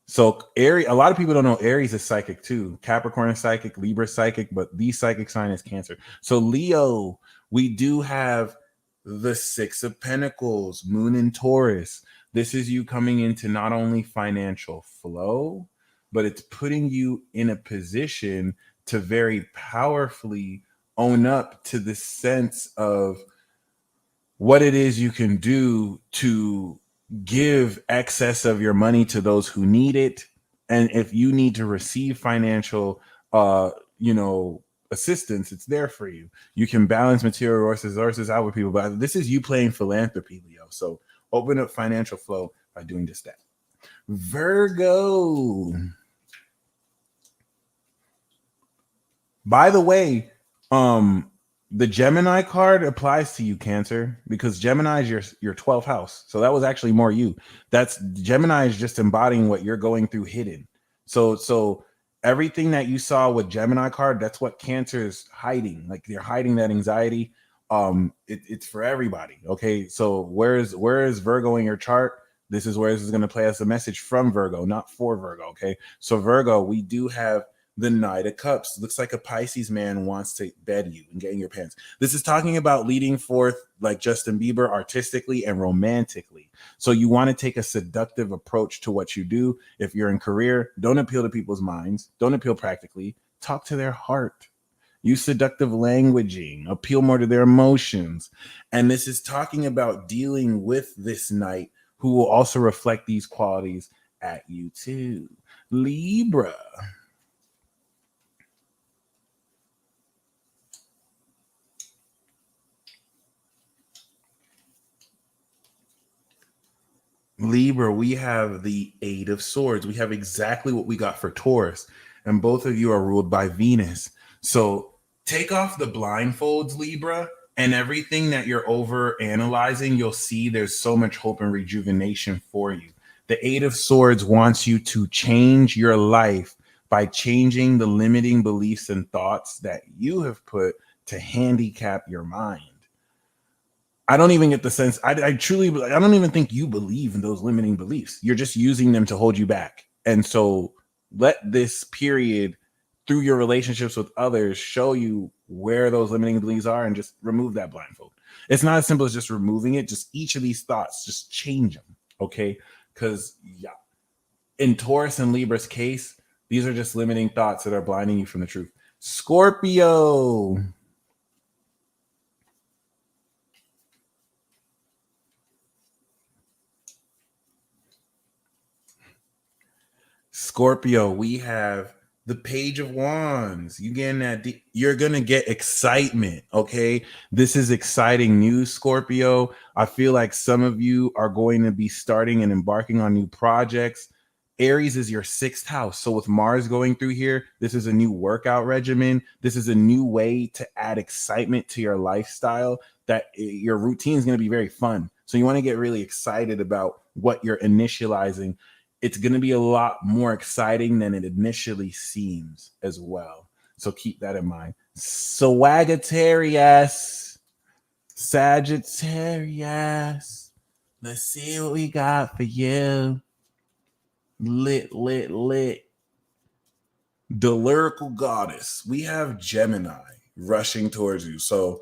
So Aries, a lot of people don't know Aries is psychic too. Capricorn is psychic, Libra is psychic, but the psychic sign is Cancer. So Leo, we do have the 6 of Pentacles, Moon in Taurus. This is you coming into not only financial flow, but it's putting you in a position to very powerfully own up to the sense of what it is you can do to give excess of your money to those who need it. And if you need to receive financial assistance, it's there for you. You can balance material resources out with people, but this is you playing philanthropy, Leo. So open up financial flow by doing just that. Virgo. By the way, the Gemini card applies to you, Cancer, because Gemini is your 12th house. So that was actually more you. That's Gemini is just embodying what you're going through hidden. So everything that you saw with Gemini card, that's what Cancer is hiding. Like they're hiding that anxiety. It's for everybody. Okay. So where is Virgo in your chart? This is where this is going to play us a message from Virgo, not for Virgo. Okay. So Virgo, we do have the Knight of Cups. Looks like a Pisces man wants to bed you and get in your pants. This is talking about leading forth like Justin Bieber artistically and romantically. So you want to take a seductive approach to what you do. If you're in career, don't appeal to people's minds. Don't appeal practically. Talk to their heart. Use seductive languaging. Appeal more to their emotions. And this is talking about dealing with this knight who will also reflect these qualities at you too. Libra. Libra, we have the Eight of Swords. We have exactly what we got for Taurus. And both of you are ruled by Venus. So take off the blindfolds, Libra, and everything that you're over analyzing, you'll see there's so much hope and rejuvenation for you. The Eight of Swords wants you to change your life by changing the limiting beliefs and thoughts that you have put to handicap your mind. I don't even get the sense. I don't even think you believe in those limiting beliefs. You're just using them to hold you back. And so let this period through your relationships with others show you where those limiting beliefs are and just remove that blindfold. It's not as simple as just removing it. Just each of these thoughts, just change them. Okay. Because in Taurus and Libra's case, these are just limiting thoughts that are blinding you from the truth. Scorpio. Scorpio, we have the Page of Wands. You getting that? You're gonna get excitement. Okay, this is exciting news, Scorpio. I feel like some of you are going to be starting and embarking on new projects. Aries is your sixth house. So with Mars going through here, this is a new workout regimen. This is a new way to add excitement to your lifestyle that your routine is going to be very fun. So you want to get really excited about what you're initializing. It's going to be a lot more exciting than it initially seems as well. So keep that in mind. Sagittarius. Sagittarius. Let's see what we got for you. Lit. The lyrical goddess. We have Gemini rushing towards you. So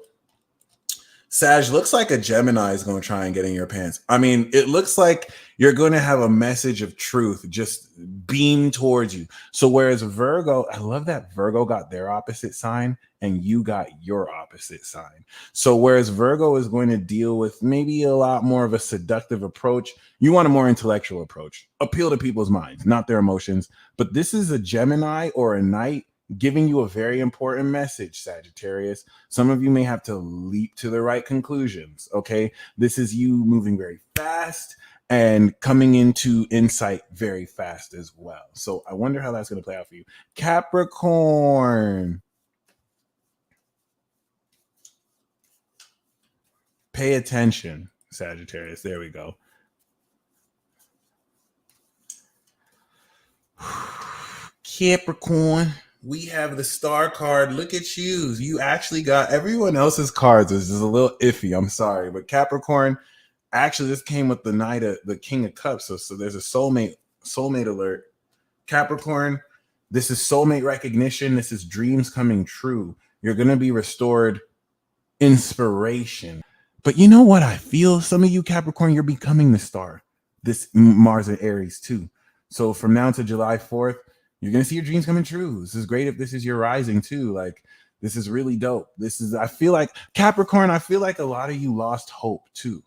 Sag, looks like a Gemini is going to try and get in your pants. I mean, it looks like you're going to have a message of truth just beam towards you. So whereas Virgo, I love that Virgo got their opposite sign and you got your opposite sign. So whereas Virgo is going to deal with maybe a lot more of a seductive approach, you want a more intellectual approach. Appeal to people's minds, not their emotions. But this is a Gemini or a Knight giving you a very important message, Sagittarius. Some of you may have to leap to the right conclusions, okay? This is you moving very fast and coming into insight very fast as well. So I wonder how that's going to play out for you. Capricorn. Pay attention, Sagittarius. There we go. Capricorn. We have the star card. Look at you. You actually got everyone else's cards. This is a little iffy. I'm sorry. But Capricorn, actually, this came with the King of Cups. So there's a soulmate alert. Capricorn, this is soulmate recognition. This is dreams coming true. You're going to be restored inspiration. But you know what I feel? Some of you Capricorn, you're becoming the star. This Mars and Aries too. So from now to July 4th, you're going to see your dreams coming true. This is great if this is your rising too. Like, this is really dope. I feel like Capricorn, I feel like a lot of you lost hope too.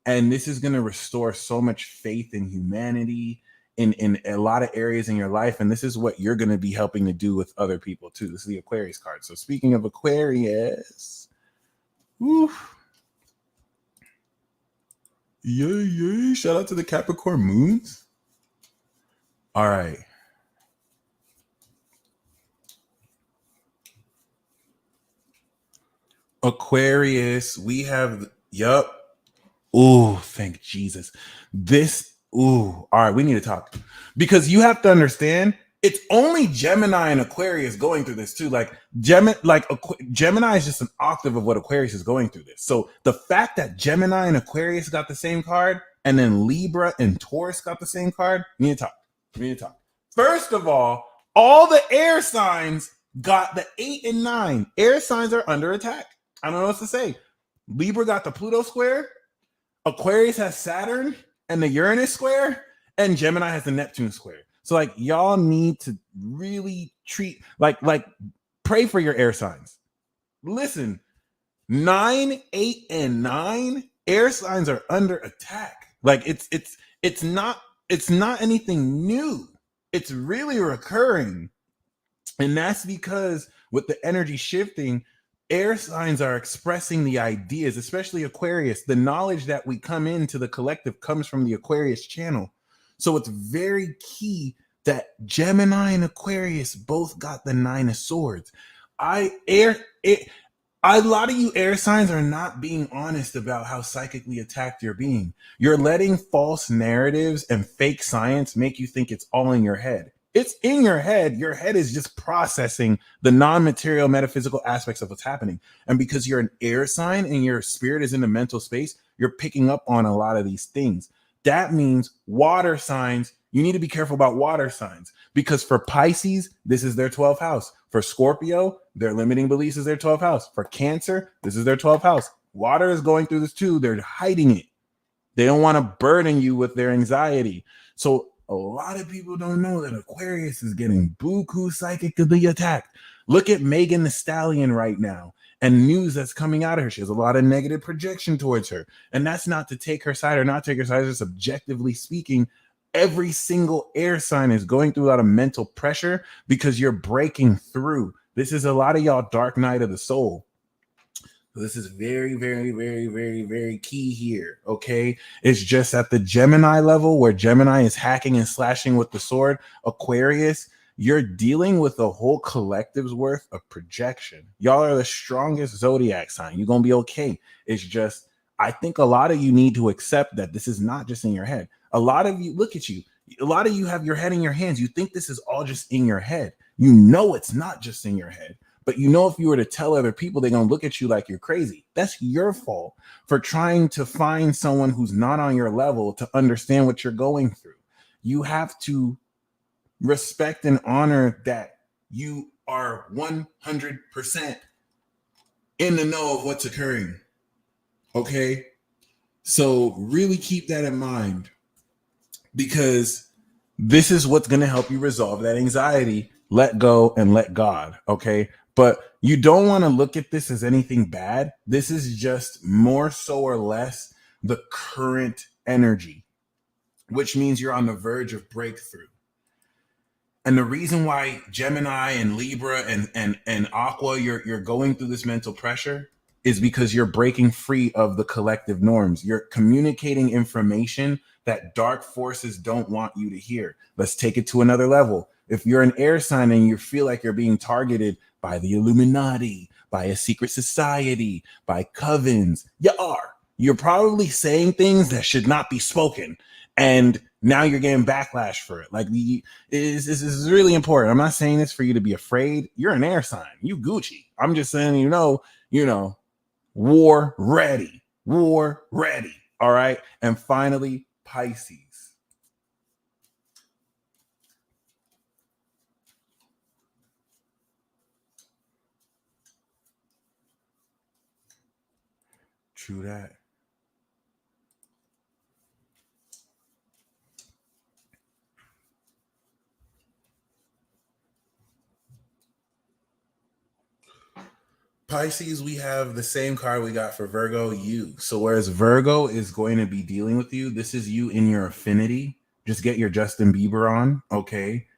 And this is going to restore so much faith in humanity in a lot of areas in your life. And this is what you're going to be helping to do with other people too. This is the Aquarius card. So speaking of Aquarius, yay. Shout out to the Capricorn moons. All right. Aquarius, we have, Oh, thank Jesus. All right, we need to talk. Because you have to understand, it's only Gemini and Aquarius going through this too. Gemini is just an octave of what Aquarius is going through this. So the fact that Gemini and Aquarius got the same card, and then Libra and Taurus got the same card, we need to talk. First of all, All the air signs got the 8 and 9. Air signs are under attack. I don't know what to say. Libra got the Pluto square. Aquarius has Saturn and the Uranus square. And Gemini has the Neptune square. So like y'all need to really treat like pray for your air signs. Listen, 9, 8, and 9 air signs are under attack. Like it's not anything new. It's really recurring. And that's because with the energy shifting, air signs are expressing the ideas, especially Aquarius. The knowledge that we come into the collective comes from the Aquarius channel. So it's very key that Gemini and Aquarius both got the 9 of swords. A lot of you air signs are not being honest about how psychically attacked you're being. You're letting false narratives and fake science make you think it's all in your head. It's in your head. Your head is just processing the non-material metaphysical aspects of what's happening. And because you're an air sign and your spirit is in the mental space, you're picking up on a lot of these things. That means water signs, you need to be careful about water signs, because for Pisces, this is their 12th house. For Scorpio, their limiting beliefs is their 12th house. For Cancer, this is their 12th house. Water is going through this too. They're hiding it. They don't want to burden you with their anxiety. So a lot of people don't know that Aquarius is getting buku psychically attacked. Look at Megan Thee Stallion right now and news that's coming out of her. She has a lot of negative projection towards her. And that's not to take her side or not take her side. Just objectively speaking, every single air sign is going through a lot of mental pressure because you're breaking through. This is a lot of y'all dark night of the soul. This is very, very, very, very, very key here, okay? It's just at the Gemini level where Gemini is hacking and slashing with the sword. Aquarius, you're dealing with a whole collective's worth of projection. Y'all are the strongest zodiac sign. You're going to be okay. It's just, I think a lot of you need to accept that this is not just in your head. A lot of you, look at you. A lot of you have your head in your hands. You think this is all just in your head. You know it's not just in your head. But you know, if you were to tell other people, they're going to look at you like you're crazy. That's your fault for trying to find someone who's not on your level to understand what you're going through. You have to respect and honor that you are 100% in the know of what's occurring. Okay? So really keep that in mind, because this is what's going to help you resolve that anxiety. Let go and let God. Okay? But you don't want to look at this as anything bad. This is just more so or less the current energy, which means you're on the verge of breakthrough. And the reason why Gemini and Libra and Aqua, you're going through this mental pressure is because you're breaking free of the collective norms. You're communicating information that dark forces don't want you to hear. Let's take it to another level. If you're an air sign and you feel like you're being targeted by the Illuminati, by a secret society, by covens, you are. You're probably saying things that should not be spoken. And now you're getting backlash for it. Like, this is really important. I'm not saying this for you to be afraid. You're an air sign. You Gucci. I'm just saying, you know, war ready. War ready. All right. And finally, Pisces. True that. Pisces, we have the same card we got for Virgo, you. So whereas Virgo is going to be dealing with you, this is you in your affinity. Just get your Justin Bieber on, okay?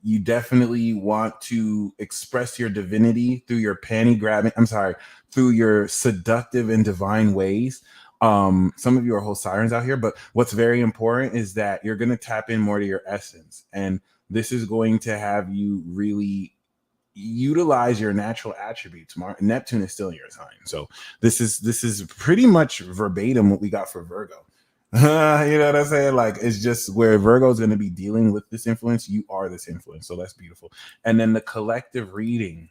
You definitely want to express your divinity through your panty grabbing. Through your seductive and divine ways. Some of you are whole sirens out here, but what's very important is that you're going to tap in more to your essence. And this is going to have you really utilize your natural attributes. Neptune is still in your sign. So this is pretty much verbatim what we got for Virgo. You know what I'm saying? Like, it's just where Virgo is going to be dealing with this influence. You are this influence. So that's beautiful. And then the collective reading.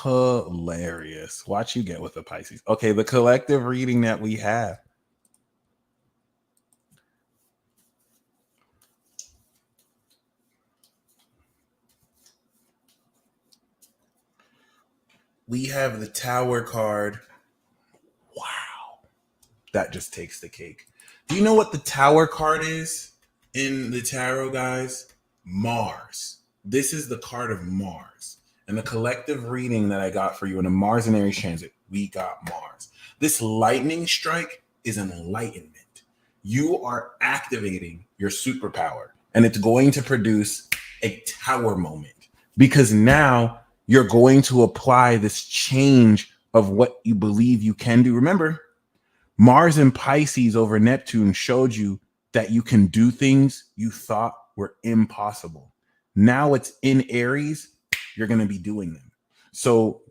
Hilarious. Watch you get with the Pisces. Okay, the collective reading that we have. we have the Tower card. Wow. That just takes the cake. Do you know what the Tower card is in the tarot, guys? Mars. This is the card of Mars. And the collective reading that I got for you in a Mars and Aries transit, we got Mars. This lightning strike is enlightenment. You are activating your superpower, and it's going to produce a tower moment because now you're going to apply this change of what you believe you can do. Remember, Mars and Pisces over Neptune showed you that you can do things you thought were impossible. Now it's in Aries, you're going to be doing them. So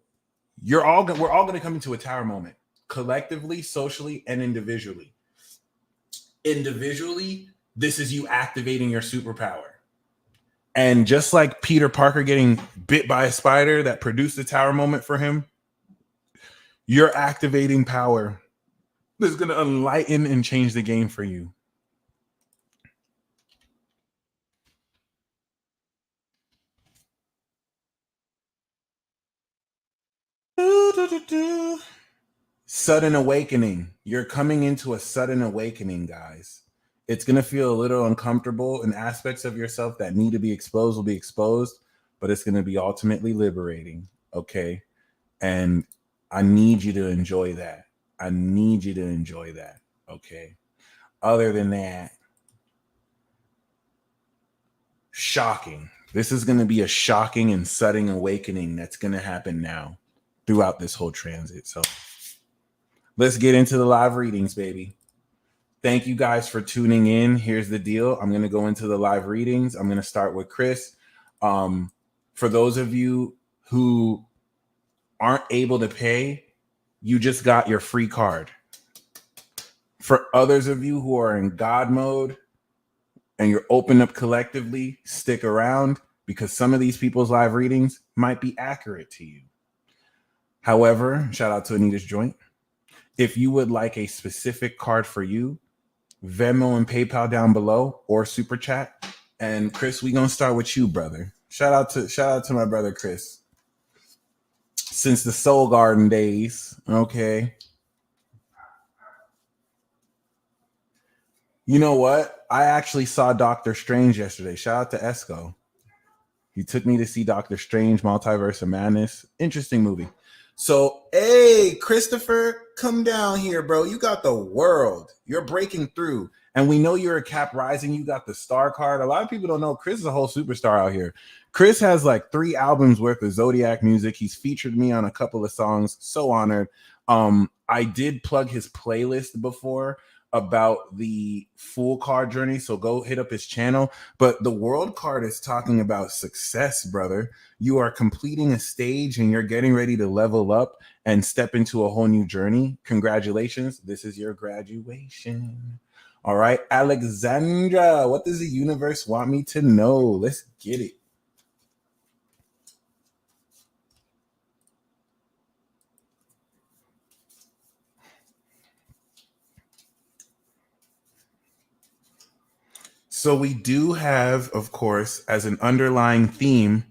we're all going to come into a tower moment, collectively, socially, and individually. Individually, this is you activating your superpower. And just like Peter Parker getting bit by a spider that produced the tower moment for him, you're activating power that's going to enlighten and change the game for you. Sudden awakening. You're coming into a sudden awakening, guys. It's going to feel a little uncomfortable, and aspects of yourself that need to be exposed will be exposed, but it's going to be ultimately liberating. Okay. And I need you to enjoy that. I need you to enjoy that. Okay. Other than that, shocking. This is going to be a shocking and sudden awakening that's going to happen now throughout this whole transit. So let's get into the live readings, baby. Thank you guys for tuning in. Here's the deal. I'm going to go into the live readings. I'm going to start with Chris. For those of you who aren't able to pay, you just got your free card. For others of you who are in God mode and you're open up collectively, stick around because some of these people's live readings might be accurate to you. However, shout out to Anita's Joint. If you would like a specific card for you, Venmo and PayPal down below or super chat. And Chris, we gonna start with you, brother. Shout out to my brother Chris. Since the Soul Garden days, okay. You know what? I actually saw Doctor Strange yesterday. Shout out to Esco. He took me to see Doctor Strange, Multiverse of Madness. Interesting movie. So, hey, Christopher, come down here, bro. You got the world. You're breaking through. And we know you're a Cap Rising. You got the star card. A lot of people don't know Chris is a whole superstar out here. Chris has like 3 albums worth of Zodiac music. He's featured me on a couple of songs. So honored. I did plug his playlist before about the full card journey. So go hit up his channel. But the world card is talking about success, brother. You are completing a stage and you're getting ready to level up and step into a whole new journey. Congratulations. This is your graduation. All right. Alexandra, what does the universe want me to know? Let's get it. So we do have, of course, as an underlying theme,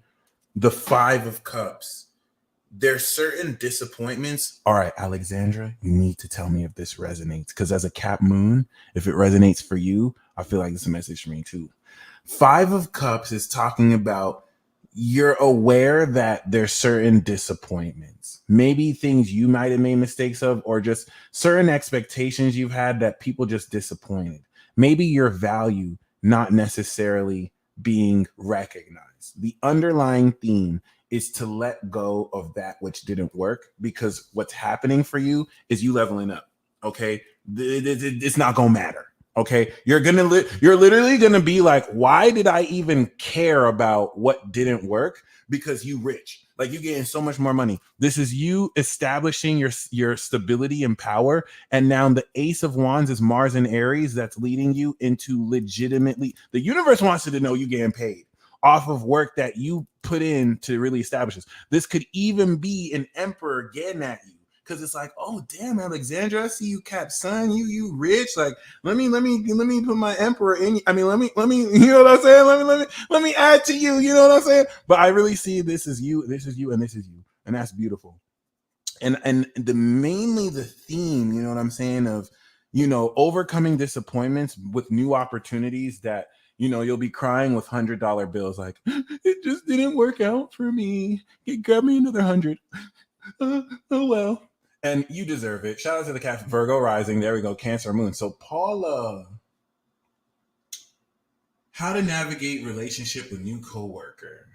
the 5 of Cups. There's certain disappointments. All right, Alexandra, you need to tell me if this resonates. Because as a Cap Moon, if it resonates for you, I feel like it's a message for me too. 5 of Cups is talking about you're aware that there's certain disappointments. Maybe things you might have made mistakes of, or just certain expectations you've had that people just disappointed. Maybe your value not necessarily being recognized. The underlying theme is to let go of that which didn't work, because what's happening for you is you leveling up. Okay. It's not going to matter. Okay. You're literally going to be like, why did I even care about what didn't work? Because you rich, like you getting so much more money. This is you establishing your stability and power. And now the Ace of Wands is Mars and Aries. That's leading you into legitimately, the universe wants you to know you getting paid off of work that you put in to really establish this. This could even be an emperor getting at you, because it's like, oh damn, Alexandra, I see you, Cap son, you rich. Like, let me put my emperor in. I mean, let me, you know what I'm saying? Let me add to you. You know what I'm saying? But I really see this is you, and this is you, and that's beautiful. and the mainly the theme, you know what I'm saying, of, you know, overcoming disappointments with new opportunities that, you know, you'll be crying with $100 bills like, it just didn't work out for me. It got me another 100. Oh well. And you deserve it. Shout out to the cat, Virgo rising. There we go. Cancer moon. So Paula, how to navigate relationship with new coworker.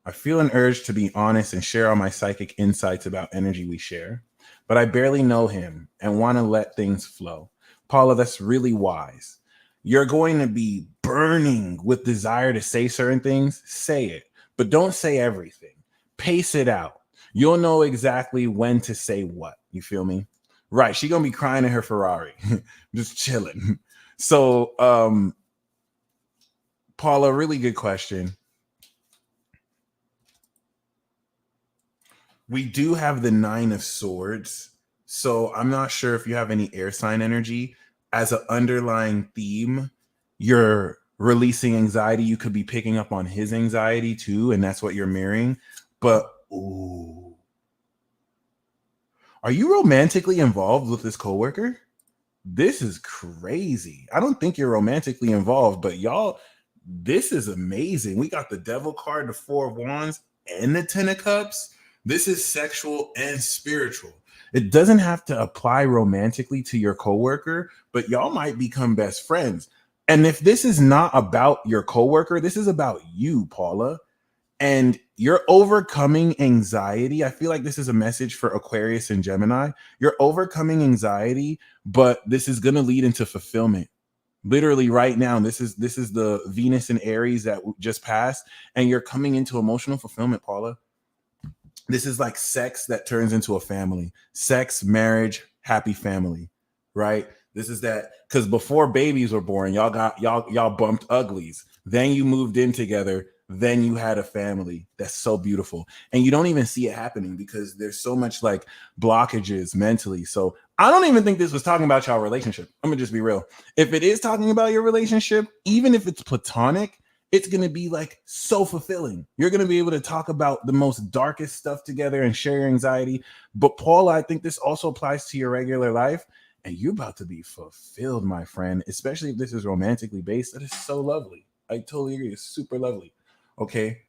I feel an urge to be honest and share all my psychic insights about energy we share, but I barely know him and want to let things flow. Paula, that's really wise. You're going to be burning with desire to say certain things. Say it, but don't say everything. Pace it out. You'll know exactly when to say what. You feel me? Right. She gonna be crying in her Ferrari, just chilling. So, Paula, really good question. We do have the 9 of Swords. So I'm not sure if you have any air sign energy. As an underlying theme, you're releasing anxiety. You could be picking up on his anxiety too, and that's what you're mirroring. But, ooh. Are you romantically involved with this coworker? This is crazy. I don't think you're romantically involved, but y'all, this is amazing. We got the Devil card, the 4 of Wands, and the 10 of Cups. This is sexual and spiritual. It doesn't have to apply romantically to your coworker, but y'all might become best friends. And if this is not about your coworker, this is about you, Paula. And you're overcoming anxiety. I feel like this is a message for Aquarius and Gemini. You're overcoming anxiety, but this is going to lead into fulfillment. Literally right now, this is the Venus and Aries that just passed, and you're coming into emotional fulfillment, Paula. This is like sex that turns into a family. Sex, marriage, happy family, right? This is that, because before babies were born, y'all bumped uglies. Then you moved in together. Then you had a family. That's so beautiful. And you don't even see it happening because there's so much like blockages mentally. So I don't even think this was talking about y'all relationship. I'm gonna just be real. If it is talking about your relationship, even if it's platonic, it's going to be like so fulfilling. You're going to be able to talk about the most darkest stuff together and share your anxiety. But Paula, I think this also applies to your regular life, and you're about to be fulfilled, my friend, especially if this is romantically based. That is so lovely. I totally agree. It's super lovely. Okay.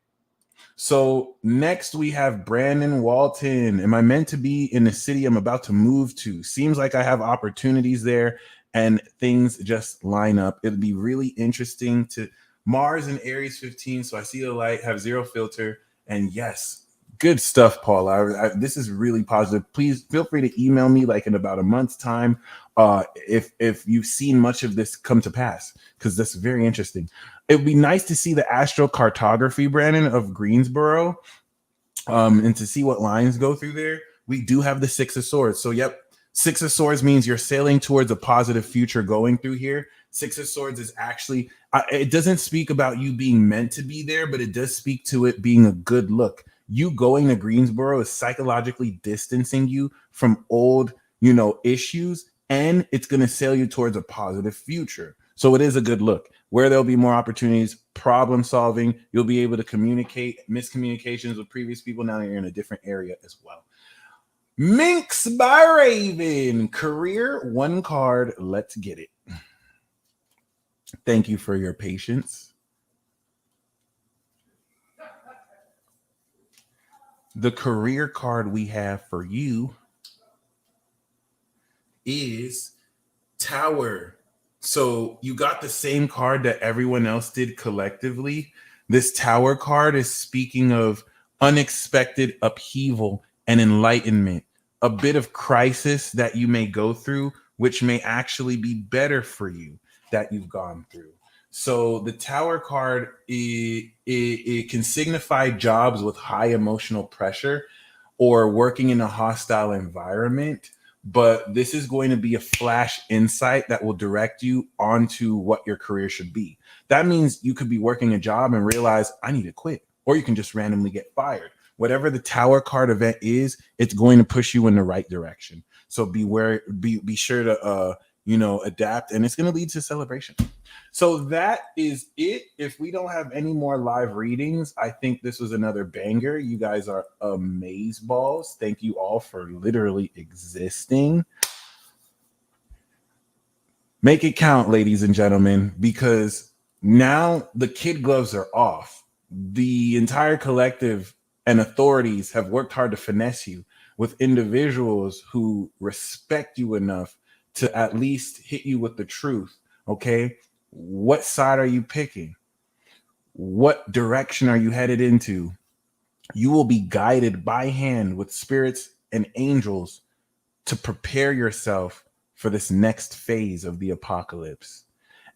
So next we have Brandon Walton. Am I meant to be in the city I'm about to move to? Seems like I have opportunities there and things just line up. It'll be really interesting to Mars and Aries 15. So I see the light, have 0 filter. And yes, good stuff, Paula. This is really positive. Please feel free to email me like in about a month's time if you've seen much of this come to pass, because that's very interesting. It would be nice to see the astrocartography, Brandon, of Greensboro, and to see what lines go through there. We do have the 6 of Swords. So, yep, 6 of Swords means you're sailing towards a positive future going through here. 6 of Swords is actually, it doesn't speak about you being meant to be there, but it does speak to it being a good look. You going to Greensboro is psychologically distancing you from old, issues, and it's going to sail you towards a positive future. So it is a good look. Where there'll be more opportunities, problem solving, you'll be able to communicate miscommunications with previous people. Now you're in a different area as well. Minx by Raven, career, 1 card. Let's get it. Thank you for your patience. The career card we have for you is Tower. So you got the same card that everyone else did collectively. This Tower card is speaking of unexpected upheaval and enlightenment, a bit of crisis that you may go through, which may actually be better for you that you've gone through. So the Tower card, it can signify jobs with high emotional pressure or working in a hostile environment. But this is going to be a flash insight that will direct you onto what your career should be. That means you could be working a job and realize I need to quit, or you can just randomly get fired. Whatever the Tower card event is, it's going to push you in the right direction. So be sure to adapt, and it's going to lead to celebration. So that is it. If we don't have any more live readings, I think this was another banger. You guys are amazeballs. Thank you all for literally existing. Make it count, ladies and gentlemen, because now the kid gloves are off. The entire collective and authorities have worked hard to finesse you with individuals who respect you enough to at least hit you with the truth. Okay. What side are you picking? What direction are you headed into? You will be guided by hand with spirits and angels to prepare yourself for this next phase of the apocalypse.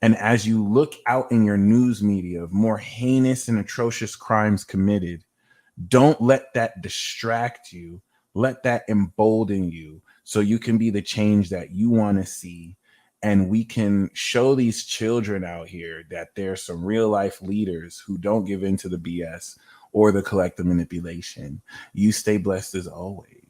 And as you look out in your news media of more heinous and atrocious crimes committed, don't let that distract you. Let that embolden you so you can be the change that you want to see. And we can show these children out here that there's some real life leaders who don't give in to the BS or the collective manipulation. You stay blessed as always.